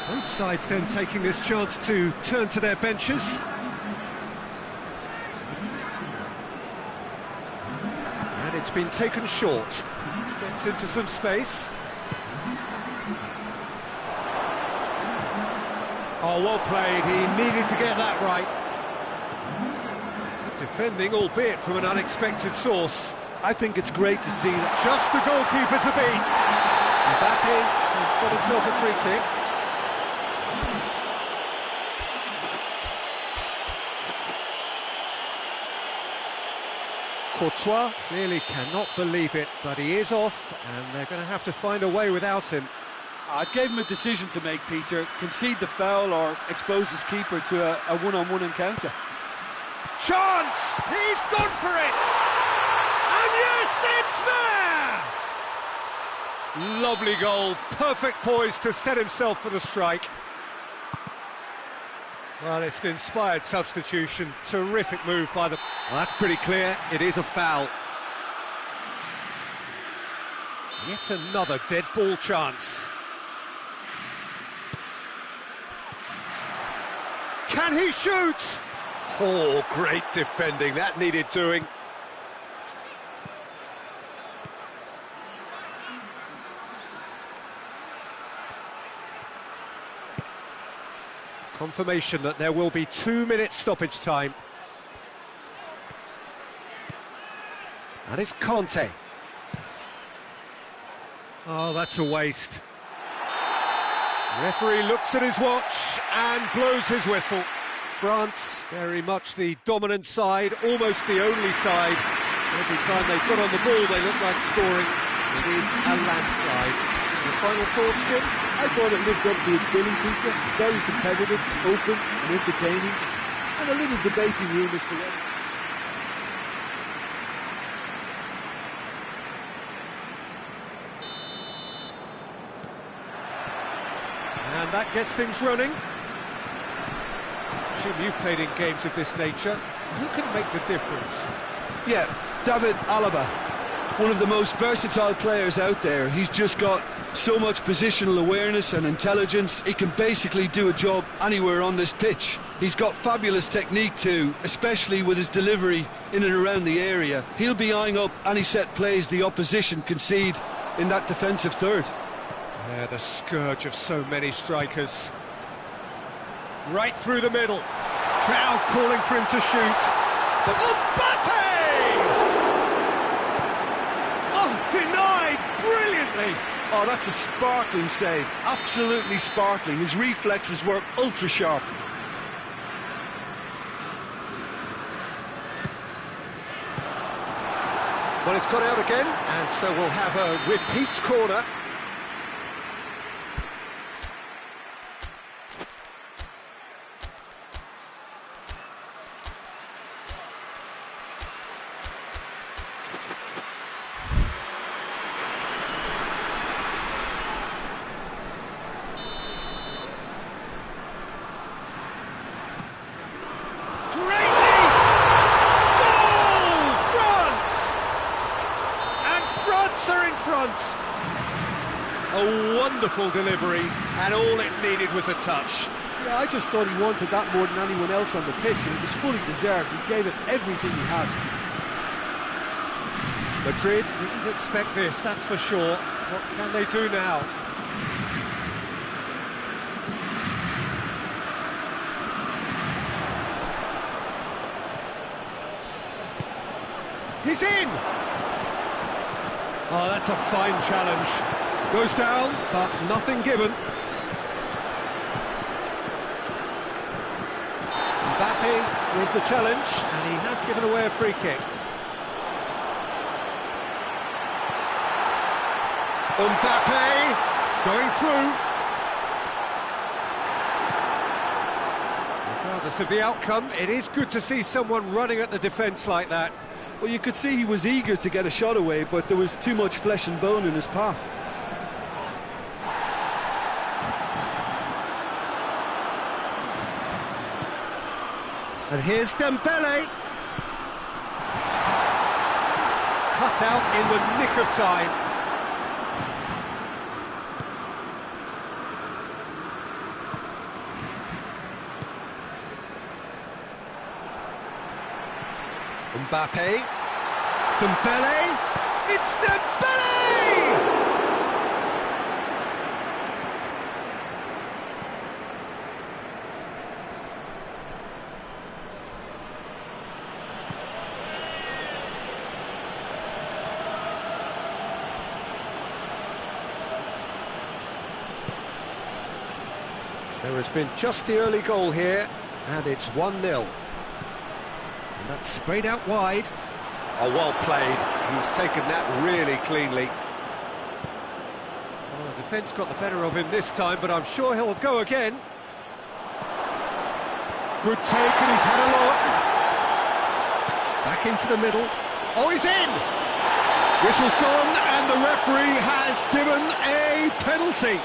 Speaker 1: Both sides then taking this chance to turn to their benches. And it's been taken short. Gets into some space.
Speaker 3: Oh, well played. He needed to get that right. Good defending, albeit from an unexpected source.
Speaker 2: I think it's great to see that.
Speaker 3: Just the goalkeeper to beat.
Speaker 1: Mbappe has got himself a free kick. Courtois clearly cannot believe it, but he is off, and they're going to have to find a way without him.
Speaker 2: I gave him a decision to make, Peter. Concede the foul or expose his keeper to a one-on-one encounter.
Speaker 3: Chance! He's gone for it! And yes, it's there! Lovely goal, perfect poise to set himself for the strike.
Speaker 1: Well, it's an inspired substitution. Terrific move by the...
Speaker 3: Well, that's pretty clear. It is a foul.
Speaker 1: Yet another dead ball chance. Can he shoot?
Speaker 3: Oh, great defending. That needed doing.
Speaker 1: Confirmation that there will be 2 minutes stoppage time. And it's Conte. Oh, that's a waste. The referee looks at his watch and blows his whistle. France, very much the dominant side, almost the only side. Every time they got on the ball, they look like scoring. It is a landslide. The final thoughts, Jim?
Speaker 5: I thought it lived up to its billing, Peter. Very competitive, open and entertaining. And a little debating room as to whether...
Speaker 1: And that gets things running. Jim, you've played in games of this nature. Who can make the difference?
Speaker 2: Yeah, David Alaba, one of the most versatile players out there. He's just got so much positional awareness and intelligence. He can basically do a job anywhere on this pitch. He's got fabulous technique too, especially with his delivery in and around the area. He'll be eyeing up any set plays the opposition concede in that defensive third.
Speaker 1: Yeah, the scourge of so many strikers. Right through the middle. Crowd calling for him to shoot. But Mbappe! Oh, denied brilliantly.
Speaker 2: Oh, that's a sparkling save. Absolutely sparkling. His reflexes were ultra sharp.
Speaker 1: Well, it's got out again, and so we'll have a repeat corner. A wonderful delivery, and all it needed was a touch.
Speaker 5: Yeah, I just thought he wanted that more than anyone else on the pitch, and it was fully deserved. He gave it everything he had.
Speaker 1: Madrid didn't expect this, that's for sure. What can they do now? He's in! Oh, that's a fine challenge. Goes down, but nothing given. Mbappe with the challenge, and he has given away a free kick. Mbappe going through. Regardless of the outcome, it is good to see someone running at the defence like that.
Speaker 2: Well, you could see he was eager to get a shot away, but there was too much flesh and bone in his path.
Speaker 1: And here's Dembele. Cut out in the nick of time. Mbappe. Dembele. It's Dembele! There has been just the early goal here, and it's 1-0. And that's sprayed out wide. Oh, well played. He's taken that really cleanly. Well, the defence got the better of him this time, but I'm sure he'll go again. Good take, and he's had a look. Back into the middle. Oh, he's in! Whistle's gone, and the referee has given a penalty.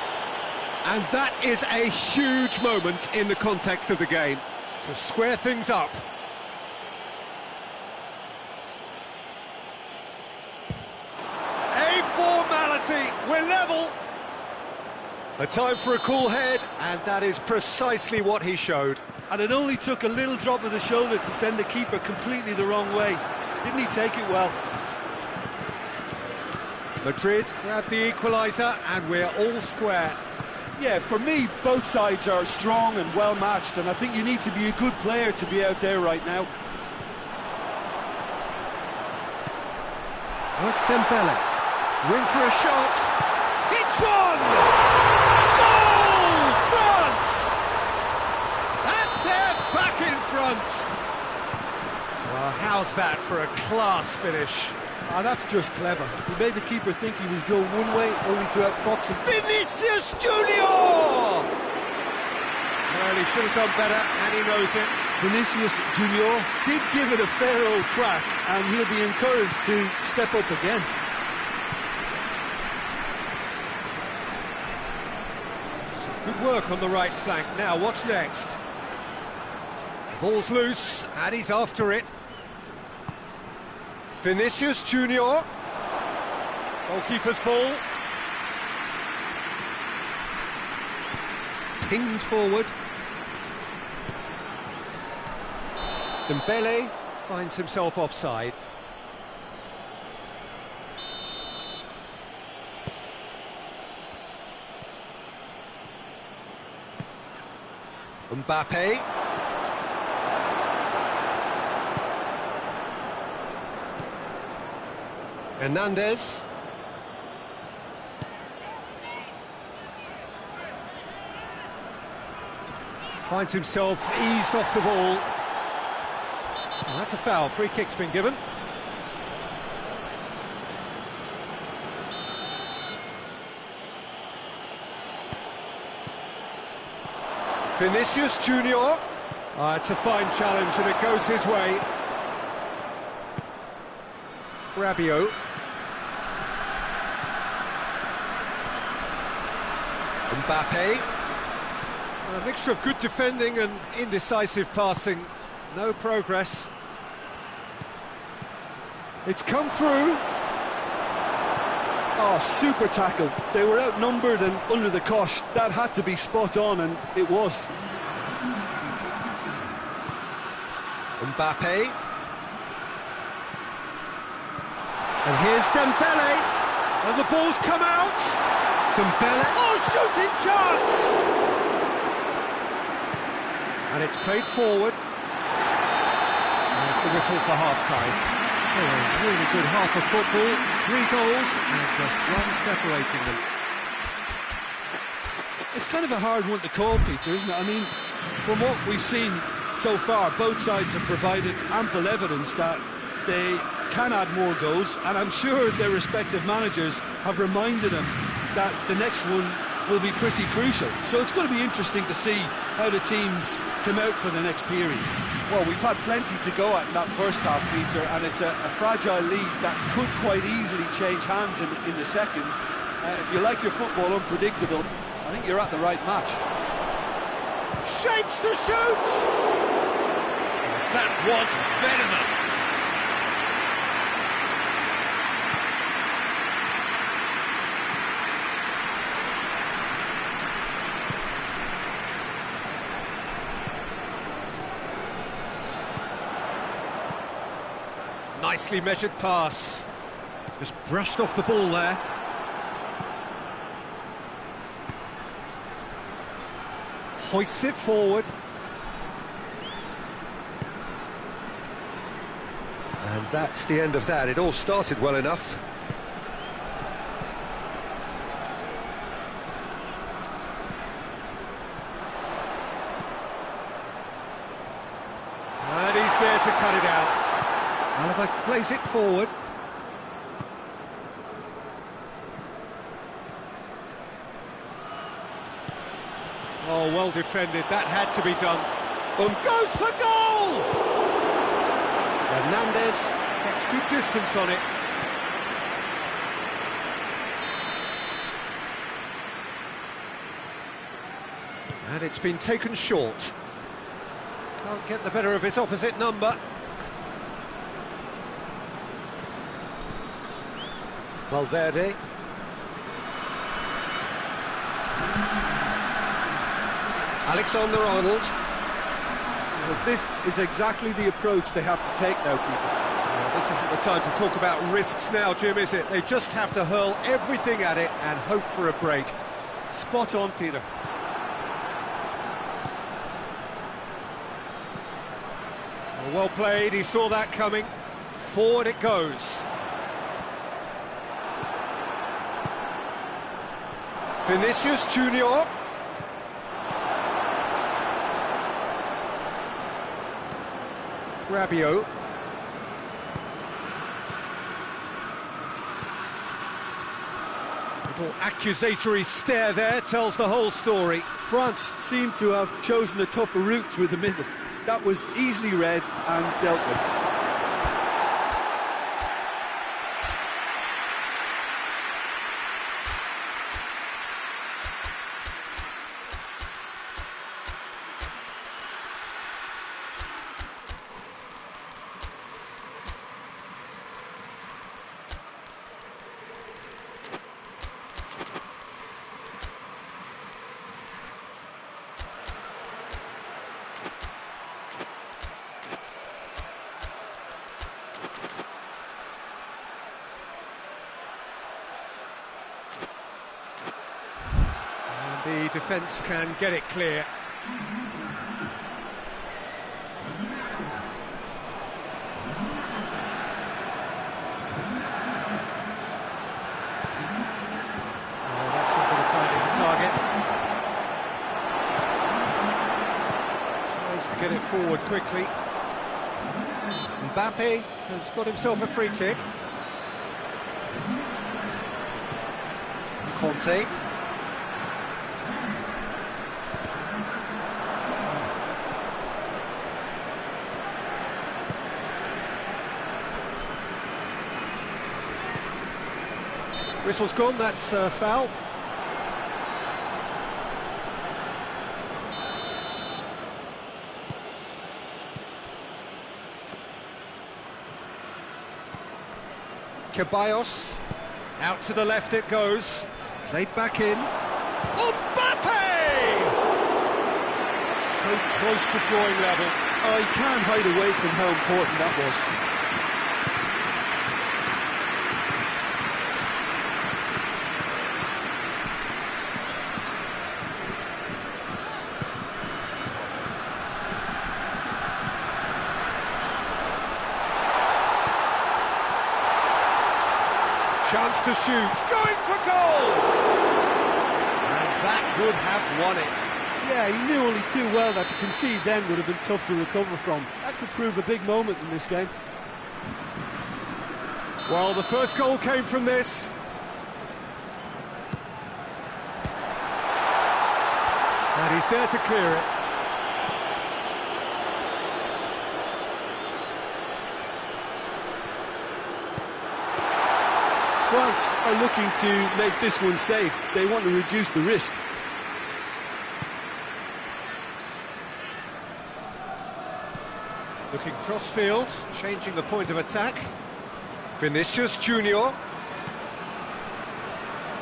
Speaker 3: And that is a huge moment in the context of the game, to square things up. A formality, we're level. A time for a cool head, and that is precisely what he showed.
Speaker 4: And it only took a little drop of the shoulder to send the keeper completely the wrong way. Didn't he take it well?
Speaker 3: Madrid grabbed the equaliser, and we're all square.
Speaker 2: Yeah, for me, both sides are strong and well matched, and I think you need to be a good player to be out there right now.
Speaker 3: Oh, it's Dembele. Room for a shot. Hits one! Goal! France! And they're back in front. Well, how's that for a class finish?
Speaker 2: Ah, that's just clever. He made the keeper think he was going one way, only to outfox him.
Speaker 3: Vinicius Junior! Well, he should have done better, and he knows it.
Speaker 2: Vinicius Junior did give it a fair old crack, and he'll be encouraged to step up again.
Speaker 3: Some good work on the right flank. Now, what's next? The ball's loose, and he's after it. Vinicius Junior. Goalkeeper's ball. Pinged forward. Dembele finds himself offside. Mbappe. Hernandez. Finds himself eased off the ball. Oh, that's a foul. Free kick's been given. Vinicius Junior. Oh, it's a fine challenge and it goes his way. Rabiot. Mbappe. A mixture of good defending and indecisive passing. No progress. It's come through.
Speaker 2: Oh, super tackle. They were outnumbered and under the cosh. That had to be spot on, and it was.
Speaker 3: Mbappe. And here's Dembele. And the ball's come out. Dembele. Oh, shooting chance! And it's played forward. There's the whistle for half-time. So a really good half of football. 3 goals and just one separating them.
Speaker 2: It's kind of a hard one to call, Peter, isn't it? I mean, from what we've seen so far, both sides have provided ample evidence that they can add more goals, and I'm sure their respective managers have reminded them that the next one will be pretty crucial. So it's going to be interesting to see how the teams come out for the next period.
Speaker 4: Well, we've had plenty to go at in that first half, Peter, and it's a fragile lead that could quite easily change hands in the second. If you like your football unpredictable, I think you're at the right match.
Speaker 3: Shapes to shoot!
Speaker 4: That was venomous.
Speaker 3: Nicely measured pass. Just brushed off the ball there. Hoists it forward. And that's the end of that. It all started well enough. And he's there to cut it out. Alaba plays it forward. Oh, well defended. That had to be done. Goes for goal! Hernandez gets good distance on it.
Speaker 1: And it's been taken short. Can't get the better of his opposite number. Valverde. Alexander-Arnold.
Speaker 4: Well, this is exactly the approach they have to take now, Peter.
Speaker 1: Well, this isn't the time to talk about risks now, Jim, is it? They just have to hurl everything at it and hope for a break.
Speaker 4: Spot on, Peter.
Speaker 1: Well played, he saw that coming. Forward it goes. Vinicius Junior. Rabiot. Little accusatory stare there tells the whole story.
Speaker 4: France seemed to have chosen a tougher route through the middle. That was easily read and dealt with.
Speaker 1: The defence can get it clear. Oh, that's not going to find its target. Tries to get it forward quickly. Mbappe has got himself a free kick. Conte. Whistle's gone, that's a foul. Ceballos, out to the left it goes, played back in. Mbappe! So close to drawing level.
Speaker 4: Oh, you can't hide away from how important that was.
Speaker 1: Chance to shoot, going for goal! And that would have won it.
Speaker 4: Yeah, he knew only too well that to concede then would have been tough to recover from. That could prove a big moment in this game.
Speaker 1: Well, the first goal came from this. And he's there to clear it.
Speaker 4: France are looking to make this one safe. They want to reduce the risk.
Speaker 1: Looking cross-field, changing the point of attack. Vinicius Junior.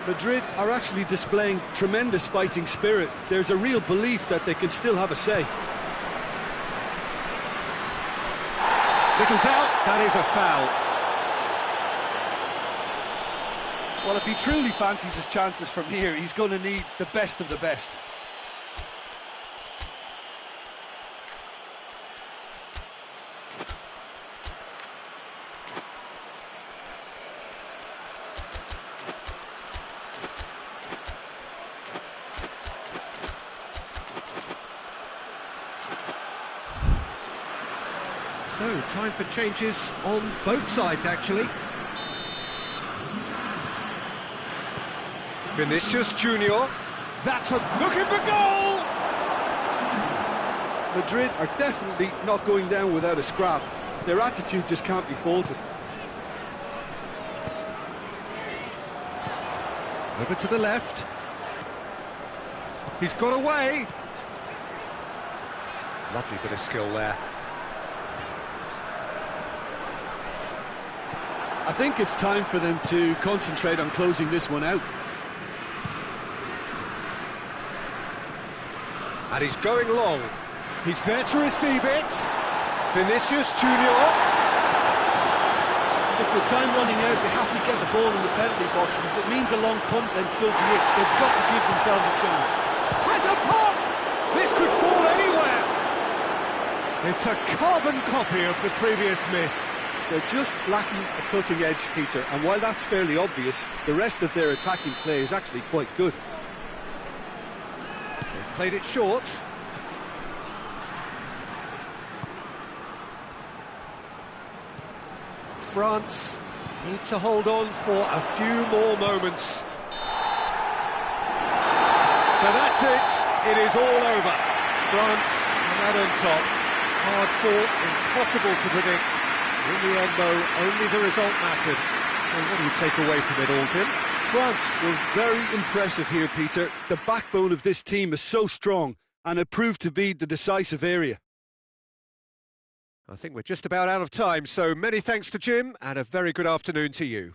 Speaker 4: Madrid are actually displaying tremendous fighting spirit. There's a real belief that they can still have a say.
Speaker 1: Little doubt, that is a foul.
Speaker 4: Well, if he truly fancies his chances from here, he's going to need the best of the best.
Speaker 1: So, time for changes on both sides, actually. Vinicius Junior. That's looking for goal!
Speaker 4: Madrid are definitely not going down without a scrap. Their attitude just can't be faulted.
Speaker 1: Over to the left. He's got away. Lovely bit of skill there.
Speaker 2: I think it's time for them to concentrate on closing this one out.
Speaker 1: And he's going long. He's there to receive it. Vinicius Junior.
Speaker 4: Look, with time running out, they have to get the ball in the penalty box, and if it means a long punt, then so be it. They've got to give themselves a chance.
Speaker 1: Has a pop! This could fall anywhere. It's a carbon copy of the previous miss.
Speaker 2: They're just lacking a cutting edge, Peter, and while that's fairly obvious, the rest of their attacking play is actually quite good.
Speaker 1: They've played it short. France need to hold on for a few more moments. So that's it. It is all over. France are out on top. Hard fought, impossible to predict. In the end, though, only the result mattered. So what do you take away from it all, Jim?
Speaker 2: France were very impressive here, Peter. The backbone of this team is so strong, and it proved to be the decisive area.
Speaker 1: I think we're just about out of time, so many thanks to Jim, and a very good afternoon to you.